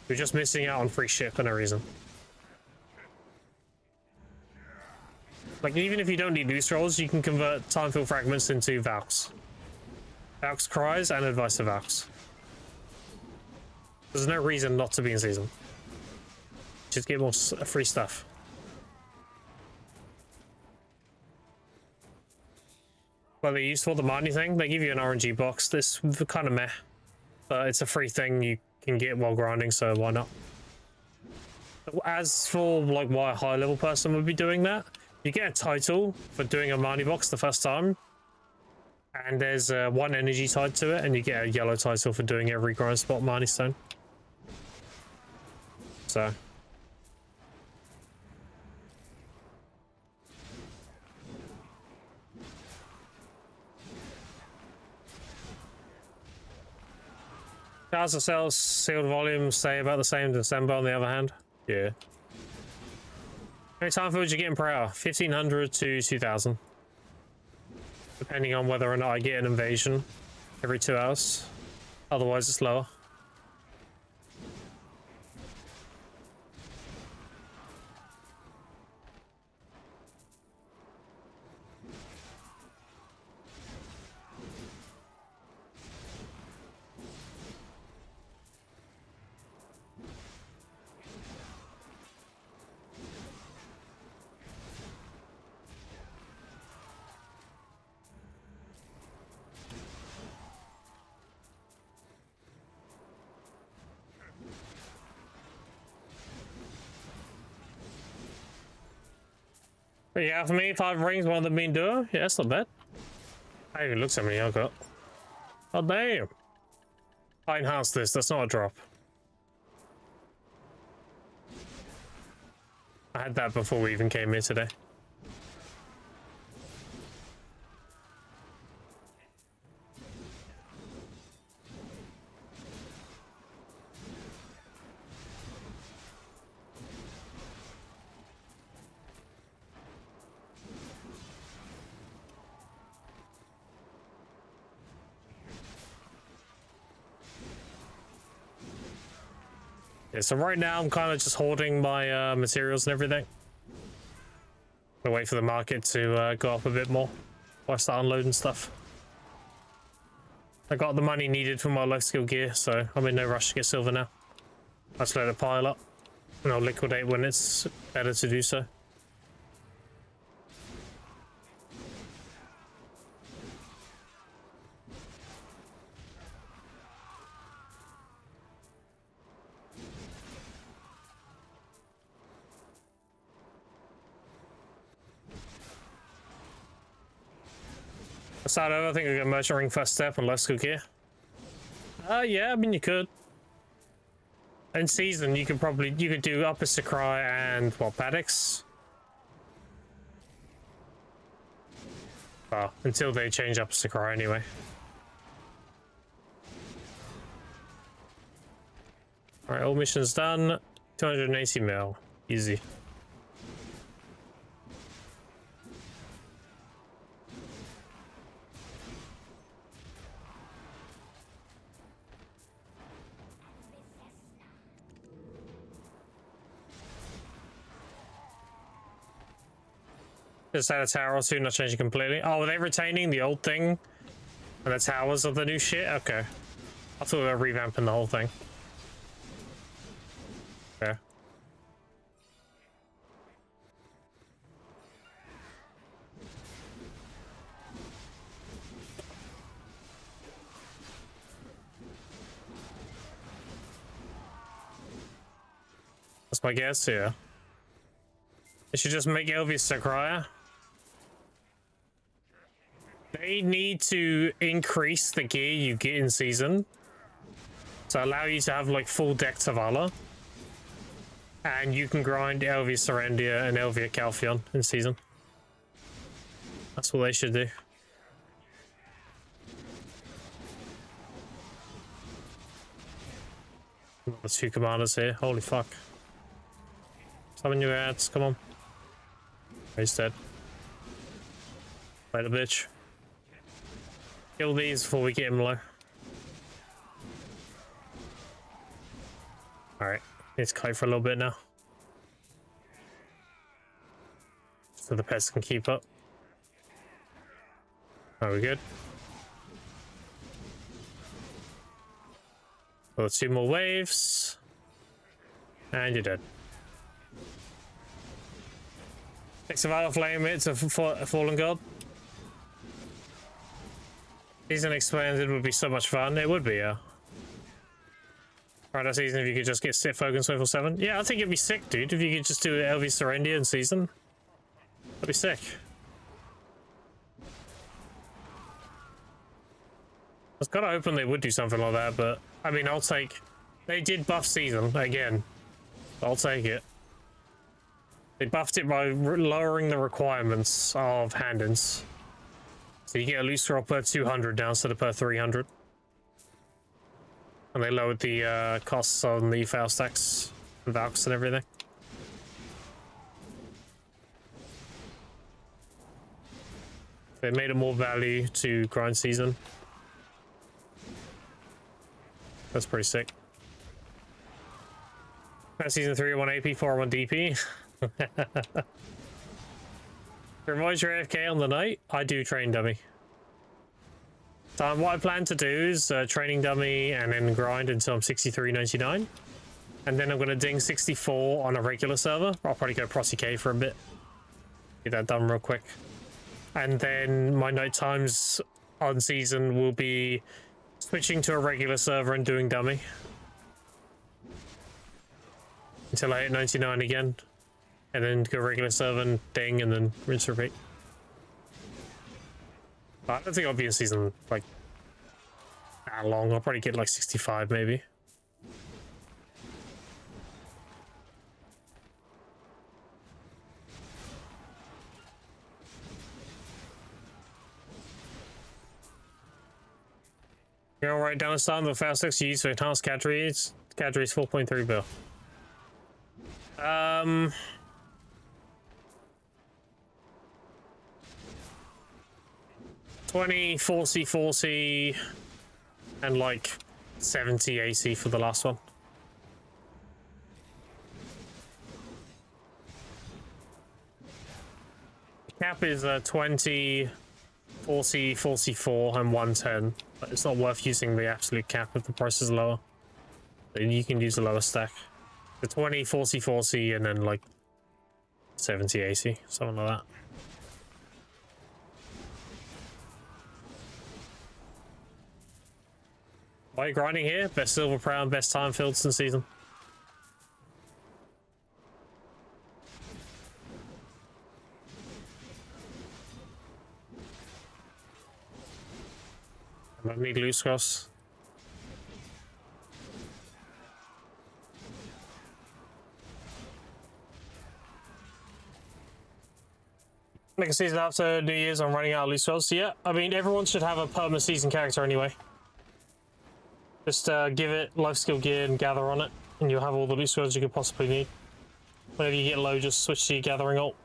You're just missing out on free shit for no reason. Like, even if you don't need new scrolls, you can convert time-fill fragments into Valks. Valks cries and advice to Valks. There's no reason not to be in season. Just get more free stuff. Well, they're useful, the money thing. They give you an RNG box. This kind of meh. But it's a free thing you can get while grinding, so why not? As for like why a high level person would be doing that, you get a title for doing a money box the first time, and there's one energy tied to it, and you get a yellow title for doing every grind spot money stone. So Charles of sales sealed volumes stay about the same in December on the other hand. Yeah. How many time foods you getting per hour? 1500 to 2000. Depending on whether or not I get an invasion every 2 hours. Otherwise it's lower. But yeah, for me, 5 rings, one of them being duo. Yeah, that's not bad. I even looked at me, I got. Oh, damn. I enhanced this, that's not a drop. I had that before we even came here today. Yeah, so right now I'm kind of just hoarding my materials and everything. I'll wait for the market to go up a bit more before I start unloading stuff. I got the money needed for my life skill gear, so I'm in no rush to get silver now. I'll just let it pile up, and I'll liquidate when it's better to do so. Start over, I think I get merchant ring first step and life skill gear. Yeah, I mean you could. In season, you could do upper Sakurai and what, paddocks? Oh, until they change upper Sakurai anyway. Alright, all missions done. 280 mil. Easy. Just had a tower or two, not changing completely. Oh, are they retaining the old thing? And the towers of the new shit? Okay. I thought they were revamping the whole thing. Okay. That's my guess, yeah. They should just make Elvis Sakurai. They need to increase the gear you get in season to allow you to have like full deck Tavala, and you can grind Elvia Serendia and Elvia Calphion in season. That's what they should do. There's 2 commanders here. Holy fuck! Summon your ads. Come on. He's dead. Play the bitch. Kill these before we get him low. Alright, let's kite for a little bit now. So the pets can keep up. Are we good? Well, 2 more waves. And you're dead. Next survival flame, it's a fallen god. Season expanded would be so much fun. It would be, yeah. Right, that season, if you could just get Sit Folk and Swivel 7. Yeah, I think it'd be sick, dude, if you could just do LV Serendia in season. That'd be sick. I was kind of hoping they would do something like that, but I mean, I'll take. They did buff season again. I'll take it. They buffed it by lowering the requirements of hand-ins. So you get a loose roll per 200 now instead of per 300. And they lowered the costs on the fail stacks and Valks and everything. They made it more value to grind season. That's pretty sick. Season 3 1 AP, 4 1 DP. Revise your AFK on the night. I do train dummy. So what I plan to do is training dummy and then grind until I'm 63.99, and then I'm gonna ding 64 on a regular server. I'll probably go Prosy K for a bit. Get that done real quick, and then my night times on season will be switching to a regular server and doing dummy until I hit 99 again. And then go regular server and ding, and then rinse repeat. But I don't think I'll be in season like that long. I'll probably get like 65 maybe. You're all right down the start of the fast 6 you use for enhanced cadres. Cadres 4.3 bill. 20, 40, 40, and like 70 AC for the last one. Cap is 20, 40, 44, and 110. But it's not worth using the absolute cap if the price is lower. Then you can use a lower stack. The 20, 40, 40, and then like 70, 80, something like that. Why are you grinding here? Best silver crown, best time fields in season. I don't need loose cross. Next season after New Year's, I'm running out of loose cross. Yeah, I mean, everyone should have a perma season character anyway. Just give it life skill gear and gather on it, and you'll have all the loose scrolls you could possibly need. Whenever you get low, just switch to your gathering ult.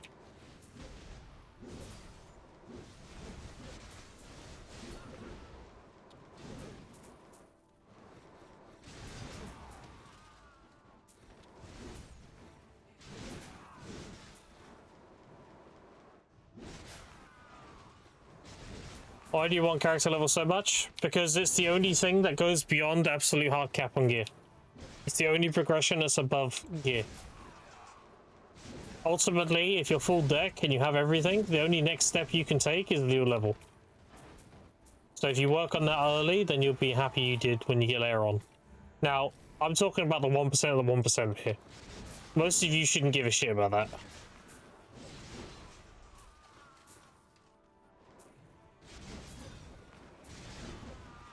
Why do you want character level so much? Because it's the only thing that goes beyond absolute hard cap on gear. It's the only progression that's above gear. Ultimately, if you're full deck and you have everything, the only next step you can take is your level. So if you work on that early, then you'll be happy you did when you get later on. Now, I'm talking about the 1% of the 1% here. Most of you shouldn't give a shit about that.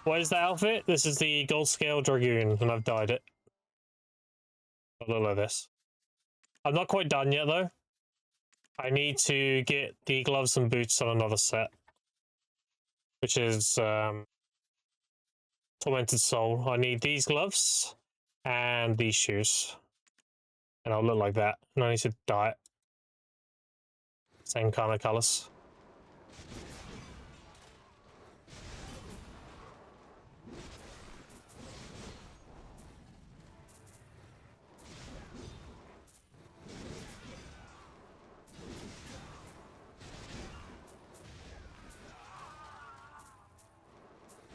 What is the outfit? This is the gold scale dragoon, and I've dyed it. A little of this. I'm not quite done yet, though. I need to get the gloves and boots on another set, which is Tormented Soul. I need these gloves and these shoes, and I'll look like that. And I need to dye it. Same kind of colors.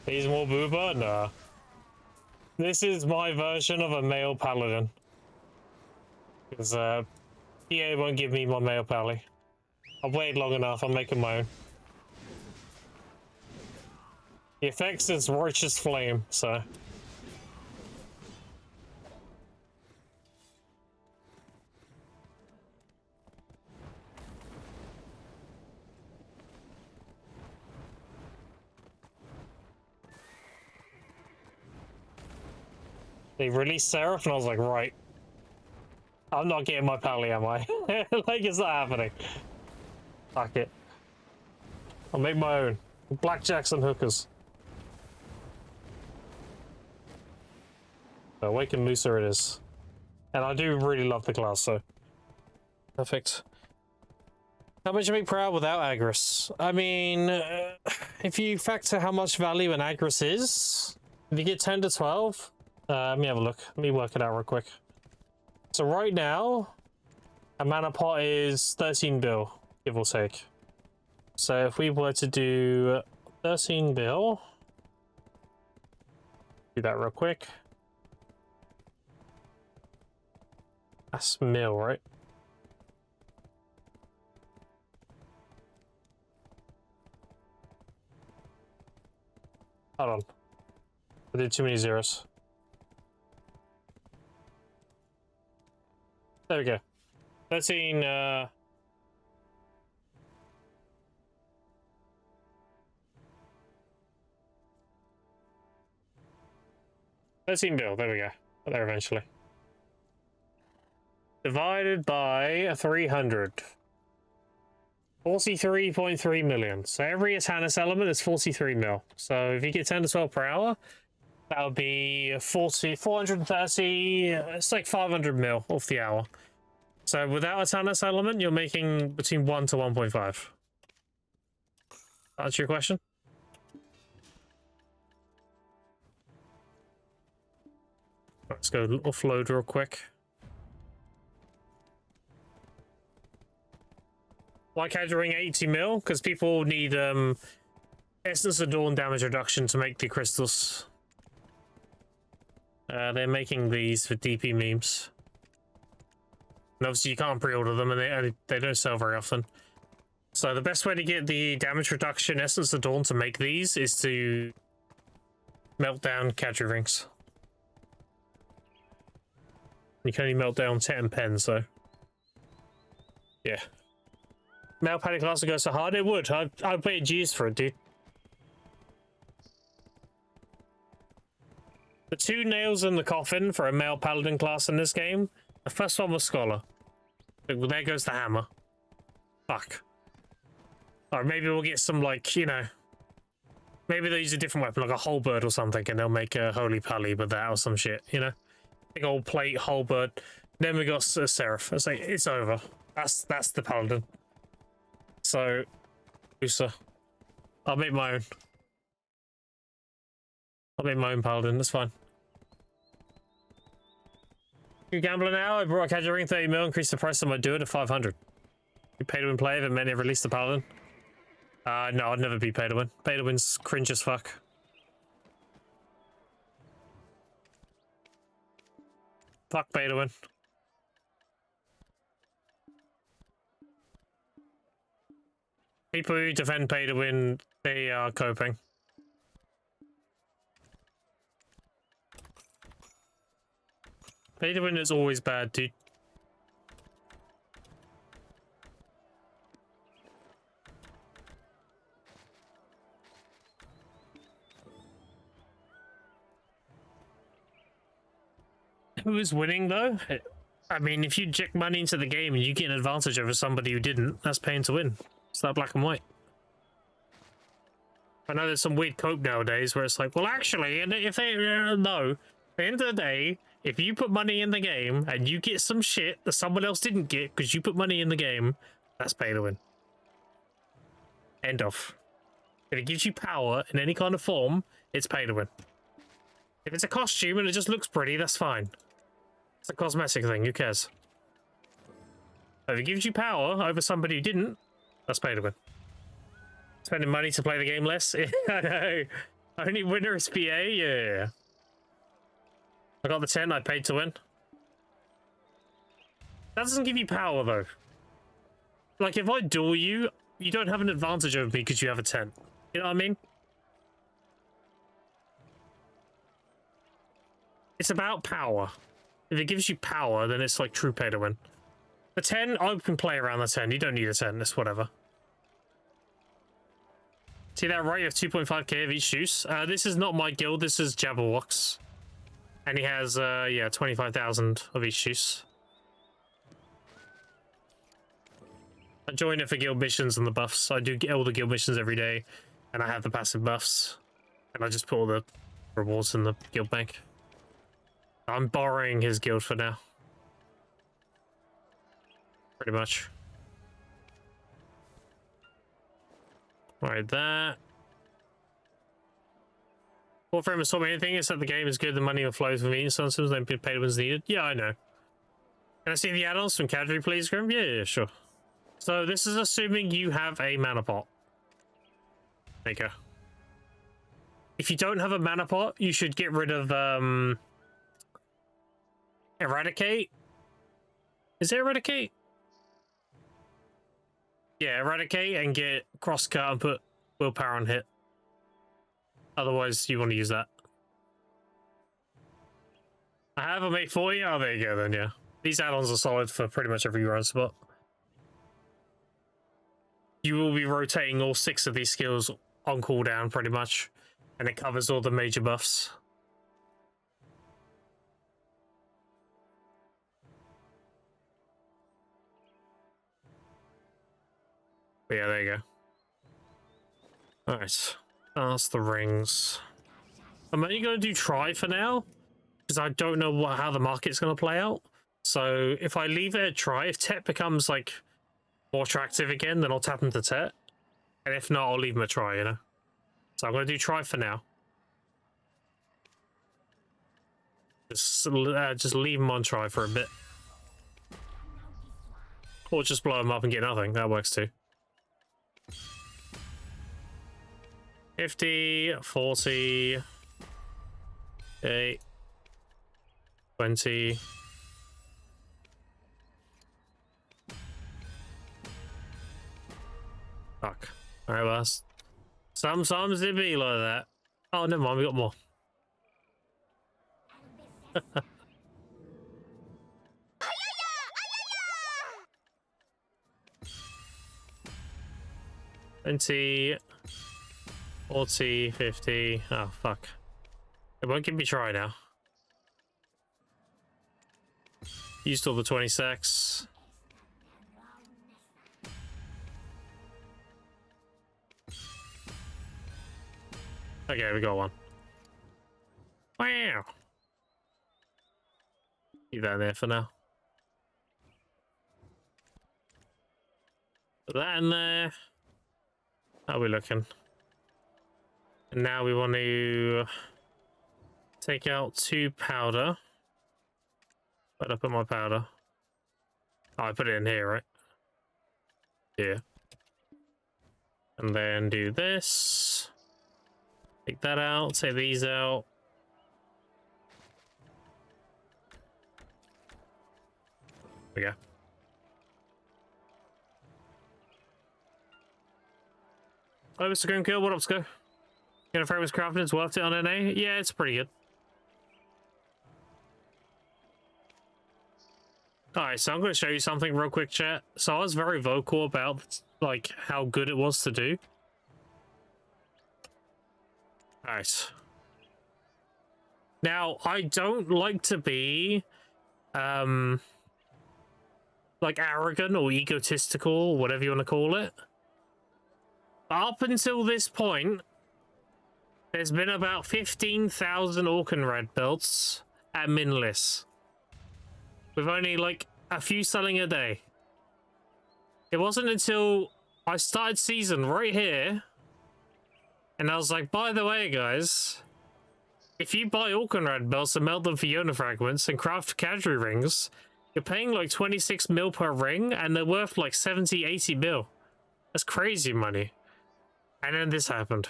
He's more booba? Nah. This is my version of a male paladin. Because EA won't give me my male pally. I've waited long enough, I'm making my own. The effects is righteous flame, so. They released Seraph, and I was like, right. I'm not getting my pally, am I? Like, it's not happening. Fuck it. I'll make my own. Blackjacks and hookers. Awaken Looser it is. And I do really love the class, so. Perfect. How much you make per hour without Agris? I mean, if you factor how much value an Agris is, if you get 10 to 12, let me have a look. Let me work it out real quick. So right now, a mana pot is 13 bill, give or take. So if we were to do 13 bill, do that real quick. That's mil, right? Hold on. I did too many zeros. There we go. 13, 13 bill, there we go. Got there eventually. Divided by 300. 43.3 million. So every Atanus element is 43 mil. So if you get 10 to 12 per hour, that would be 430, it's like 500 mil off the hour. So without a Tannis element, you're making between 1 to 1.5. Answer your question? Let's go offload real quick. Why cadgering 80 mil? Because people need Essence of Dawn damage reduction to make the crystals. They're making these for DP memes. And obviously you can't pre-order them, and they don't sell very often. So the best way to get the damage reduction Essence of Dawn to make these is to melt down cadger rings. You can only melt down 10 pens, though. Yeah. Male Paladin class would go so hard? It would. I'd pay G's for it, dude. The 2 nails in the coffin for a male Paladin class in this game. The first one was Scholar. Well, there goes the hammer. Fuck. Or maybe we'll get some, like, you know... Maybe they'll use a different weapon, like a halberd or something, and they'll make a Holy Pally with that or some shit, you know? Big old plate, halberd. Then we got Seraph. It's like, it's over. That's the Paladin. So, Usa. I'll make my own. I'll make my own Paladin, that's fine. You gambler now? I brought a cadger ring 30 mil, increased the price of my duo to 500. You pay to win play, but many have released the Paladin. No, I'd never be pay to win. Pay to win's cringe as fuck. Fuck pay to win. People who defend pay to win, they are coping. Pay to win is always bad, dude. Who is winning, though? I mean, if you inject money into the game and you get an advantage over somebody who didn't, that's paying to win. It's not black and white. I know there's some weird cope nowadays where it's like, well, actually, and if they... no. At the end of the day, if you put money in the game and you get some shit that someone else didn't get because you put money in the game, that's pay to win. End of. If it gives you power in any kind of form, it's pay to win. If it's a costume and it just looks pretty, that's fine. It's a cosmetic thing, who cares? But if it gives you power over somebody who didn't, that's pay to win. Spending money to play the game less? I know. Only winner is PA? Yeah. I got the 10, I paid to win. That doesn't give you power, though. Like, if I duel you, you don't have an advantage over me because you have a 10. You know what I mean? It's about power. If it gives you power, then it's like true pay to win. The 10, I can play around the 10. You don't need a 10, it's whatever. See that right? You have 2.5k of each juice. This is not my guild, this is Jabberwock's. And he has, yeah, 25,000 of each juice. I join it for guild missions and the buffs. I do all the guild missions every day, and I have the passive buffs. And I just put all the rewards in the guild bank. I'm borrowing his guild for now. Pretty much. Alright, that. Warframe has taught me anything except the game is good, the money will flow from me, sometimes then pay to wins needed. Yeah, I know. Can I see the add-ons from Cadre, please, Grim? Yeah, sure. So this is assuming you have a mana pot. There you go. If you don't have a mana pot, you should get rid of Eradicate. Is it Eradicate? Yeah, Eradicate and get Crosscut and put Willpower on hit. Otherwise, you want to use that. I have a mate for you. Oh, there you go then, yeah. These add-ons are solid for pretty much every run spot. You will be rotating all 6 of these skills on cooldown, pretty much. And it covers all the major buffs. But yeah, there you go. Alright. That's the rings. I'm only going to do try for now, because I don't know how the market's going to play out. So if I leave it at try, if Tet becomes like more attractive again, then I'll tap into Tet. And if not, I'll leave him a try, you know? So I'm going to do try for now. Just leave him on try for a bit. Or just blow him up and get nothing. That works too. 50, 40, okay, 20. Fuck. Alright, well, sometimes it be like that. Oh, never mind, we got more. 20, 40, 50. Oh, fuck. It won't give me try now. Used all the 20 sacks. Okay, we got one. Wow. Leave that in there for now. Put that in there. How are we looking? And now we want to take out 2 powder. Where'd I put my powder? Oh, I put it in here, right? Yeah. And then do this. Take that out, take these out. There we go. Oh, Mr. Grimkill, what up, Sco? Get a famous crafting, it's worth it on NA? Yeah, it's pretty good. Alright, so I'm going to show you something real quick, chat. So I was very vocal about, like, how good it was to do. Alright. Now, I don't like to be, like, arrogant or egotistical, or whatever you want to call it. Up until this point, there's been about 15,000 Orkenrad belts at Minless. With only, like, a few selling a day. It wasn't until I started season right here, and I was like, by the way, guys, if you buy Orkenrad belts and melt them for Yona fragments and craft Kadri rings, you're paying like 26 mil per ring, and they're worth like 70, 80 mil. That's crazy money. And then this happened.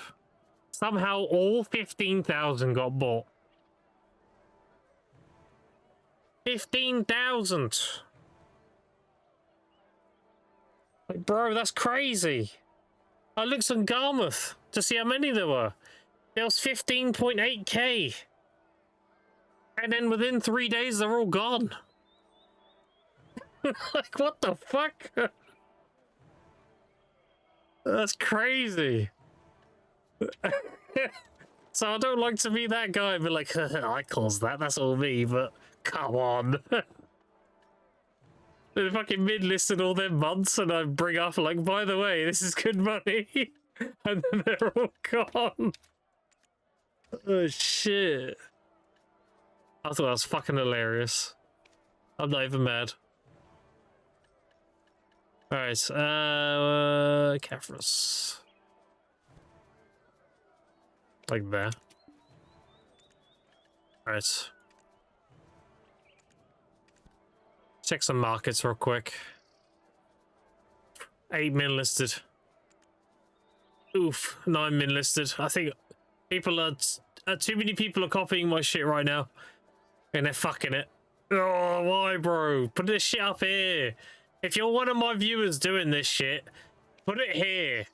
Somehow all 15,000 got bought. 15,000! Like, bro, that's crazy. I looked on Garmouth to see how many there were. There was 15.8k. And then within 3 days, they're all gone. Like, what the fuck? That's crazy. So I don't like to be that guy, but like, I caused that, that's all me, but come on. They fucking mid-listed all their months, and I bring up, like, by the way, this is good money. And then they're all gone. Oh, shit. I thought that was fucking hilarious. I'm not even mad. Alright, Caphras. Like that. Alright. Check some markets real quick. 8 min listed. Oof, 9 min listed. I think people are too many people are copying my shit right now. And they're fucking it. Oh, why, bro? Put this shit up here. If you're one of my viewers doing this shit, put it here.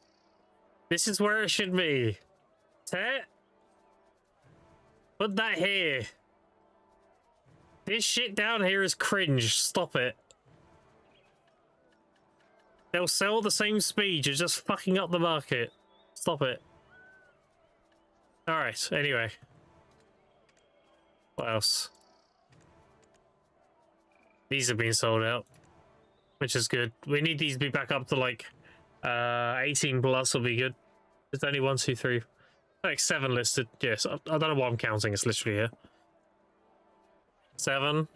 This is where it should be. Tet? Put that here. This shit down here is cringe. Stop it. They'll sell at the same speed. You're just fucking up the market. Stop it. Alright, anyway. What else? These have been sold out, which is good. We need these to be back up to like 18 plus will be good. There's only 1, 2, 3, like 7 listed. Yes, I don't know what I'm counting. It's literally here. 7.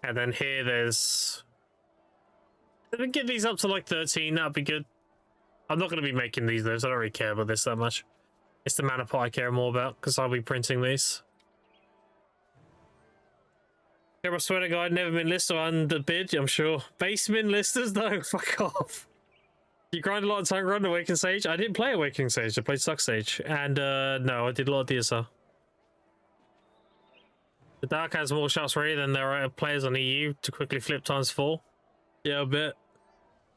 And then here there's... If we get these up to like 13, that'd be good. I'm not going to be making these though, so I don't really care about this that much. It's the mana pot I care more about, because I'll be printing these. I swear to God, never been listed on the bid, I'm sure. Base min listers though, fuck off. You grind a lot of time around Awakening Sage? I didn't play Awakening Sage, I played Suck Sage. And no, I did a lot of DSR. The Dark has more shots ready than there are players on EU to quickly flip ×4. Yeah, a bit.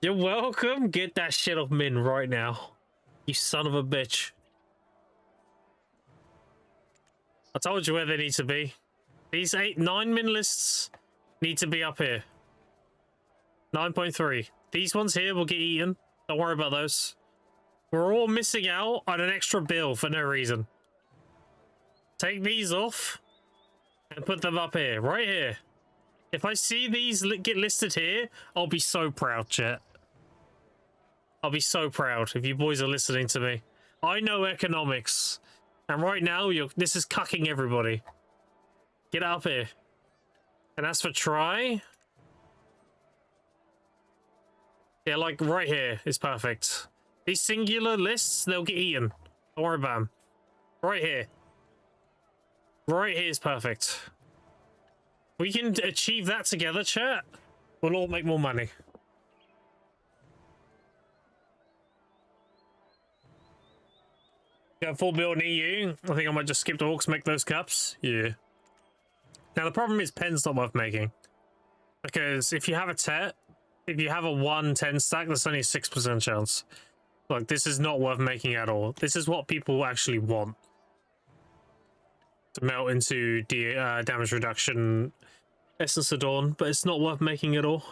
You're welcome. Get that shit off Min right now. You son of a bitch. I told you where they need to be. These 9 min lists need to be up here. 9.3. These ones here will get eaten. Don't worry about those. We're all missing out on an extra bill for no reason. Take these off and put them up here, right here. If I see these get listed here, I'll be so proud, chat. I'll be so proud if you boys are listening to me. I know economics. And right now, this is cucking everybody. Get up here. And as for try... yeah, like right here is perfect. These singular lists, they'll get eaten. Don't worry about them. Right here. Right here is perfect. We can achieve that together, chat. We'll all make more money. Got full build in EU. I think I might just skip the orcs, make those cups. Yeah. Now the problem is pen's not worth making. Because if you have a Tet, if you have a 1-10 stack, there's only a 6% chance. Like, this is not worth making at all. This is what people actually want. To melt into damage reduction Essence of Dawn, but it's not worth making at all.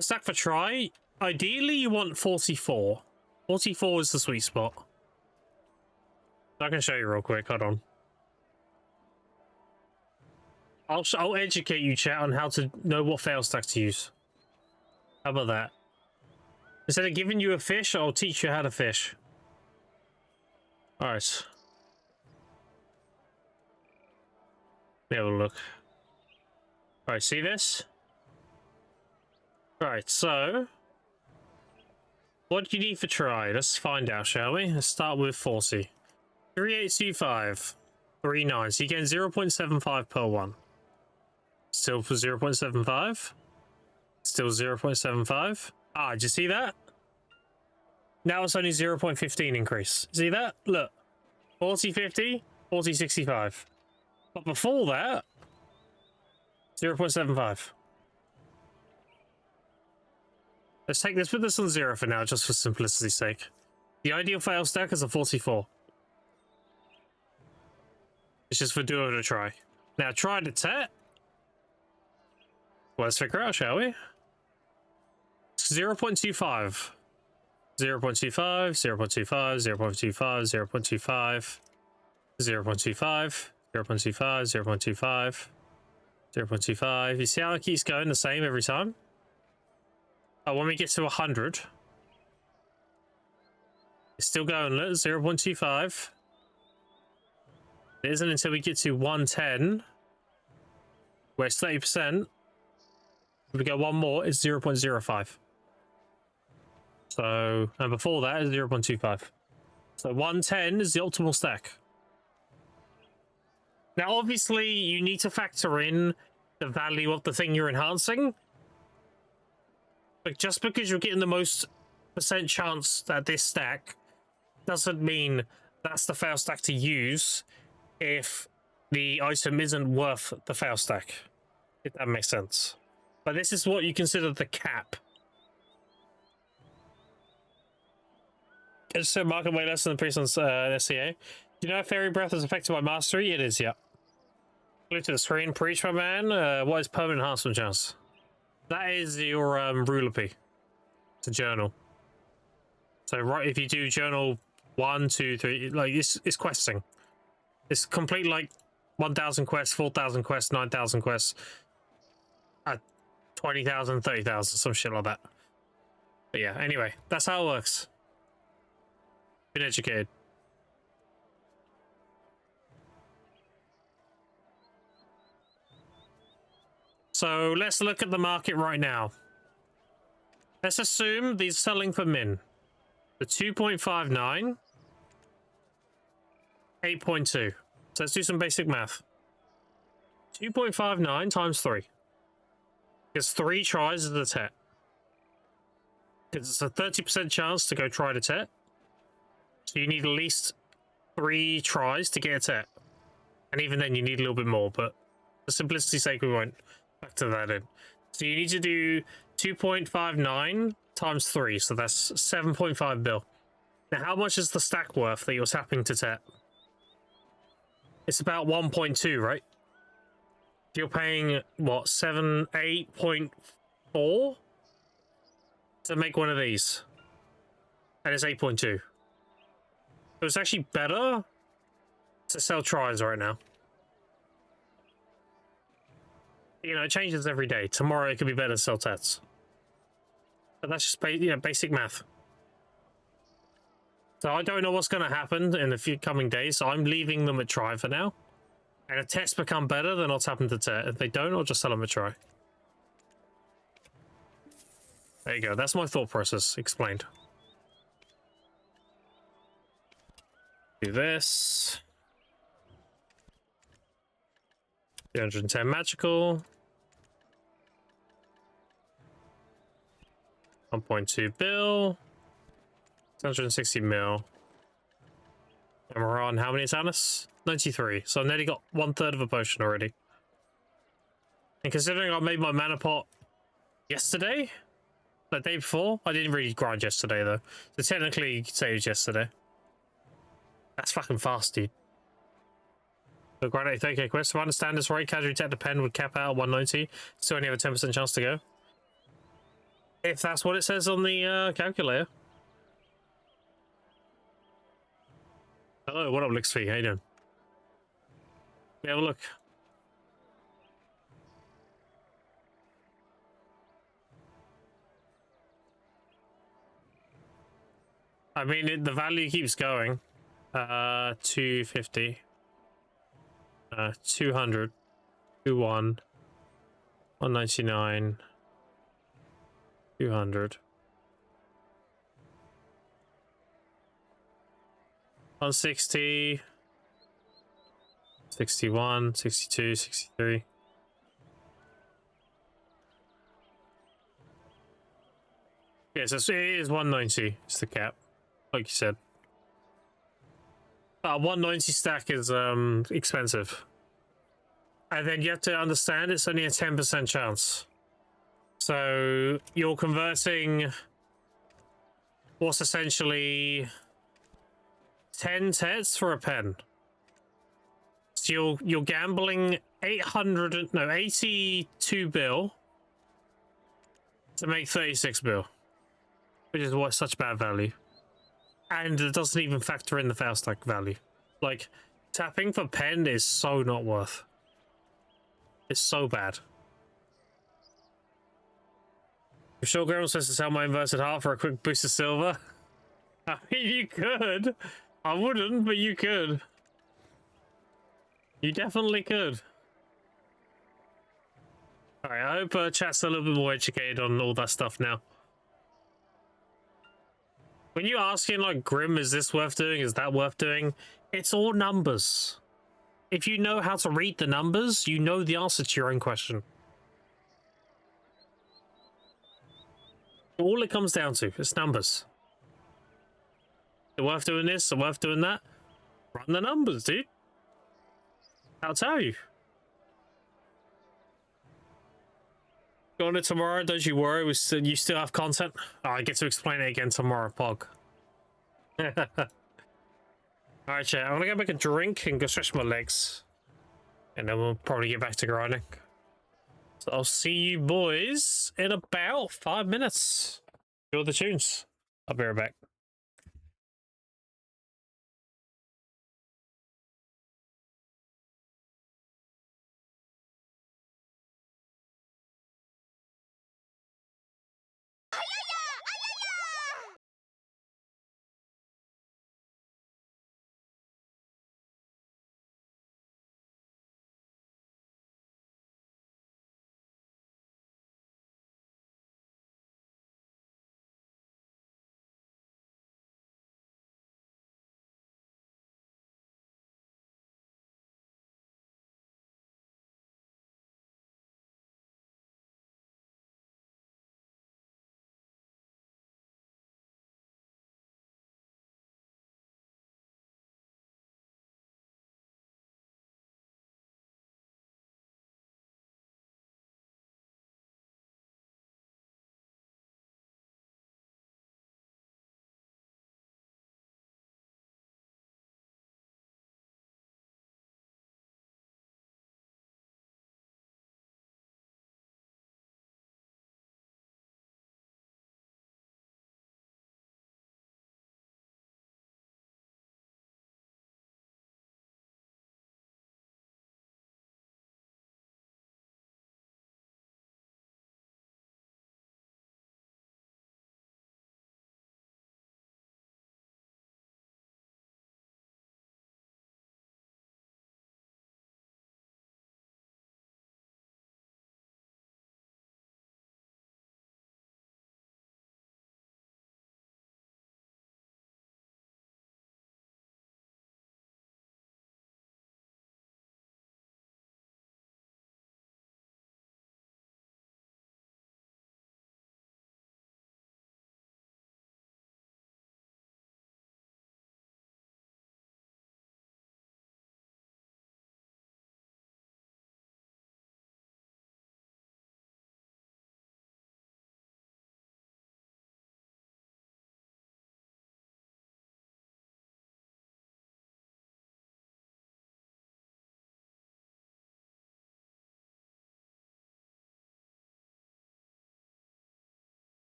Stack for try, ideally you want 44. 44 is the sweet spot. I can show you real quick, hold on. I'll educate you, chat, on how to know what fail stack to use. How about that? Instead of giving you a fish, I'll teach you how to fish. Alright. Let me have a look. Alright, see this? Alright, so... what do you need for try? Let's find out, shall we? Let's start with 40. 3825. 39. So you get 0.75 per one. Still for 0.75. Still 0.75. Ah, did you see that? Now it's only 0.15 increase. See that? Look. 4050, 4065. But before that, 0.75. Let's take this, put this on 0 for now, just for simplicity's sake. The ideal fail stack is a 44. It's just for duo to try. Now try to Tet. Let's figure out, shall we? 0.25. 0.25, 0.25, 0.25, 0.25, 0.25, 0.25, 0.25, 0.25. You see how it keeps going the same every time? Oh, when we get to 100, it's still going 0.25. It isn't until we get to 110, where it's 30%. If we go one more, it's 0.05. So, and before that is 0.25. So 110 is the optimal stack. Now, obviously, you need to factor in the value of the thing you're enhancing. But just because you're getting the most % chance at this stack doesn't mean that's the fail stack to use if the item isn't worth the fail stack. If that makes sense. But this is what you consider the cap. It's a market way less than the priest on SCA. Do you know if Fairy Breath is affected by mastery? It is, yeah. Glue to the screen. Preach, my man. What is permanent enhancement chance? That is your ruler P. It's a journal. So right, if you do journal 1, 2, 3, like it's questing. It's complete like 1,000 quests, 4,000 quests, 9,000 quests, 20,000, 30,000, some shit like that. But yeah, anyway, that's how it works. Been educated. So let's look at the market right now. Let's assume these are selling for min. The 2.59, 8.2. So let's do some basic math. 2.59 times 3. Because 3 tries is a Tet. Because it's a 30% chance to go try to tet. So you need at least 3 tries to get a tet. And even then you need a little bit more, but for simplicity's sake we won't factor that in. So you need to do 2.59 times 3, so that's 7.5 bill. Now how much is the stack worth that you're tapping to tet? It's about 1.2, right? You're paying, what, 8.4 to make one of these. And it's 8.2. So it's actually better to sell tries right now. You know, it changes every day. Tomorrow it could be better to sell tats. But that's just basic math. So I don't know what's going to happen in the few coming days, so I'm leaving them at try for now. And if tests become better, then I'll tap them to tet. If they don't, I'll just sell them a try. There you go. That's my thought process explained. Do this. 310 magical. 1.2 bill. 160 mil. And we're on how many Atanas? 93. So I've nearly got 1/3 of a potion already. And considering I made my mana pot yesterday, the day before, I didn't really grind yesterday though. So technically you could say it was yesterday. That's fucking fast, dude. So grind 30k quest. If I understand this right, casual tech depend would cap out at 190. Still only have a 10% chance to go. If that's what it says on the calculator. Hello, what up, Lixfee? How you doing? Let me have a look. I mean, the value keeps going. 250. 200. 21. 199. 200. 160. 61, 62, 63. Yes, it is 190. It's the cap, like you said. 190 stack is expensive. And then you have to understand it's only a 10% chance. So you're converting what's essentially 10 tets for a pen. So you're gambling 82 bill to make 36 bill, which is why such bad value. And it doesn't even factor in the fail stack value. Like, tapping for pen is so not worth. It's so bad. If sure Graham says to sell my inverted heart for a quick boost of silver, I mean, you could. I wouldn't, but you could. You definitely could. Alright, I hope chat's a little bit more educated on all that stuff now. When you're asking, like, Grim, is this worth doing? Is that worth doing? It's all numbers. If you know how to read the numbers, you know the answer to your own question. All it comes down to is numbers. Is it worth doing this? Is it worth doing that? Run the numbers, dude. I'll tell you. Go on it tomorrow, don't you worry. You still have content. Oh, I get to explain it again tomorrow, Pog. Alright, chat. I'm gonna go make a drink and go stretch my legs. And then we'll probably get back to grinding. So I'll see you boys in about 5 minutes. Enjoy the tunes. I'll be right back.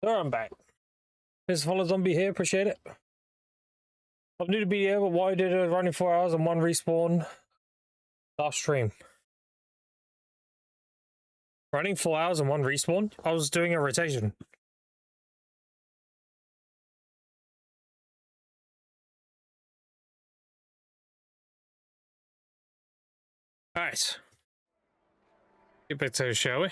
So I'm back. This follow zombie here, appreciate it. I'm new to be here, but why did it running 4 hours and 1 respawn last stream? Running 4 hours and 1 respawn? I was doing a rotation. Alright. Get back to it, shall we?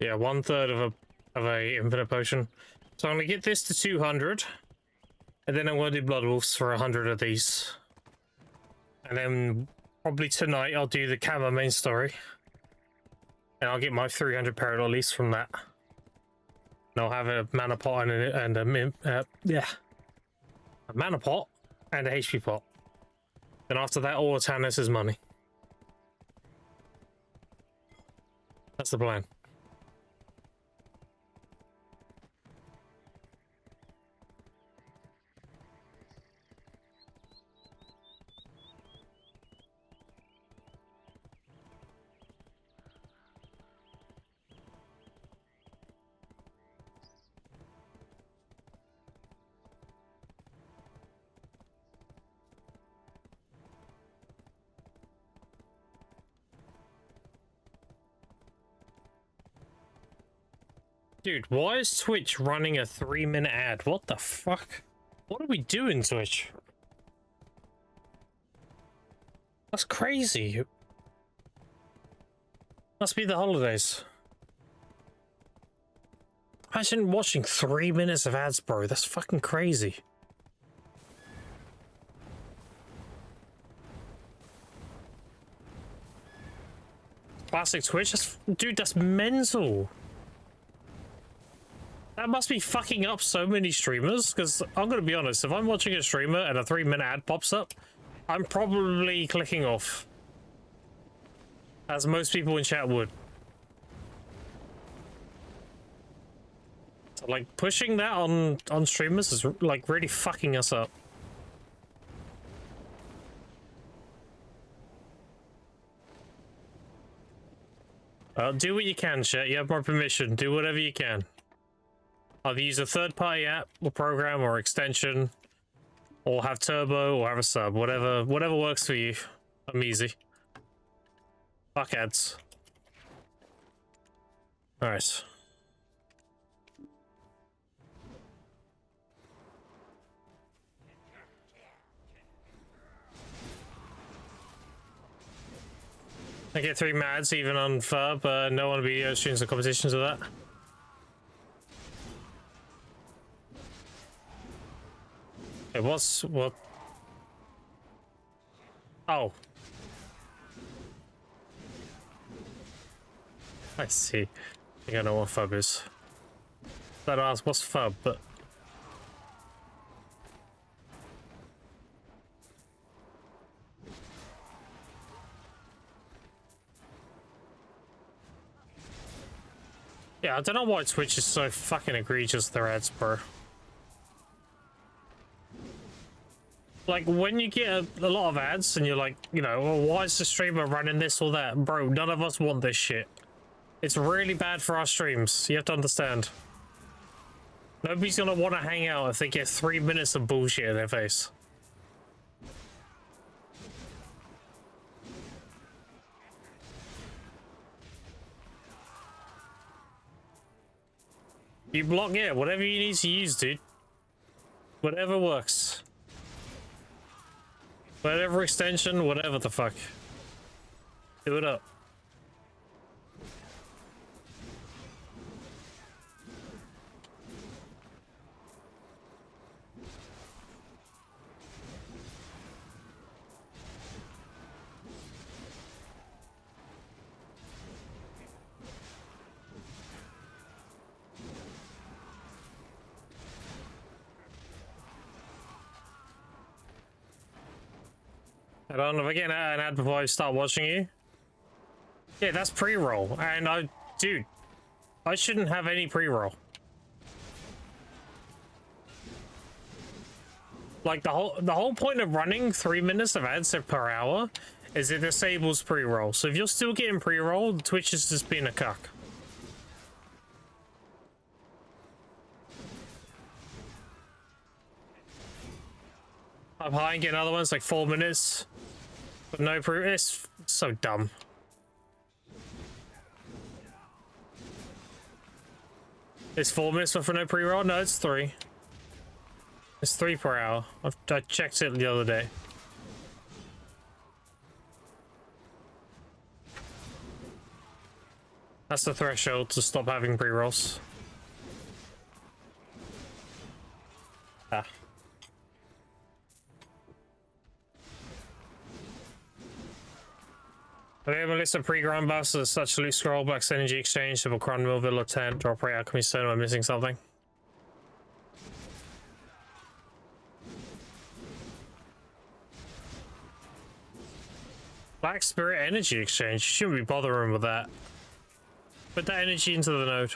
Yeah, 1/3 of a infinite potion. So I'm gonna get this to 200, and then I'm gonna do blood wolves for 100 of these, and then probably tonight I'll do the Camo main story, and I'll get my 300 parallel from that. And I'll have a mana pot and a mana pot and a HP pot. Then after that, all Tannis is money. That's the plan. Dude, why is Twitch running a 3-minute ad? What the fuck? What are we doing, Twitch? That's crazy. Must be the holidays. Imagine watching 3 minutes of ads, bro. That's fucking crazy. Classic Twitch? Dude, that's mental. That must be fucking up so many streamers, because I'm going to be honest, if I'm watching a streamer and a 3-minute ad pops up, I'm probably clicking off. As most people in chat would. So, like, pushing that on streamers is, like, really fucking us up. Do what you can, chat. You have my permission. Do whatever you can. Either use a third-party app or program or extension, or have turbo or have a sub. Whatever works for you. I'm easy. Fuck ads. Alright. I get 3 mads even on FUB. No one will be doing some competitions with that. It was what? Oh, I see. I think I know what FUB is. That asked what's FUB, but yeah, I don't know why Twitch is so fucking egregious with their ads, bro. Like, when you get a lot of ads and you're like, you know, well, why is the streamer running this or that? Bro, none of us want this shit. It's really bad for our streams. You have to understand. Nobody's gonna want to hang out if they get 3 minutes of bullshit in their face. You block, yeah, whatever you need to use, dude. Whatever works. Whatever extension, whatever the fuck. Do it up. I don't know if I get an ad before I start watching you. Yeah, that's pre-roll, and dude, I shouldn't have any pre-roll. Like the whole point of running 3 minutes of ads per hour is it disables pre-roll. So if you're still getting pre-roll, Twitch is just being a cuck. Up high and get another one. It's like 4 minutes. But no pre. It's so dumb. It's 4 minutes for no pre-roll? No, it's 3. It's 3 per hour. I checked it the other day. That's the threshold to stop having pre-rolls. Ah. We have a list of pre-grind buffs as such loot scroll, Black's Energy Exchange, Double Crown Mill, Villa Tent, Drop Rate, Alchemy Stone. Am I missing something? Black Spirit Energy Exchange. You shouldn't be bothering with that. Put that energy into the node.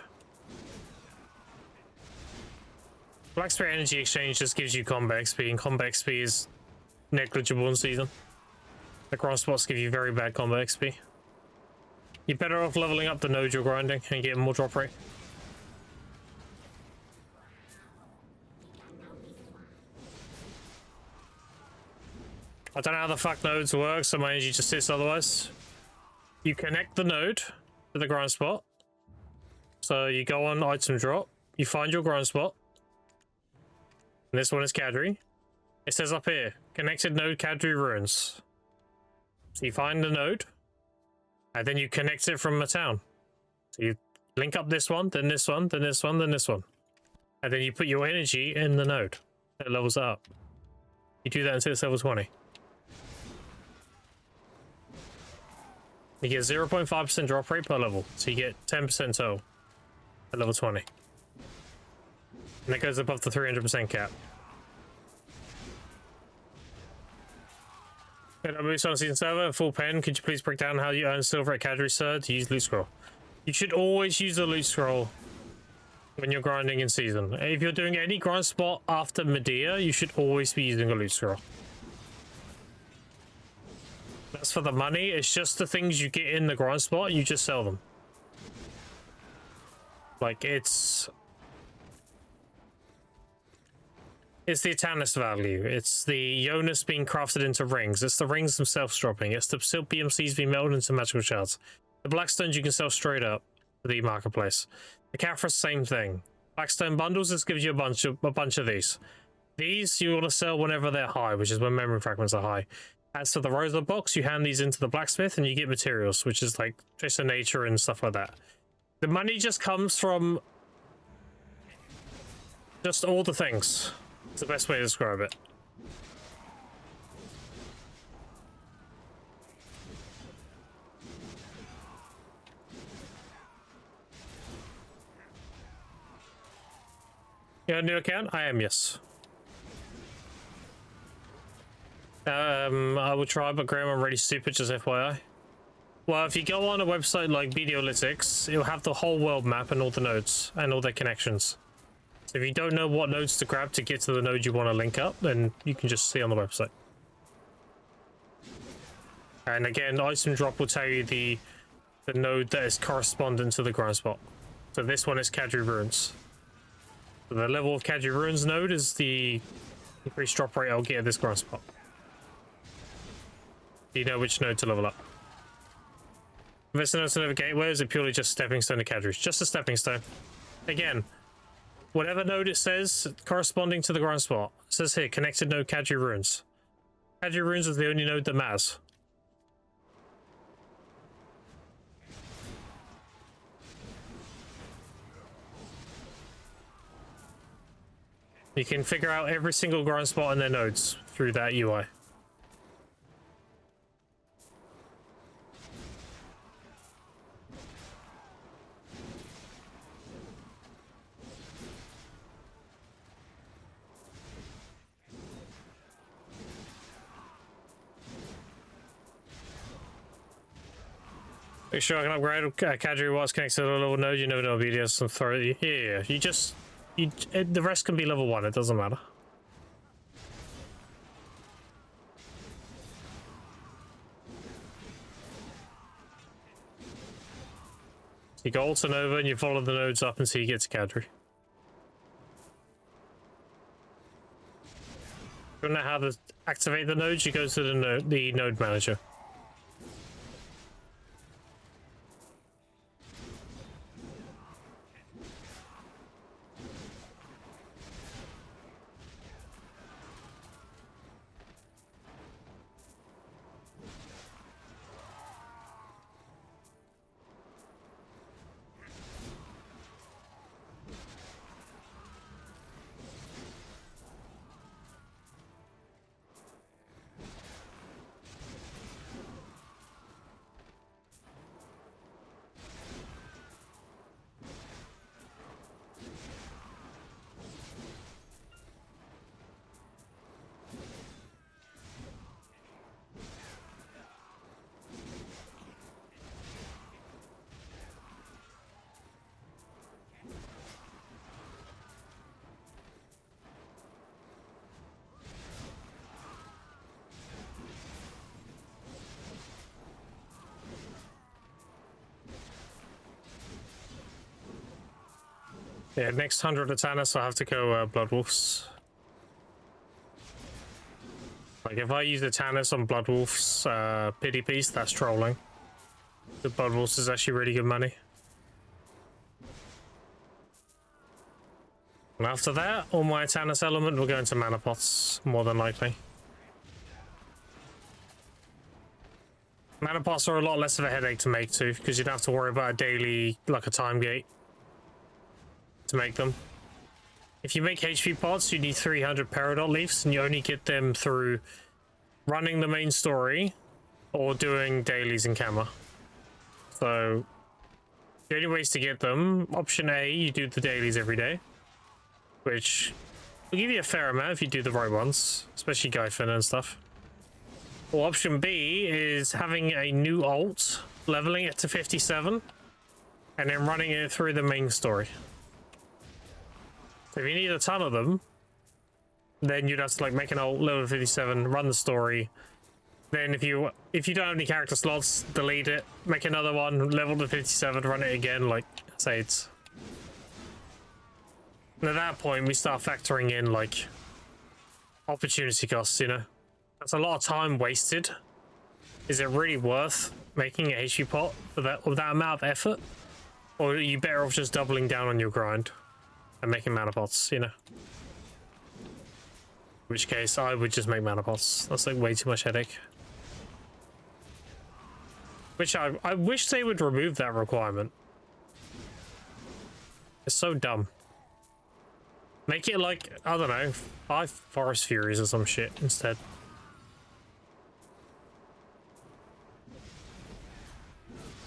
Black Spirit Energy Exchange just gives you combat XP, and combat XP is negligible in season. The grind spots give you very bad combat XP. You're better off leveling up the node you're grinding and getting more drop rate. I don't know how the fuck nodes work, so my energy just sits otherwise. You connect the node to the grind spot. So you go on item drop, you find your grind spot. And this one is Kadri. It says up here, connected node Kadri ruins. So you find the node, and then you connect it from a town. So you link up this one, then this one, then this one, then this one. And then you put your energy in the node. It levels it up. You do that until it's level 20. You get 0.5% drop rate per level. So you get 10% total at level 20. And that goes above the 300% cap. Boost on season server, full pen. Could you please break down how you earn silver at Kadri, sir, to use loot scroll? You should always use the loot scroll when you're grinding in season. If you're doing any grind spot after Medea, you should always be using a loot scroll. That's for the money. It's just the things you get in the grind spot, you just sell them. Like, it's the Atanas value. It's the Jonas being crafted into rings. It's the rings themselves dropping. It's the silk BMCs being melted into magical shards. The blackstones you can sell straight up to the marketplace. The Caphras, same thing. Blackstone bundles, this gives you a bunch of these. These you want to sell whenever they're high, which is when memory fragments are high. As for the Rosa box, you hand these into the blacksmith and you get materials, which is like Trace of Nature and stuff like that. The money just comes from just all the things. It's the best way to describe it. You got a new account? I am, yes. I will try, but Graham, I'm really stupid, just FYI. Well, if you go on a website like Videolytics, it'll have the whole world map and all the nodes and all their connections. So if you don't know what nodes to grab to get to the node you want to link up, then you can just see on the website. And again, item drop will tell you the node that is correspondent to the grind spot. So this one is Kadri Ruins. So the level of Kadri Ruins node is the increased drop rate I'll get at this grind spot. You know which node to level up. If it's a node to level gateway, is it purely just a stepping stone to Kadri? Just a stepping stone. Again, whatever node it says corresponding to the grind spot. It says here, connected node Kadri Ruins. Kadri Ruins is the only node that matters. You can figure out every single grind spot in their nodes through that UI. Make sure I can upgrade Kadri what's connected to the level node. You never know BDS and throw it. Yeah. The rest can be level 1. It doesn't matter. You go Alton over and you follow the nodes up until you get to Kadri. If you don't know how to activate the nodes, you go to the node manager. Yeah, next 100 Atanas, I'll have to go Blood Wolves. Like, if I use the Tannis on Blood Wolves pity piece, that's trolling. The Blood Wolves is actually really good money. And after that, all my Tannis element will go into mana pots, more than likely. Mana pots are a lot less of a headache to make too, because you don't have to worry about a daily, like a time gate to make them. If you make HP pots, you need 300 Peridot leaves, and you only get them through running the main story or doing dailies in Kama. So the only ways to get them, option A, you do the dailies every day, which will give you a fair amount if you do the right ones, especially Gyfin and stuff. Or option B is having a new alt, leveling it to 57, and then running it through the main story. If you need a ton of them, then you'd have to like make an alt level 57, run the story. Then if you don't have any character slots, delete it, make another one, level to 57, run it again. Like say it's. And at that point, we start factoring in like opportunity costs. You know, that's a lot of time wasted. Is it really worth making an HP pot for that amount of effort, or are you better off just doubling down on your grind and making mana pots, you know? In which case, I would just make mana pots. That's like way too much headache. Which I wish they would remove that requirement. It's so dumb. Make it like, I don't know, 5 Forest Furies or some shit instead.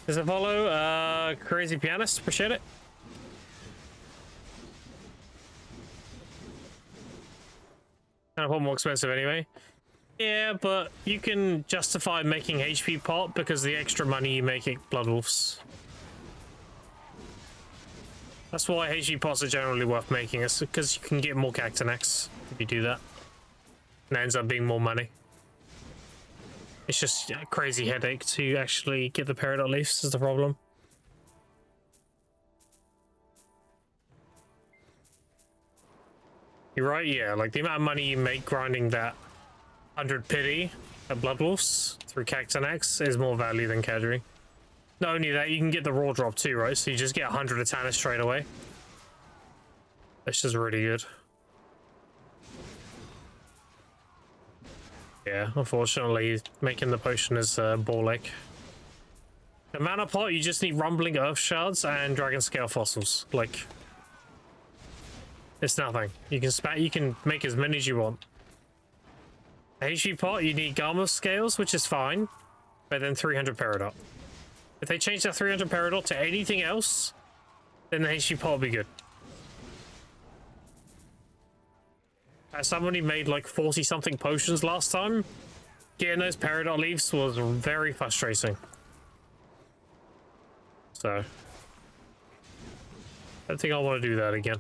Does it follow? Crazy Pianist, appreciate it. Kind of more expensive anyway. Yeah, but you can justify making HP pot because the extra money you make it Blood Wolves. That's why HP pots are generally worth making, is because you can get more Cactanax if you do that. And it ends up being more money. It's just a crazy headache to actually get the Peridot leaves is the problem. You're right, yeah, like the amount of money you make grinding that 100 pity at Blood Wolves through Cactanax is more value than Kadri. Not only that, you can get the raw drop too, right? So you just get 100 Atanas straight away. That's just really good. Yeah, unfortunately, making the potion is ball ache. The mana pot, you just need Rumbling Earth Shards and Dragon Scale Fossils. Like, it's nothing. You can make as many as you want. The HP pot, you need Garma Scales, which is fine, but then 300 Peridot. If they change that 300 Peridot to anything else, then the HP pot will be good. As somebody made like 40-something potions last time, getting those Peridot leaves was very frustrating. So I don't think I want to do that again.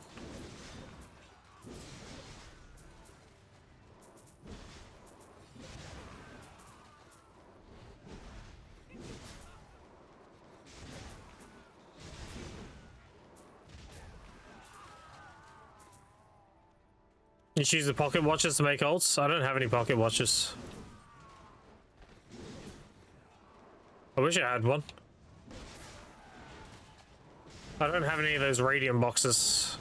You choose the pocket watches to make ults? I don't have any pocket watches. I wish I had one. I don't have any of those radium boxes.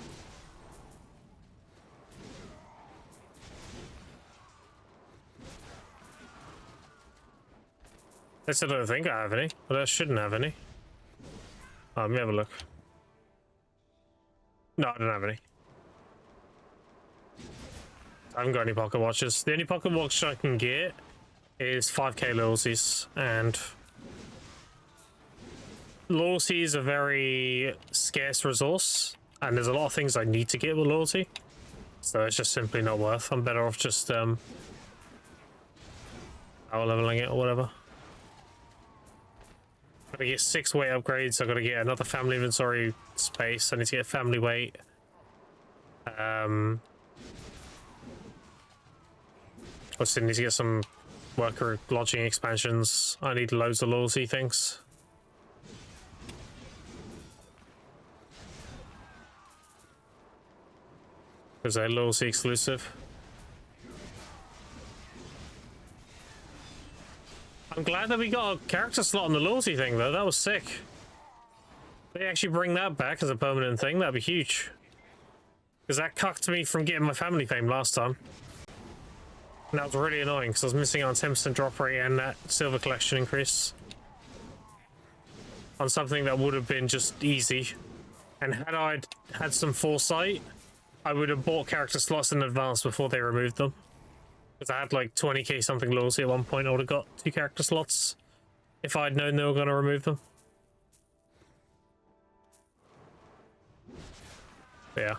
I still don't think I have any, but I shouldn't have any. Let me have a look. No, I don't have any. I haven't got any pocket watches. The only pocket watch I can get is 5k loyalties, and loyalty is a very scarce resource, and there's a lot of things I need to get with loyalty, so it's just simply not worth. I'm better off just power leveling it or whatever. I'm gonna get 6 weight upgrades. I gotta get another family inventory space. I need to get family weight. I still need to get some worker lodging expansions. I need loads of loyalty things. Because they're loyalty exclusive. I'm glad that we got a character slot on the loyalty thing though. That was sick. They actually bring that back as a permanent thing. That'd be huge. Because that cucked me from getting my family fame last time. And that was really annoying because I was missing out on 10% drop rate and that silver collection increase on something that would have been just easy. And had I had some foresight, I would have bought character slots in advance before they removed them. Because I had like 20k something loyalty at one point. I would have got 2 character slots if I'd known they were going to remove them. But yeah.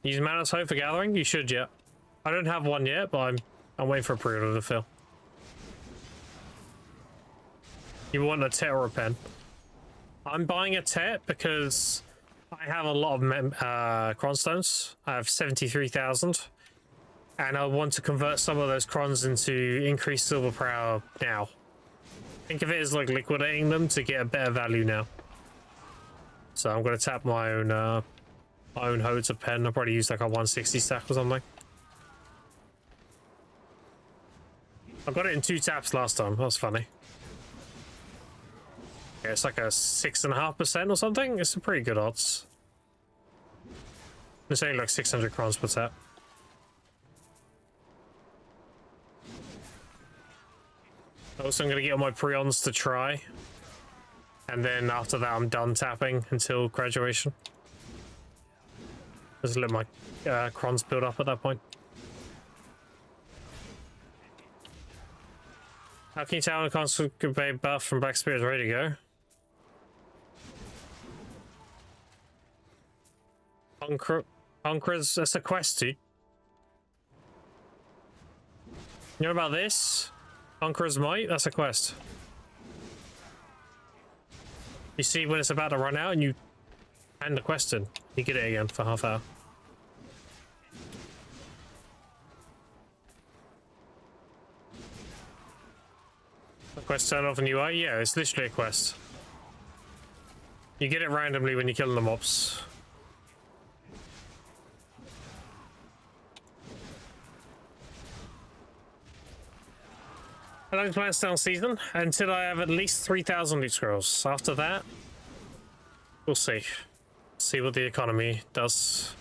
Use Mana's Hope for gathering? You should, yeah. I don't have one yet, but I'm waiting for a pre-order to fill. You want a tet or a pen? I'm buying a tet because I have a lot of cronstones. I have 73,000. And I want to convert some of those crons into increased silver power now. Think of it as like liquidating them to get a better value now. So I'm going to tap my own hodes of pen. I'll probably use like a 160 stack or something. I got it in 2 taps last time. That was funny. Yeah, it's like a 6.5% or something. It's some pretty good odds. It's only like 600 crons per tap. Also, I'm going to get all my preons to try. And then after that, I'm done tapping until graduation. Just let my crons build up at that point. How can you tell when a constant convey buff from Black Spirit is ready to go? Conquerors, that's a quest, dude. You know about this? Conqueror's Might? That's a quest. You see when it's about to run out and you hand the quest in. You get it again for half hour. The quest turn off in UI? Yeah, it's literally a quest. You get it randomly when you kill the mobs. I don't plan to stay on season until I have at least 3,000 loot scrolls. After that, we'll see. See what the economy does.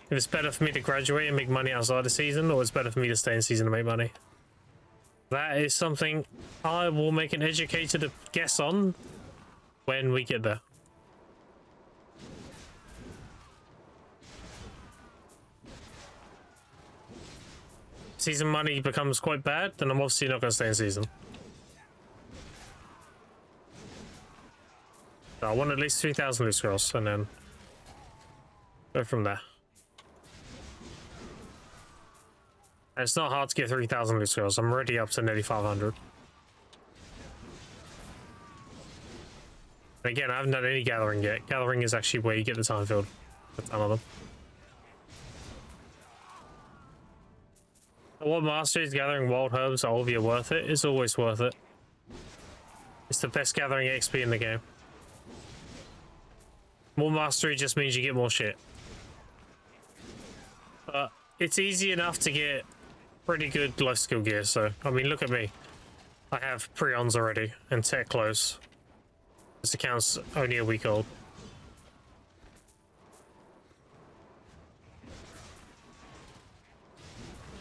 If it's better for me to graduate and make money outside the season, or it's better for me to stay in season and make money. That is something I will make an educated guess on when we get there. Season money becomes quite bad, then I'm obviously not going to stay in season. So I want at least 3,000 loot scrolls and then go from there. And it's not hard to get 3,000 loot scrolls. I'm already up to nearly 500. And again, I haven't done any gathering yet. Gathering is actually where you get the time filled. A ton of them. What mastery is gathering wild herbs are Olvia worth it? It's always worth it. It's the best gathering XP in the game. More mastery just means you get more shit. But it's easy enough to get pretty good life skill gear, so I mean look at me. I have prions already and tech clothes. This account's only a week old.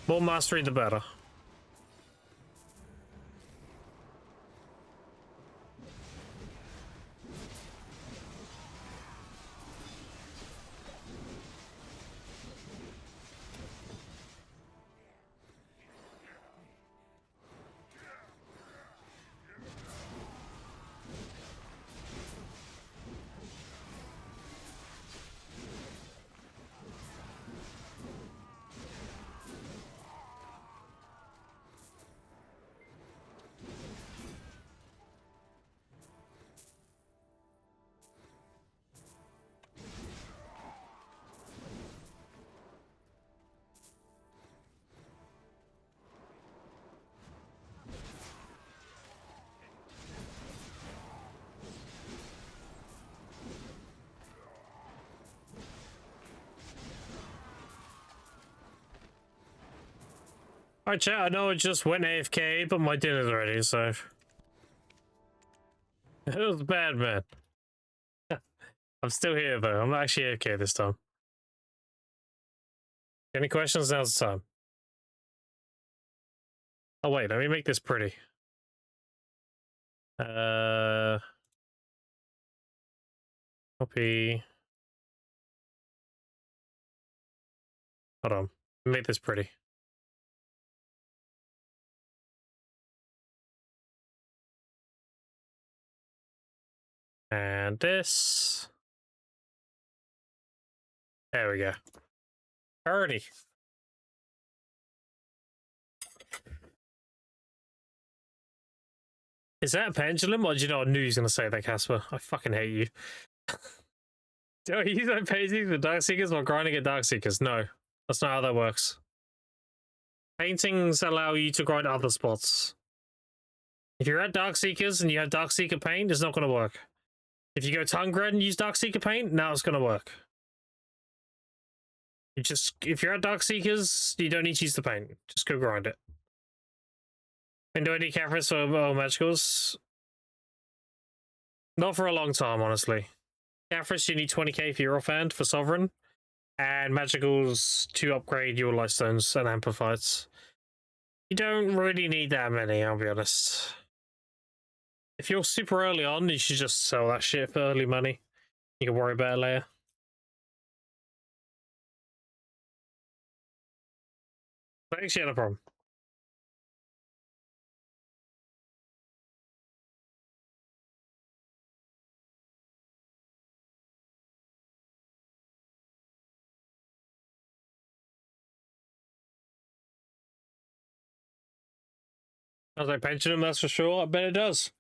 More mastery the better. Alright, chat, I know I just went AFK, but my dinner's ready, so... It was bad, man. I'm still here, though. I'm actually AFK this time. Any questions? Now's the time. Oh, wait, let me make this pretty. Copy. Hold on. Make this pretty. And this. There we go. Alrighty. Is that a pendulum? Or do you know I knew he was going to say that, Casper? I fucking hate you. Do I use that painting for Dark Seekers while grinding at Dark Seekers? No. That's not how that works. Paintings allow you to grind other spots. If you're at Dark Seekers and you have Dark Seeker paint, it's not going to work. If you go tongue grid and use Dark Seeker paint, now it's going to work. If you're at Dark Seekers, you don't need to use the paint. Just go grind it. And do I need Caphras for magicals? Not for a long time, honestly. Caphras, you need 20k for Eurofand for Sovereign. And magicals to upgrade your Lightstones and Amplifieds. You don't really need that many, I'll be honest. If you're super early on, you should just sell that shit for early money. You can worry about it later. Thanks, yeah, no problem. I was like, pendulum, that's for sure. I bet it does.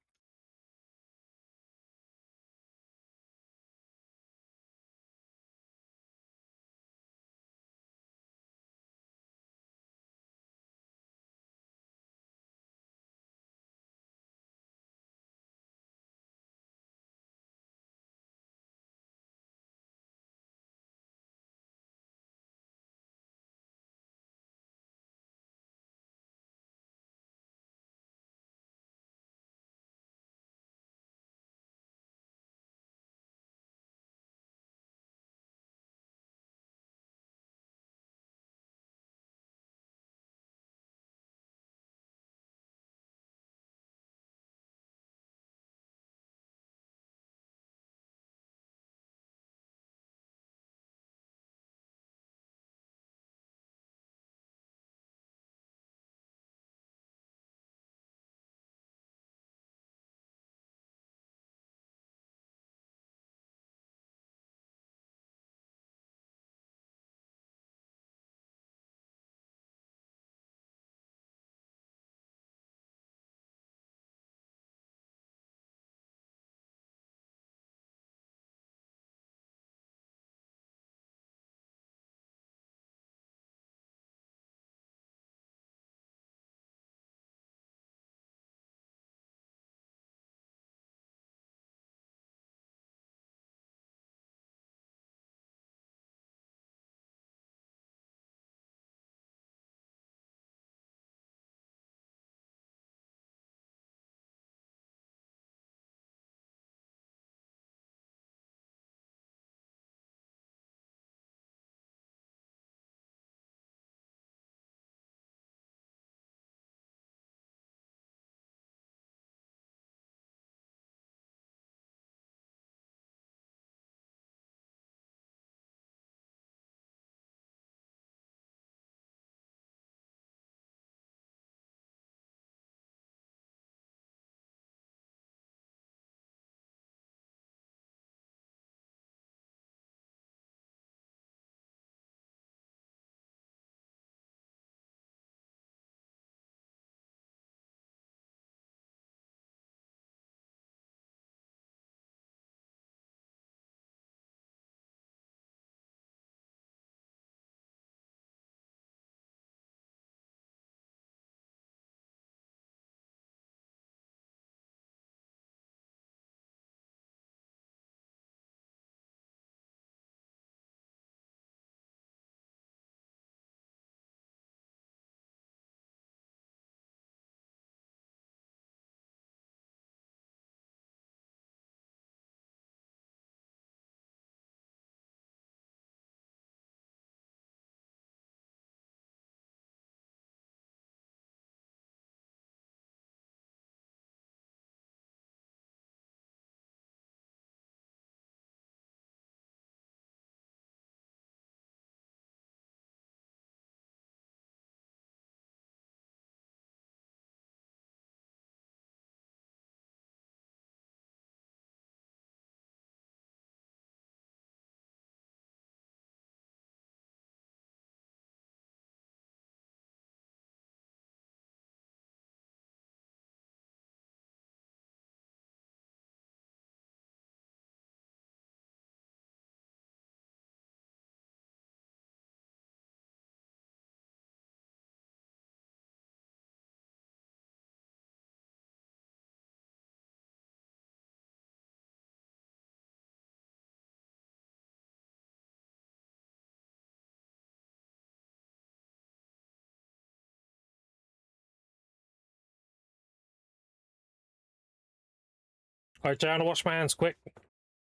Alright, down to wash my hands quick.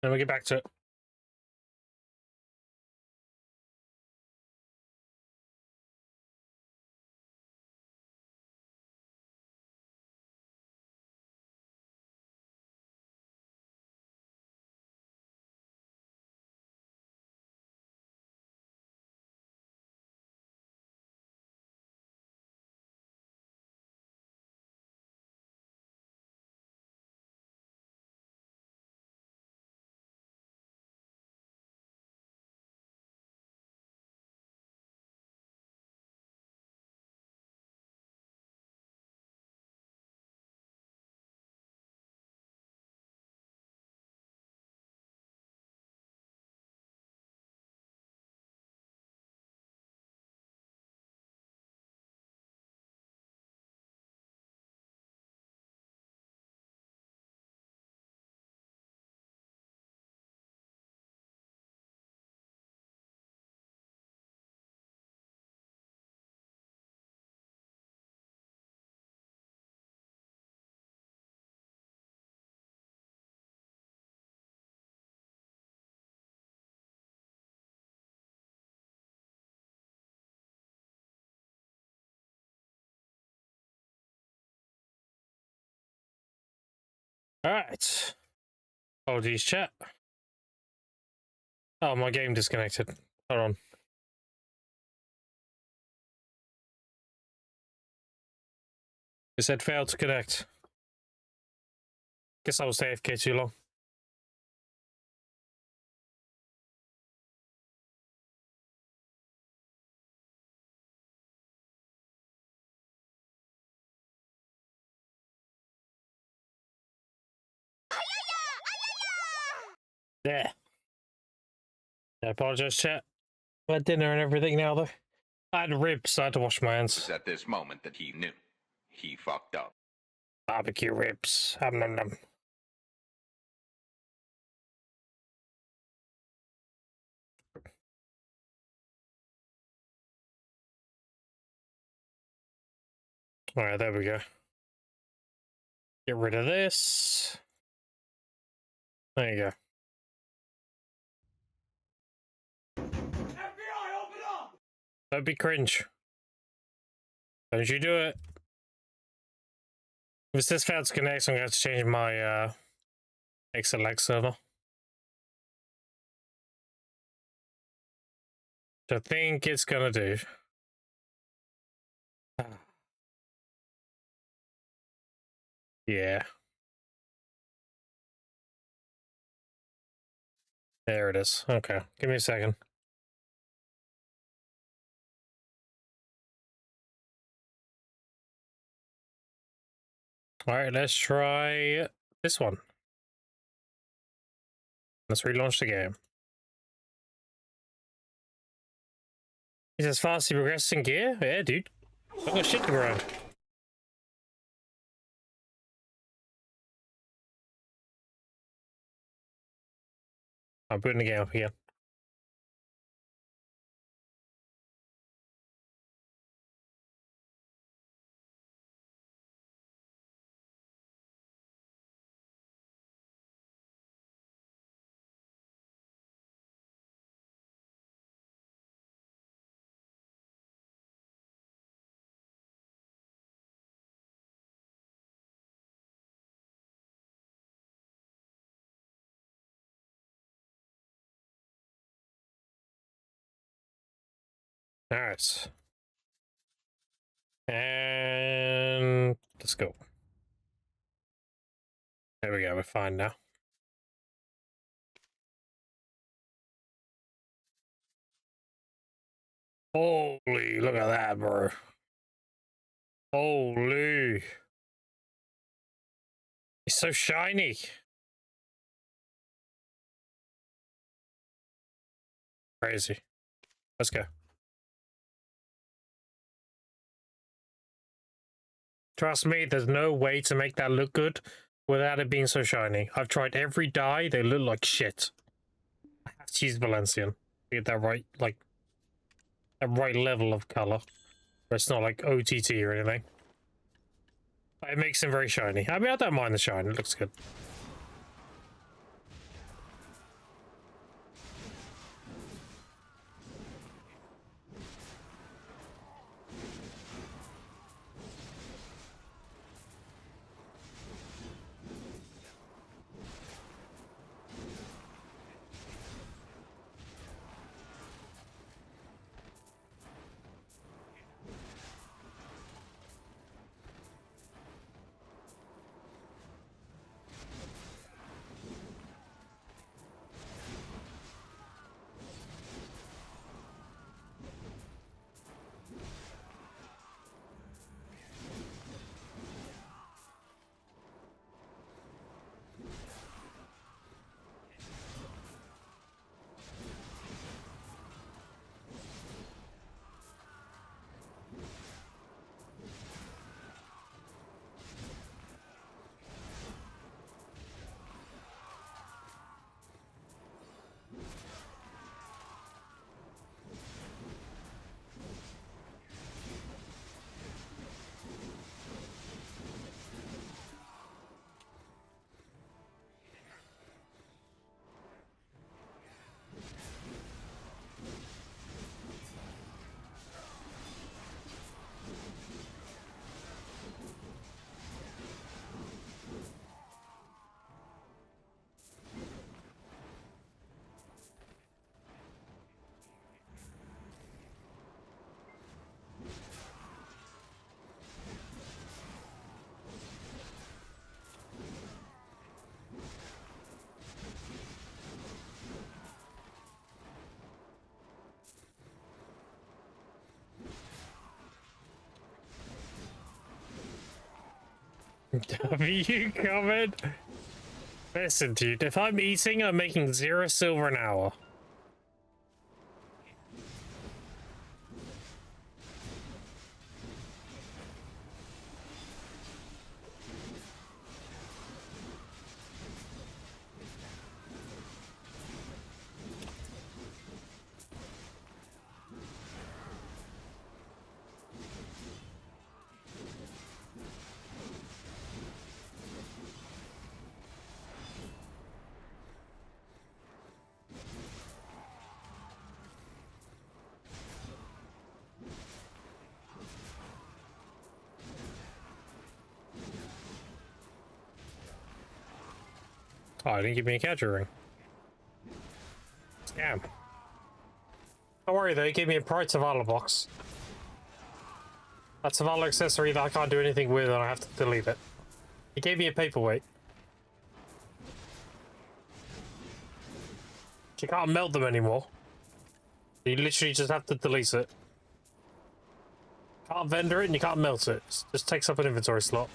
Then we get back to it. Alright. Oh, geez, chat. Oh, my game disconnected. Hold on. It said failed to connect. Guess I was AFK too long. Yeah. I apologize, chat. I had dinner and everything now, though. I had ribs, so I had to wash my hands. It's at this moment that he knew. He fucked up. Barbecue ribs. Nom nom. Alright, there we go. Get rid of this. There you go. FBI, open up! Don't be cringe. Don't you do it. If this failed to connect, I'm going to have to change my XLX server. Which I think it's going to do. Yeah. There it is. Okay, give me a second. All right, let's try this one. Let's relaunch the game. He says fast he progresses in gear? Yeah, dude. I've got shit to grind. I'm putting the game up again. All right. And let's go. There we go, we're fine now. Holy, look at that, bro. Holy. It's so shiny. Crazy. Let's go. Trust me, there's no way to make that look good without it being so shiny. I've tried every dye, they look like shit. I have to use Valencian to get that right, like, that right level of color. Where it's not like OTT or anything. But it makes them very shiny. I mean, I don't mind the shine, it looks good. W comment? Listen, dude, if I'm eating, I'm making 0 silver an hour. Oh, I didn't give me a capture ring. Scam. Don't worry though, he gave me a Pride Savala box. That Savala accessory that I can't do anything with and I have to delete it. He gave me a paperweight. You can't melt them anymore. You literally just have to delete it. Can't vendor it and you can't melt it. It just takes up an inventory slot.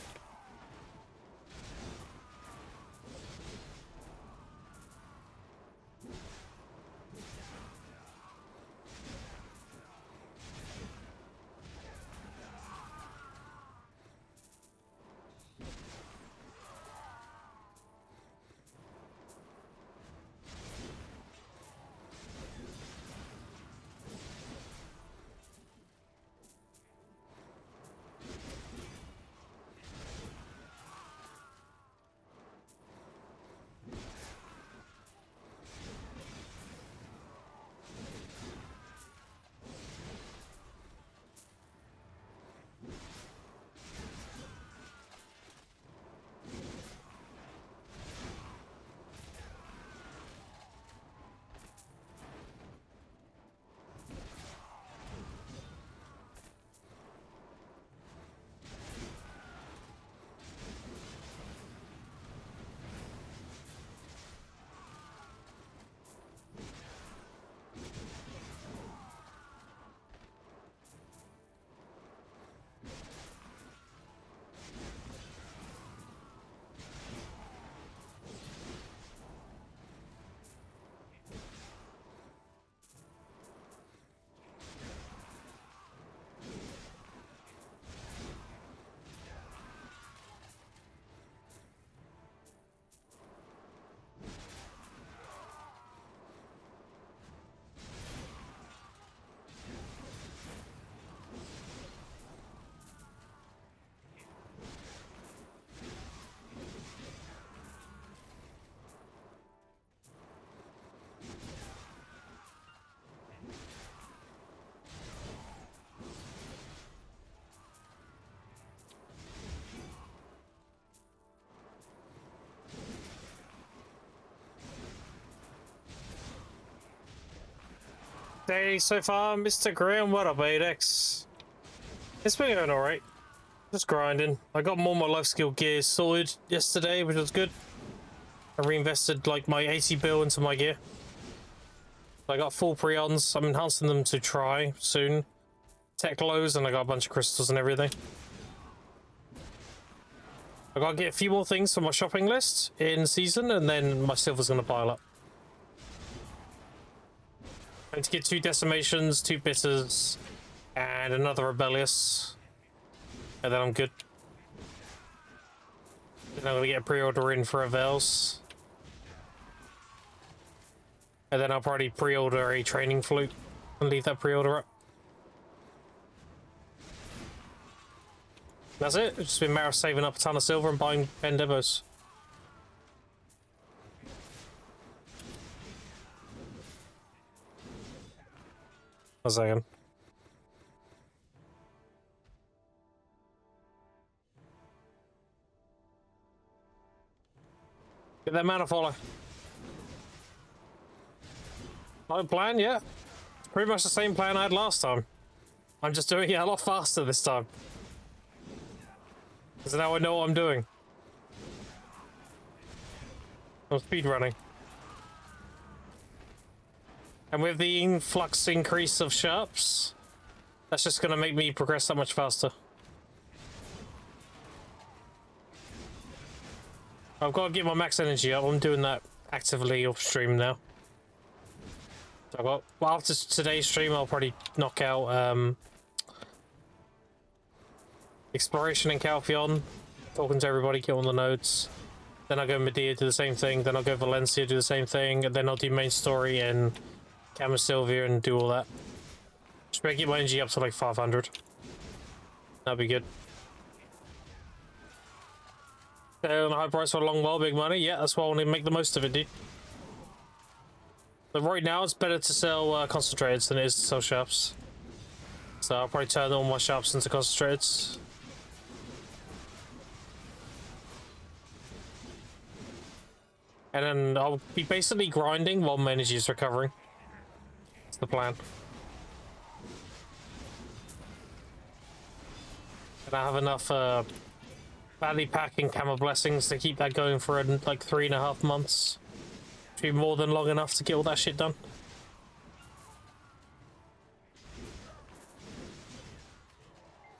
Hey, so far, Mr. Graham, what up, 8X? It's been going alright. Just grinding. I got more of my life skill gear sorted yesterday, which was good. I reinvested like my 80 bill into my gear. I got full preons. I'm enhancing them to try soon. Tech lows, and I got a bunch of crystals and everything. I gotta get a few more things for my shopping list in season, and then my silver's gonna pile up. I need to get 2 decimations, 2 bitters, and another rebellious. And then I'm good. Then I'm gonna get a pre-order in for a Vels. And then I'll probably pre-order a training flute and leave that pre-order up. That's it. It's just been a matter of saving up a ton of silver and buying pen demos. A second. Get that mana follow. No plan, yeah. Pretty much the same plan I had last time. I'm just doing it a lot faster this time. Because now I know what I'm doing. I'm speedrunning. And with the influx increase of sharps, that's just going to make me progress that much faster. I've got to get my max energy up. I'm doing that actively off stream now. So I got, well, after today's stream, I'll probably knock out Exploration in Calphion, talking to everybody, get on the nodes. Then I'll go Medea, do the same thing. Then I'll go Valencia, do the same thing. And then I'll do main story in Camasylvia and do all that. Just make get my energy up to like 500. That'd be good. On a high price for a long while, big money. Yeah, that's why I want to make the most of it, dude. But right now, it's better to sell concentrateds than it is to sell sharps. So I'll probably turn all my sharps into concentrateds. And then I'll be basically grinding while my energy is recovering. That's the plan. And I have enough Valley Pack and Camel Blessings to keep that going for like 3.5 months. Should be more than long enough to get all that shit done.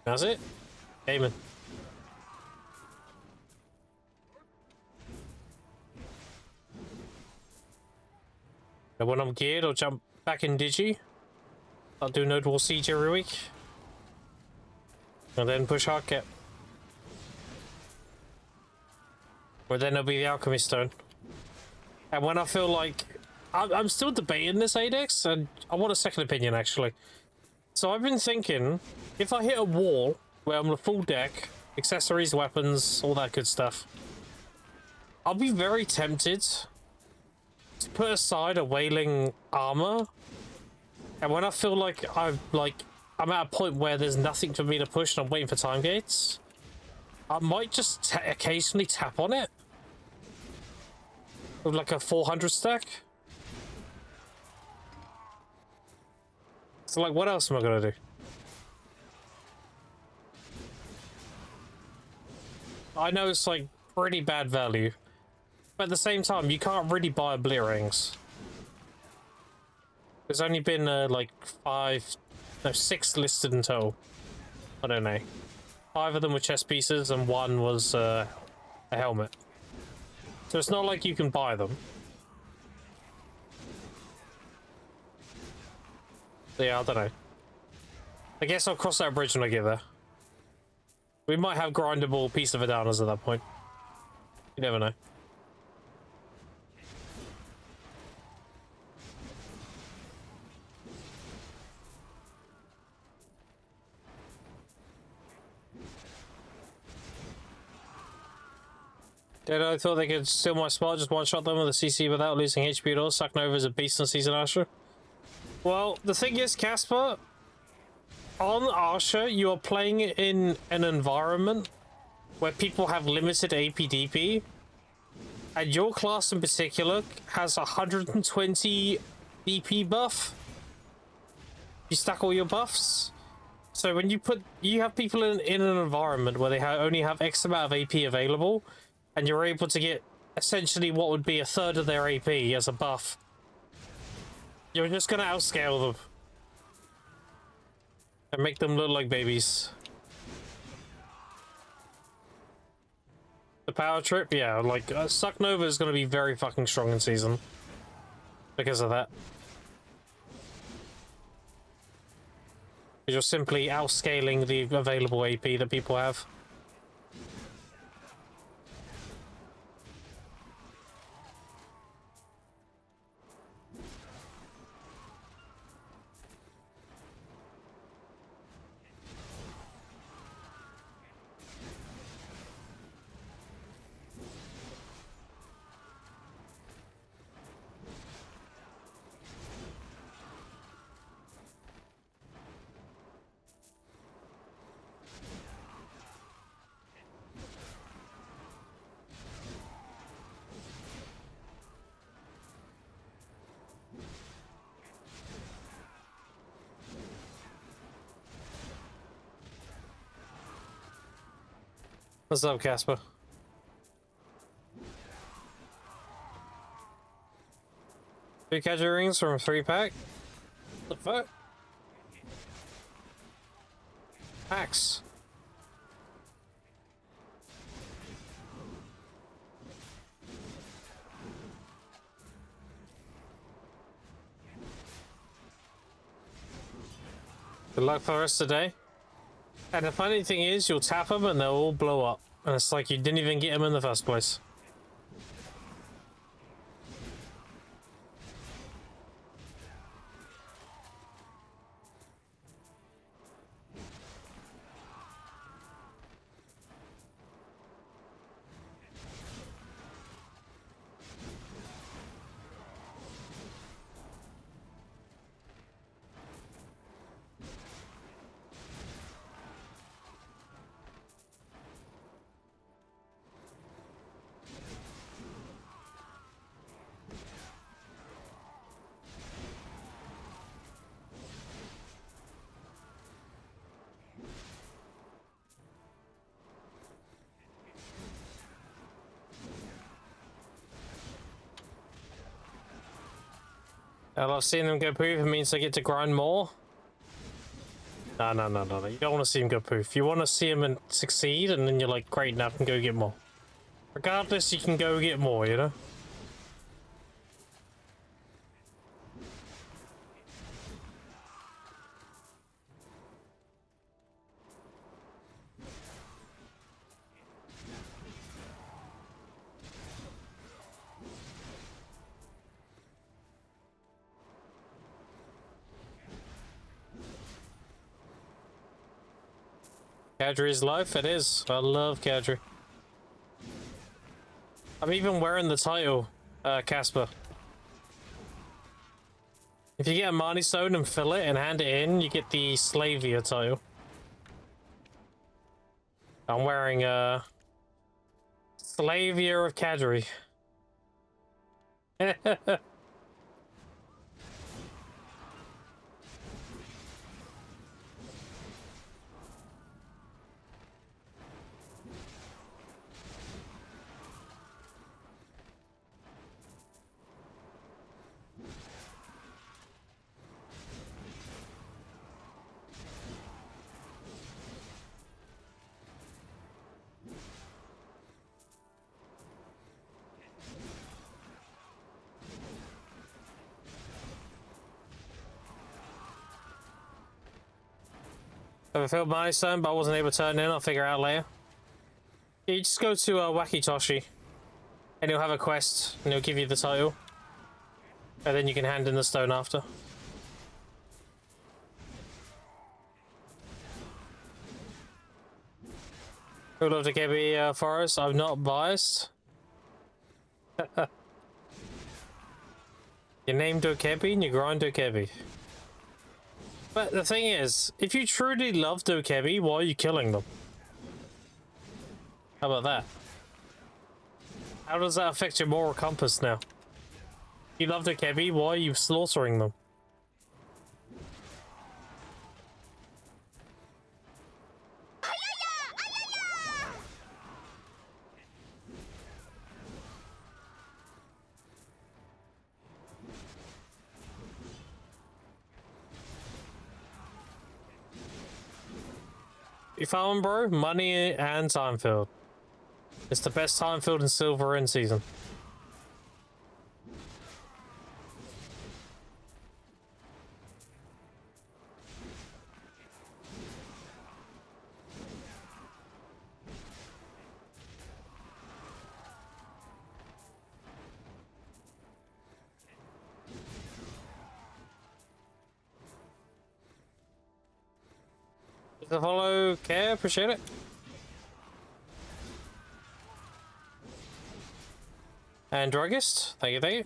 That's it. Gaming. And when I'm geared, I'll jump back in Digi. I'll do Node Wall Siege every week. And then push Hardcap. Or then it'll be the Alchemy Stone. And when I feel like... I'm still debating this ADEX, and I want a second opinion, actually. So I've been thinking, if I hit a wall where I'm a full deck, accessories, weapons, all that good stuff, I'll be very tempted to put aside a Wailing Armor. And when I feel like I'm at a point where there's nothing for me to push and I'm waiting for time gates, I might just occasionally tap on it with like a 400 stack. So like, what else am I gonna do? I know it's like pretty bad value, but at the same time, you can't really buy obliterings. There's only been like 6 listed in total. I don't know. 5 of them were chest pieces and 1 was a helmet. So it's not like you can buy them. Yeah, I don't know. I guess I'll cross that bridge when I get there. We might have grindable piece of Adanas at that point. You never know. I thought they could steal my spot, just one-shot them with a CC without losing HP at all. Suck Nova is a beast on Season Asher. Well, the thing is, Casper, on Asher, you are playing in an environment where people have limited APDP, and your class in particular has 120 DP buff. You stack all your buffs. So when you have people in an environment where they only have X amount of AP available, and you're able to get essentially what would be a third of their AP as a buff, you're just gonna outscale them and make them look like babies. The power trip, yeah, like Suck Nova is gonna be very fucking strong in season because of that. You're simply outscaling the available AP that people have. What's up, Casper? 3 catcher rings from a 3-pack? What the fuck? Packs. Good luck for the rest of the day. And the funny thing is, you'll tap them and they'll all blow up. And it's like you didn't even get them in the first place. I love seeing them go poof. It means they get to grind more. No. You don't want to see them go poof. You want to see them succeed, and then you're like, great, now I can go get more. Regardless, you can go get more, you know? Kadri's life, it is. I love Kadri. I'm even wearing the title, Casper. If you get a Marnie Stone and fill it and hand it in, you get the Slavia title. I'm wearing Slavia of Kadri. I filled my stone, but I wasn't able to turn in. I'll figure out later. Yeah, you just go to Wacky Toshi, and he'll have a quest, and he'll give you the title, and then you can hand in the stone after. Who loved Akebi Forest? I'm not biased. You named Akebi and you grind Akebi. But the thing is, if you truly love Dokebi, why are you killing them? How about that? How does that affect your moral compass now? You love Dokebi, why are you slaughtering them? You found, bro? Money and time field. It's the best time field in Silver in season. The follow, okay, appreciate it. And Druggist, thank you, thank you.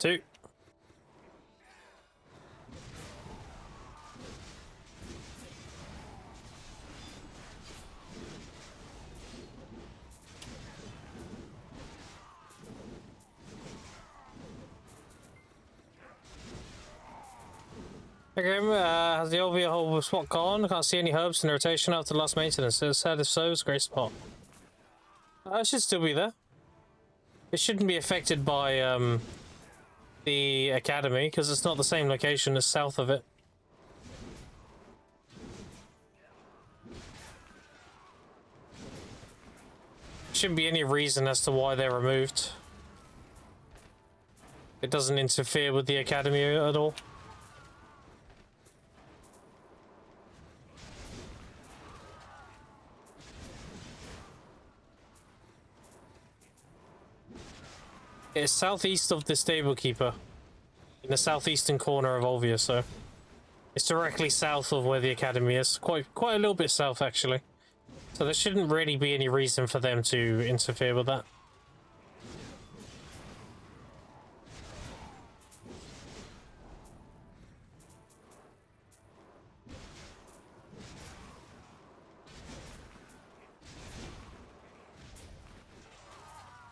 Two. Okay, has the obvious whole spot gone? I can't see any herbs in the rotation after the last maintenance. It said if so, it's a great spot. It should still be there. It shouldn't be affected by the academy because it's not the same location as south of it. Shouldn't be any reason as to why they're removed. It doesn't interfere with the academy at all. It's southeast of the stable keeper, in the southeastern corner of Olvia, so it's directly south of where the academy is. Quite a little bit south, actually. So there shouldn't really be any reason for them to interfere with that.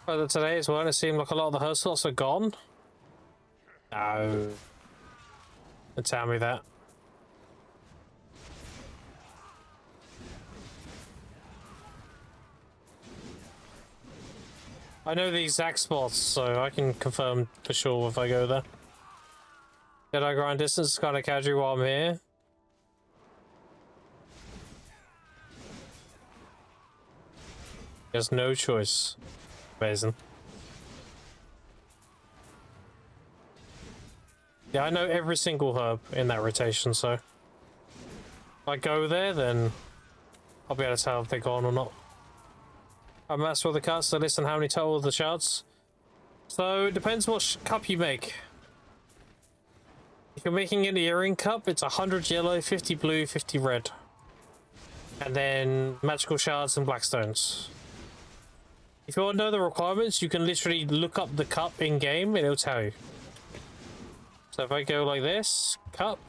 Further today as well, it seemed like a lot of the herb slots are gone. No. Don't tell me that. I know the exact spots, so I can confirm for sure if I go there. Did I grind distance kind of casual while I'm here? There's no choice. Amazing. Yeah, I know every single herb in that rotation, so if I go there, then I'll be able to tell if they're gone or not. I messed with the cuts to listen how many total of the shards. So it depends what cup you make. If you're making an earring cup, it's 100 yellow, 50 blue, 50 red. And then magical shards and blackstones. If you want to know the requirements, you can literally look up the cup in game and it'll tell you. So if I go like this, cup,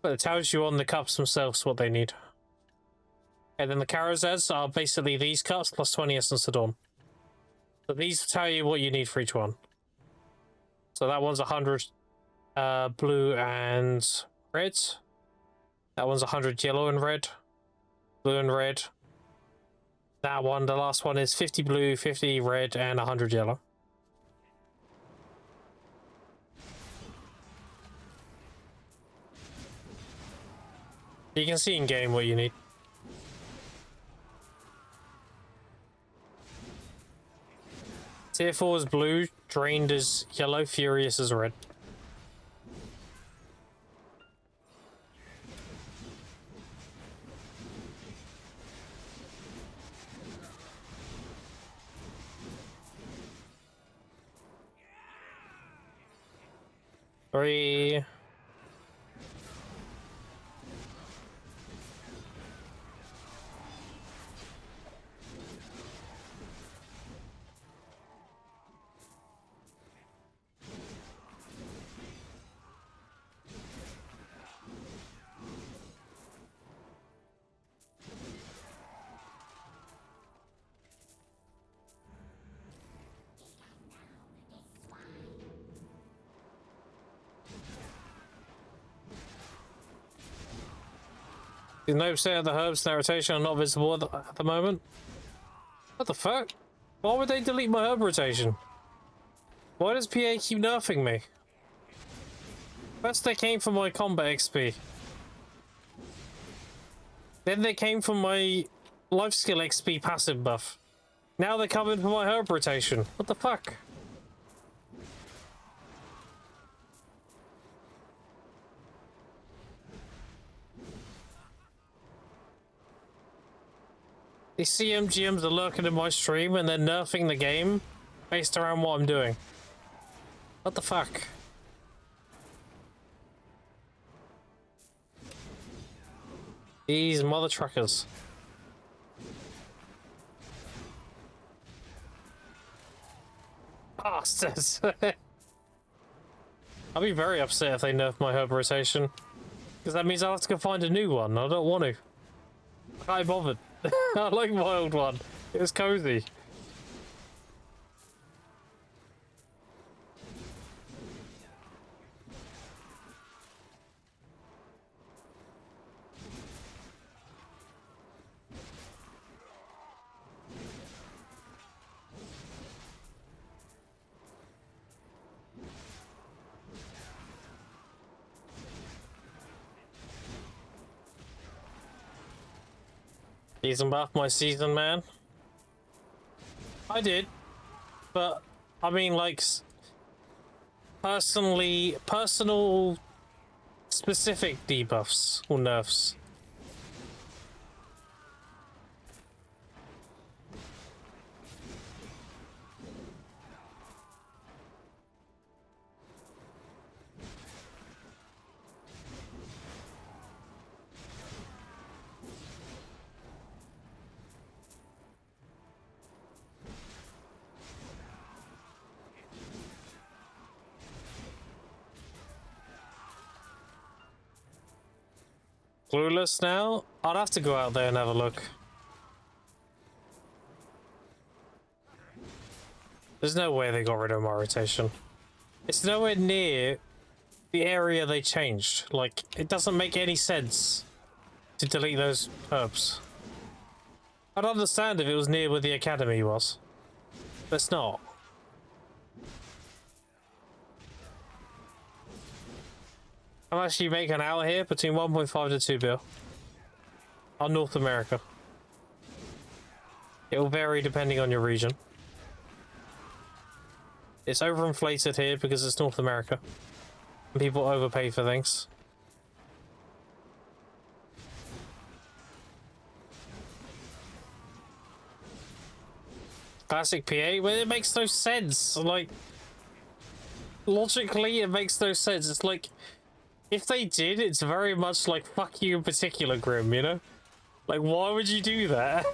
but it tells you on the cups themselves what they need. And then the Karazaz are basically these cups plus 20 Essence Adorn. So these tell you what you need for each one. So that one's 100 blue and red. That one's 100 yellow and red. Blue and red. That one, the last one, is 50 blue, 50 red, and 100 yellow. You can see in game what you need. Tier 4 is blue, Drained is yellow, Furious is red. Three. There's no percent of the herbs in that rotation are not visible at the moment. What the fuck? Why would they delete my herb rotation? Why does PA keep nerfing me? First they came from my combat XP. Then they came from my life skill XP passive buff. Now they're coming for my herb rotation. What the fuck? These CMGMs are lurking in my stream and they're nerfing the game based around what I'm doing. What the fuck? These mother truckers. Bastards. I'll be very upset if they nerf my herb rotation. Because that means I'll have to go find a new one. I don't want to. I can't be bothered. I like my old one. It was cozy. Season buff, my season man. I did, but I mean, like, personal, specific debuffs or nerfs. Clueless now? I'd have to go out there and have a look. There's no way they got rid of my rotation. It's nowhere near the area they changed. Like, it doesn't make any sense to delete those herbs. I'd understand if it was near where the academy was. But it's not. I'm actually making out here between 1.5 to 2 bill on North America. It will vary depending on your region. It's overinflated here because it's North America. And people overpay for things. Classic PA? Well, it makes no sense. Like, logically, it makes no sense. It's like, if they did, it's very much like, fuck you in particular, Grim, you know? Like, why would you do that?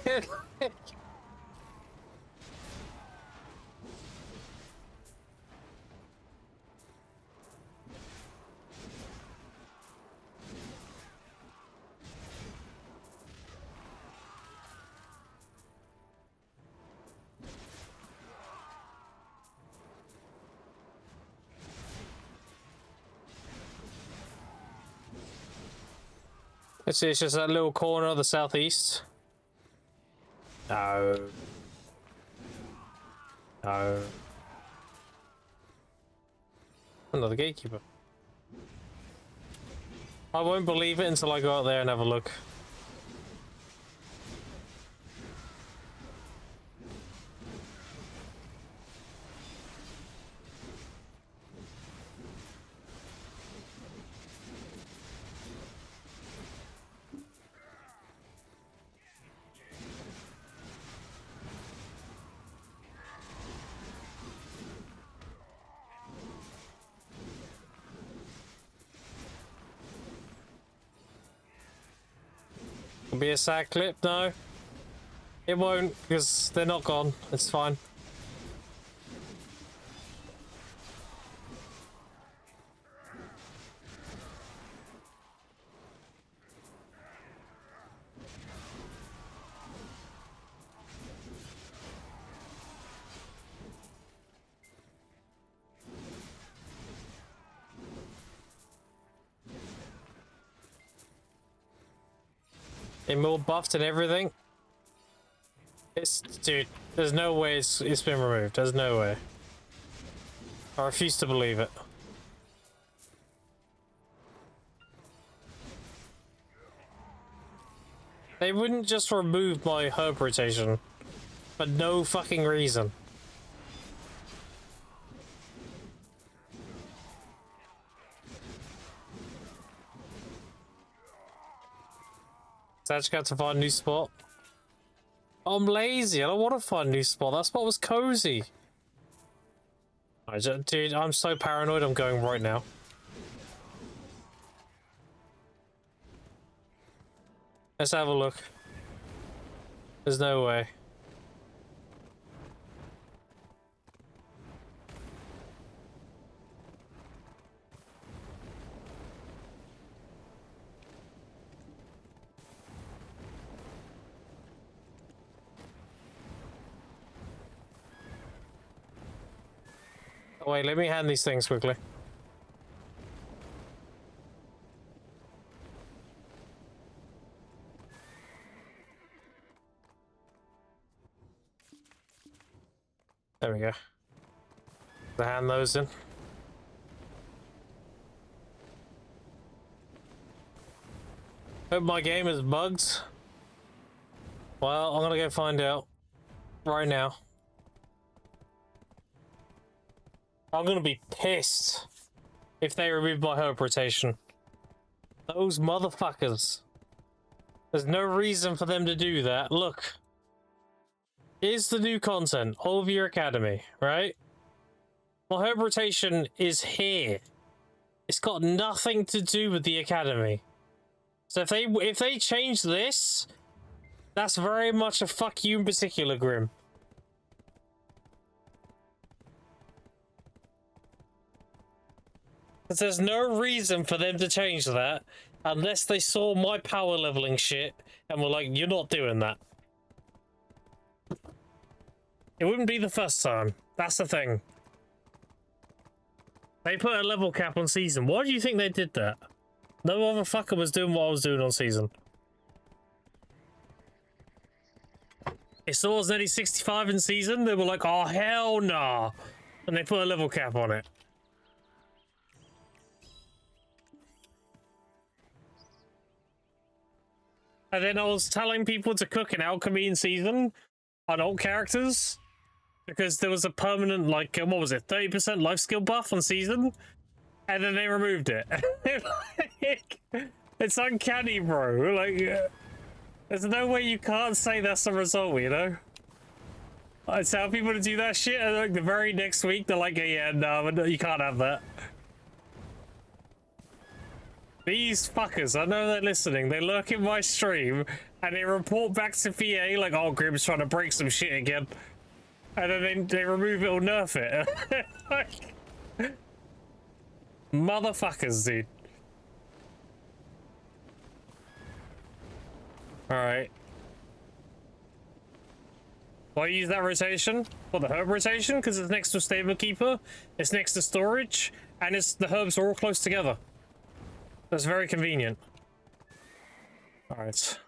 It's just that little corner of the southeast. No. No. Another gatekeeper. I won't believe it until I go out there and have a look. Be a sad clip? No. It won't, because they're not gone. It's fine. They're more buffed and everything. It's, dude, there's no way it's been removed. There's no way. I refuse to believe it. They wouldn't just remove my herb rotation for no fucking reason. I just got to find a new spot. I'm lazy. I don't want to find a new spot. That spot was cozy. Dude, I'm so paranoid. I'm going right now. Let's have a look. There's no way. Oh, wait, let me hand these things quickly. There we go. Hand those in. Hope my game is bugged. Well, I'm gonna go find out right now. I'm gonna be pissed if they remove my herb rotation. Those motherfuckers. There's no reason for them to do that. Look. Here's the new content. All of your academy, right? My herb rotation is here. It's got nothing to do with the academy. So if they change this, that's very much a fuck you in particular, Grim. Because there's no reason for them to change that unless they saw my power leveling shit and were like, you're not doing that. It wouldn't be the first time. That's the thing. They put a level cap on season. Why do you think they did that? No other fucker was doing what I was doing on season. It saw I was nearly 65 in season. They were like, oh, hell nah. And they put a level cap on it. And then I was telling people to cook an alchemy in season on old characters because there was a permanent, like, what was it, 30% life skill buff on season? And then they removed it. It's uncanny, bro. Like, there's no way you can't say that's the result, you know? I tell people to do that shit, and like the very next week, they're like, yeah, no, you can't have that. These fuckers, I know they're listening. They lurk in my stream, and they report back to VA like, oh, Grim's trying to break some shit again. And then they remove it or nerf it. Like, motherfuckers, dude. Alright. Why use that rotation? Well, the herb rotation? Because it's next to Stable Keeper, it's next to storage, and the herbs are all close together. That's very convenient. Alright.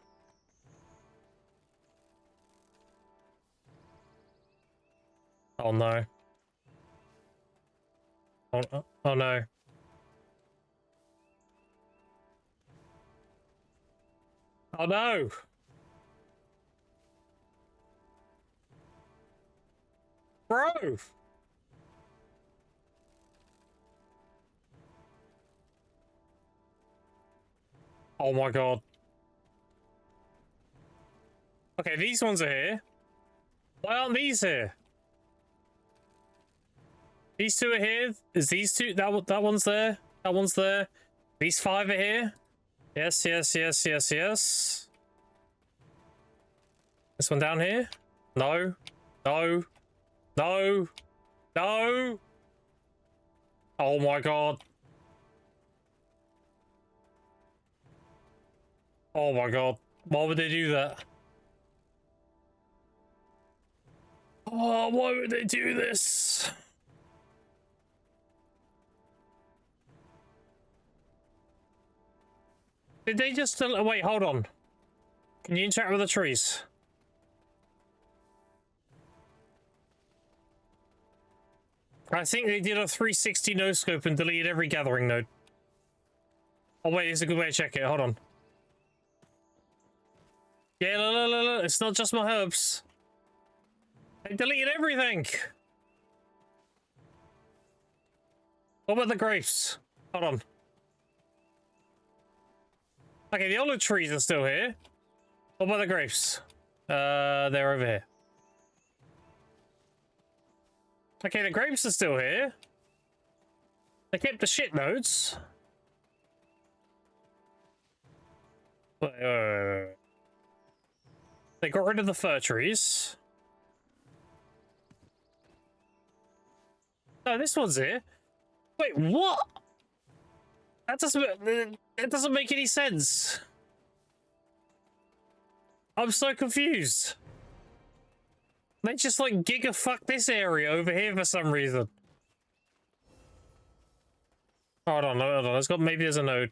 Oh no. Oh no. Oh no! Bro! Oh my god. Okay, these ones are here. Why aren't these here? These two are here. Is these two? That one's there. That one's there. These 5 are here. Yes, yes, yes, yes, yes. This one down here? No. No. No. No. Oh my god. Oh my god. Why would they do that? Oh, why would they do this? Did they just... wait, hold on. Can you interact with the trees? I think they did a 360 no-scope and deleted every gathering node. Oh wait, it's a good way to check it. Hold on. Yeah, look. It's not just my herbs. They deleted everything. What about the grapes? Hold on. Okay, the olive trees are still here. What about the grapes? They're over here. Okay, the grapes are still here. They kept the shit nodes. Wait. They got rid of the fir trees. No, this one's here. Wait, what? That doesn't make any sense. I'm so confused. They just like gigafuck this area over here for some reason. Hold on. Let's go. Maybe there's a node.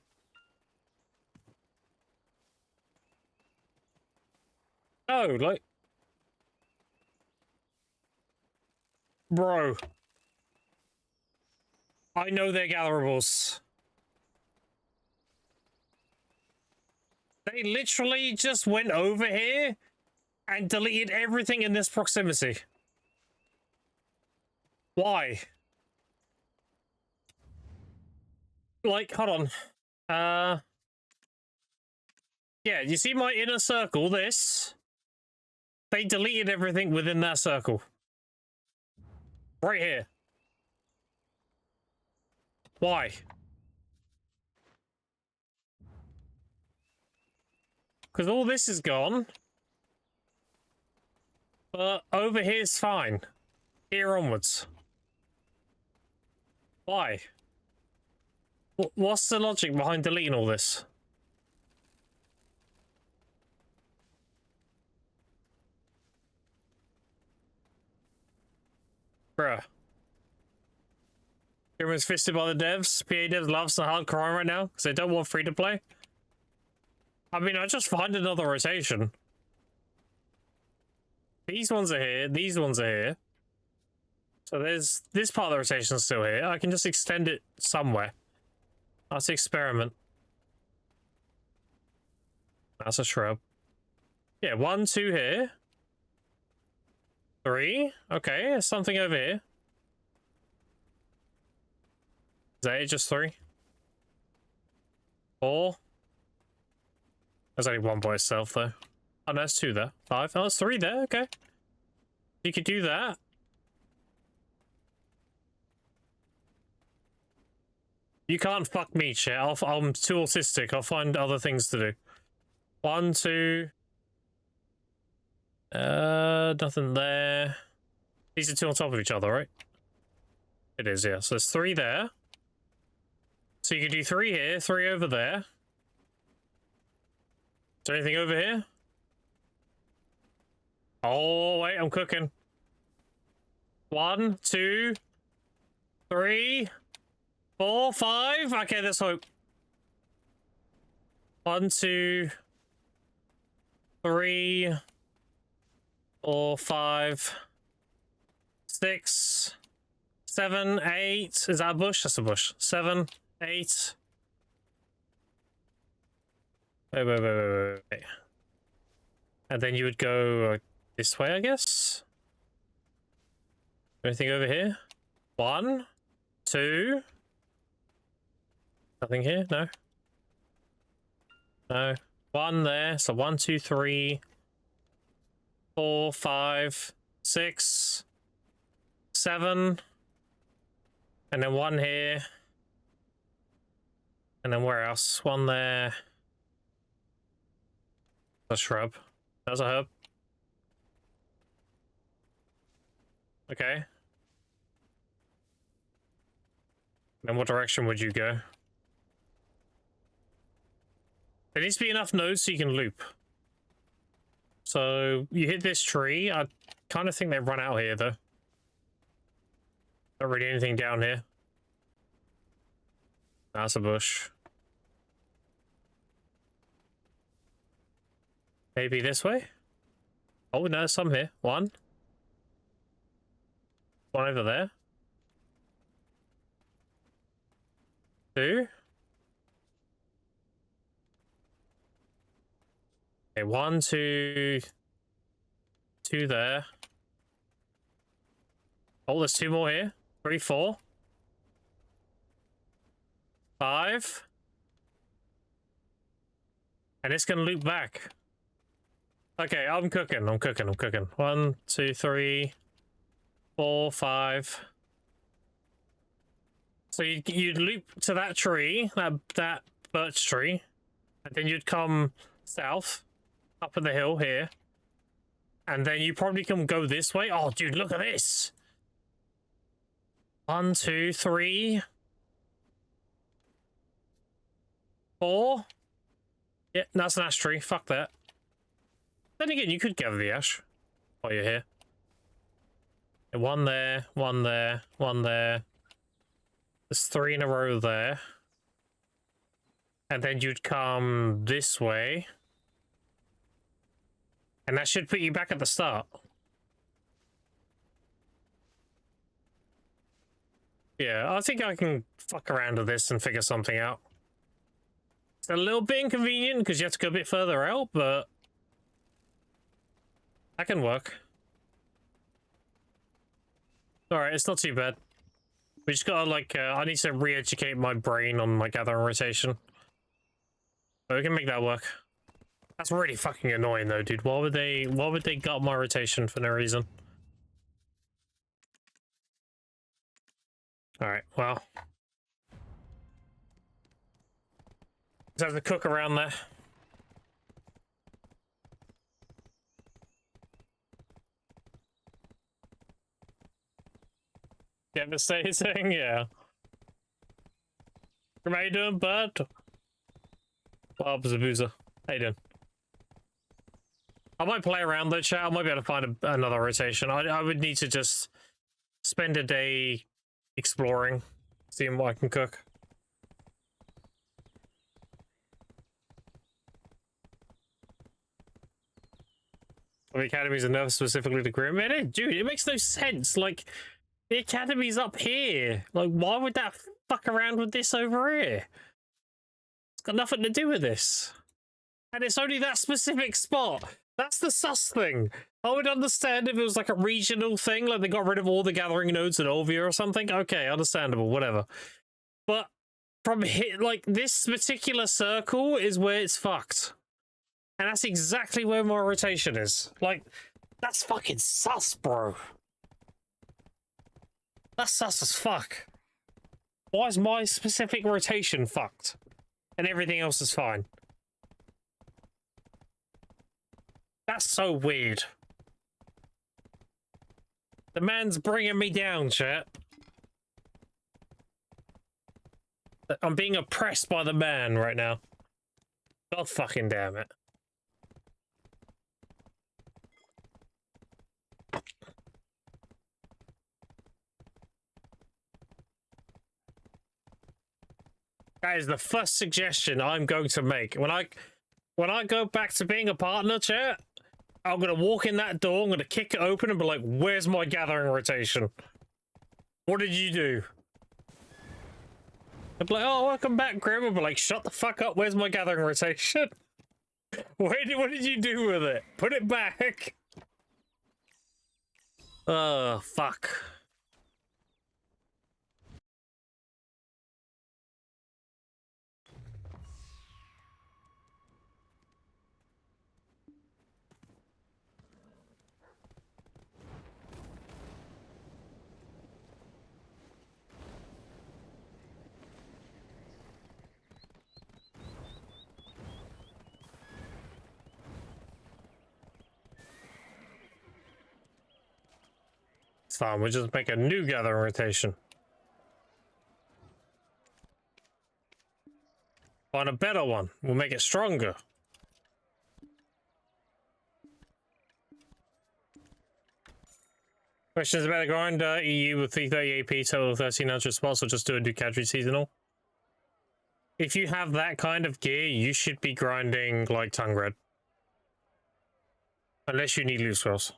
Oh, like, bro. I know they're gatherables. They literally just went over here and deleted everything in this proximity. Why? Like, hold on. Yeah, you see my inner circle, this? They deleted everything within that circle. Right here. Why? Because all this is gone. But over here's fine. Here onwards. Why? What's the logic behind deleting all this? Bruh. Everyone's fisted by the devs. PA devs love some hard crime right now because they don't want free to play. I mean, I just find another rotation. These ones are here. These ones are here. So there's this part of the rotation is still here. I can just extend it somewhere. Let's experiment. That's a shrub. Yeah, 1, 2 here. 3. Okay, there's something over here. Is that it? Just 3? 4. There's only 1 by itself, though. Oh, no, there's 2 there. 5. Oh, there's 3 there. Okay. You could do that. You can't fuck me, chat. I'm too autistic. I'll find other things to do. 1, 2. Nothing there. These are 2 on top of each other, right? It is, yeah. So there's 3 there. So you can do 3 here, 3 over there. Is there anything over here? Oh, wait, I'm cooking. 1, 2, 3, 4, 5. Okay, there's hope. 1, 2, 3, 4, 5, 6, 7, 8. Is that a bush? That's a bush. 7, 8. Wait. And then you would go this way, I guess? Anything over here? 1, 2. Nothing here? No. No. 1 there. So 1, 2, 3, 4, 5, 6, 7. And then 1 here. And then where else? 1 there. A shrub. That's a herb. Okay. Then what direction would you go? There needs to be enough nodes so you can loop. So you hit this tree. I kind of think they run out here though. Not really anything down here. That's a bush. Maybe this way? Oh, no, there's some here. 1. 1 over there. 2. Okay, 1, 2. 2 there. Oh, there's 2 more here. 3, 4. 5. And it's gonna loop back. Okay, I'm cooking. 1, 2, 3, 4, 5. So you'd loop to that tree, that birch tree, and then you'd come south, up at the hill here, and then you probably can go this way. Oh, dude, look at this! 1, 2, 3, 4. Yeah, that's an ash tree. Fuck that. Then again, you could gather the ash while you're here. 1 there, 1 there, 1 there. There's 3 in a row there. And then you'd come this way. And that should put you back at the start. Yeah, I think I can fuck around with this and figure something out. It's a little bit inconvenient because you have to go a bit further out, but That can work. Alright, it's not too bad. We just gotta, like, I need to re-educate my brain on my gathering rotation. But we can make that work. That's really fucking annoying, though, dude. Why would they gut my rotation for no reason? Alright, well. Just have to cook around there. Devastating, yeah. How you doing, bud? Bob Zabuza. How you doing? I might play around though, chat. I might be able to find another rotation. I would need to just spend a day exploring, seeing what I can cook. The Academy's enough specifically to Grim. Dude, it makes no sense. Like, the Academy's up here. Like, why would that fuck around with this over here? It's got nothing to do with this. And it's only that specific spot. That's the sus thing. I would understand if it was like a regional thing, like they got rid of all the gathering nodes in Olvia or something. Okay, understandable, whatever. But from here, like, this particular circle is where it's fucked. And that's exactly where my rotation is. Like, that's fucking sus, bro. That's sus as fuck. Why is my specific rotation fucked? And everything else is fine. That's so weird. The man's bringing me down, chat. I'm being oppressed by the man right now. God fucking damn it. That is the first suggestion I'm going to make. When I go back to being a partner, chat, I'm gonna walk in that door, I'm gonna kick it open and be like, where's my gathering rotation? What did you do? I'd be like, oh, welcome back, Grim. I'd be like, shut the fuck up, where's my gathering rotation? What did you do with it? Put it back. Oh, fuck. It's fine, we'll just make a new gathering rotation. Find a better one. We'll make it stronger. Questions about the grind? EU with 330 AP, total 1300 spots, or just do a Ducatri seasonal? If you have that kind of gear, you should be grinding like tongue red. Unless you need loose scrolls.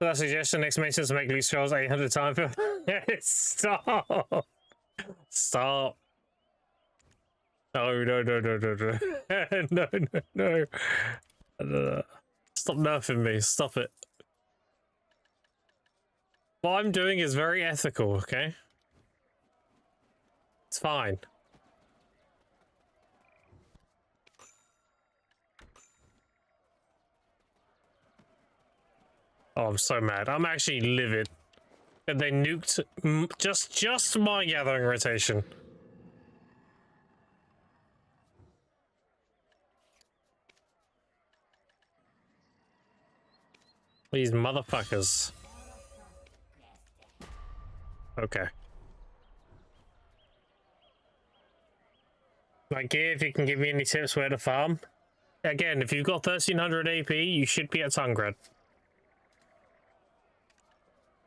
So that suggestion, next maintenance to make loose scrolls 800 times. Stop! Stop. No. No. Stop nerfing me. Stop it. What I'm doing is very ethical, okay? It's fine. Oh, I'm so mad. I'm actually livid. And they nuked just my gathering rotation. These motherfuckers. Okay. Like, if you can give me any tips where to farm. Again, if you've got 1300 AP, you should be at Tungred.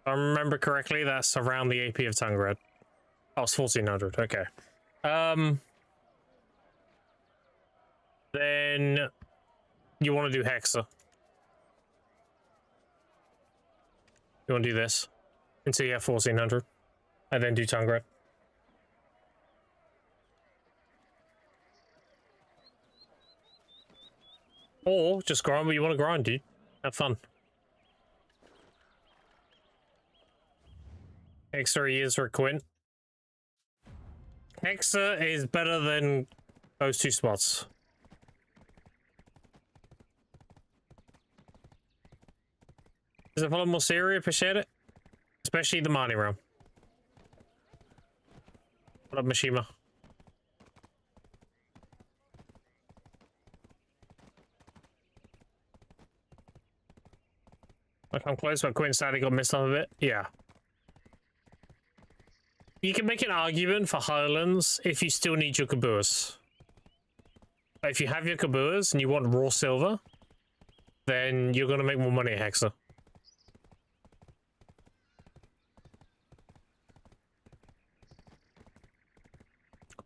If I remember correctly, that's around the AP of Tungred. Oh, it's 1400, okay. Then you want to do Hexa. You want to do this until you have 1400, and then do Tungred. Or just grind what you want to grind, dude, Have fun. Extra years for Quint. Hexa is better than those two spots. Is it full of more Syria? Appreciate it. Especially the Marnie realm. What up, Mishima? I come close, but Quinn sadly got missed off a bit. Yeah. You can make an argument for Highlands if you still need your Kabuas. If you have your Kabuas and you want raw silver, then you're going to make more money at Hexa.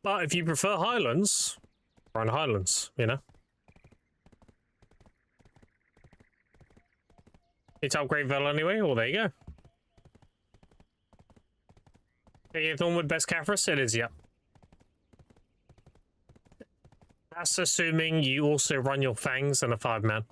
But if you prefer Highlands, run Highlands, you know? It's upgrade Vel anyway. Well, there you go. Yeah, Thornwood best Caphras? It is, yeah. That's assuming you also run your Fangs and a 5-man.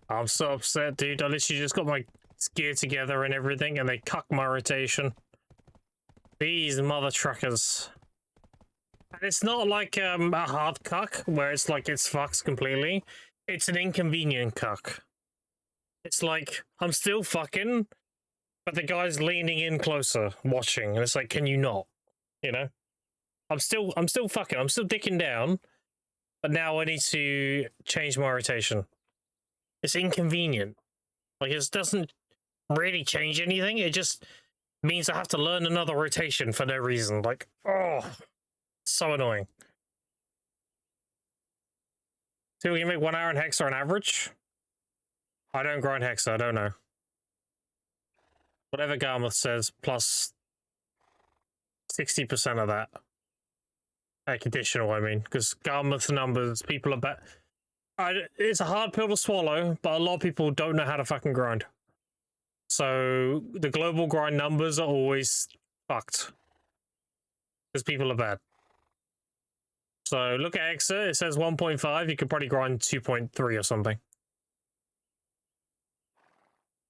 I'm so upset, dude. I literally just got my gear together and everything, and they cuck my rotation. These mother truckers. And it's not like a hard cuck, where it's like it's fucks completely. It's an inconvenient cuck. It's like, I'm still fucking, but the guy's leaning in closer, watching, and it's like, can you not? You know? I'm still fucking, I'm still dicking down, but now I need to change my rotation. It's inconvenient. Like, it doesn't really change anything. It just means I have to learn another rotation for no reason. Like, oh, so annoying. So we can make 1 hour in Hexa on average? I don't grind Hexa, I don't know. Whatever Garmuth says, plus 60% of that. Like, additional, I mean. Because Garmuth numbers, people are bet. It's a hard pill to swallow, but a lot of people don't know how to fucking grind. So the global grind numbers are always fucked. Because people are bad. So look at Hexa, it says 1.5, you could probably grind 2.3 or something.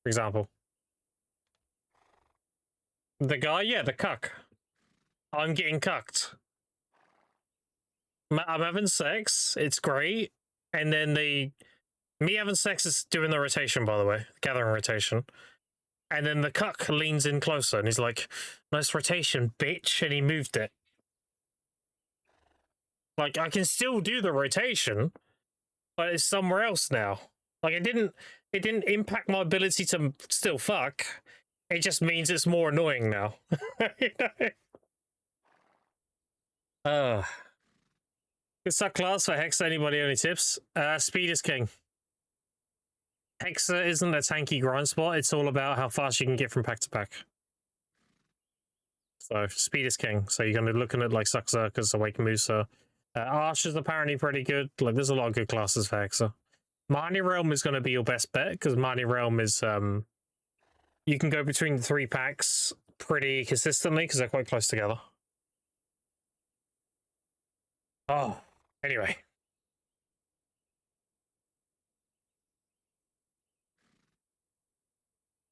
For example. The guy, yeah, the cuck. I'm getting cucked. I'm having sex, it's great. And then me having sex is doing the rotation, by the way, gathering rotation. And then the cuck leans in closer and he's like, nice rotation, bitch. And he moved it. Like, I can still do the rotation, but it's somewhere else now. Like, it didn't impact my ability to still fuck. It just means it's more annoying now. You know? Good suck class for Hexa. Anybody any tips? Speed is king. Hexa isn't a tanky grind spot. It's all about how fast you can get from pack to pack. So speed is king. So you're going to be looking at like Suckzerkers, Awake Musa. Arch is apparently pretty good. Like, there's a lot of good classes for Hexa. Marnie Realm is going to be your best bet because Marnie Realm is you can go between the 3 packs pretty consistently because they're quite close together. Oh. Anyway.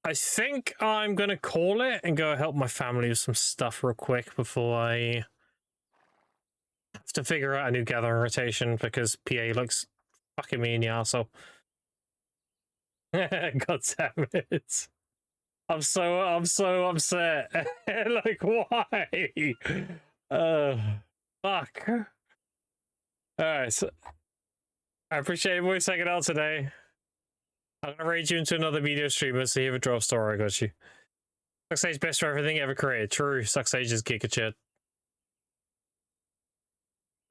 I think I'm going to call it and go help my family with some stuff real quick before I have to figure out a new gathering rotation because PA looks fucking me in the arsehole. God damn it. I'm so upset. Like, why? Fuck. Alright, so I appreciate you boys taking out today. I'm gonna raid you into another video streamer, so you have a drop story, I got you. Sucksage best for everything ever created. True, Sucksage is Giga Chat.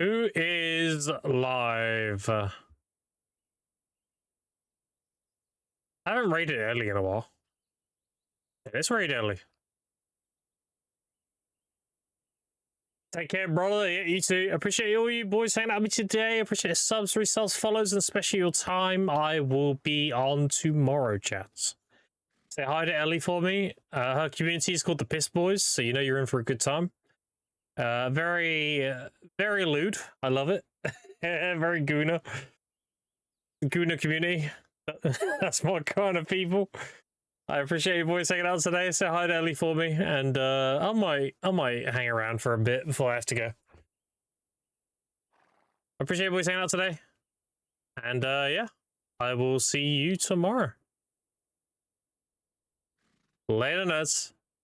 Who is live? I haven't raided early in a while. Yeah, let's raid early. Take care, brother. Yeah, you too. Appreciate all you boys hanging out with me today. Appreciate the subs, resubs, follows, and especially your time. I will be on tomorrow, chats. Say hi to Ellie for me. Her community is called the Piss Boys, so you know you're in for a good time. Very lewd. I love it. Very Gooner. Gooner community. That's my kind of people. I appreciate you boys hanging out today. Say hi to Ellie for me, and I might hang around for a bit before I have to go. I appreciate you boys hanging out today, and yeah, I will see you tomorrow. Later, nuts.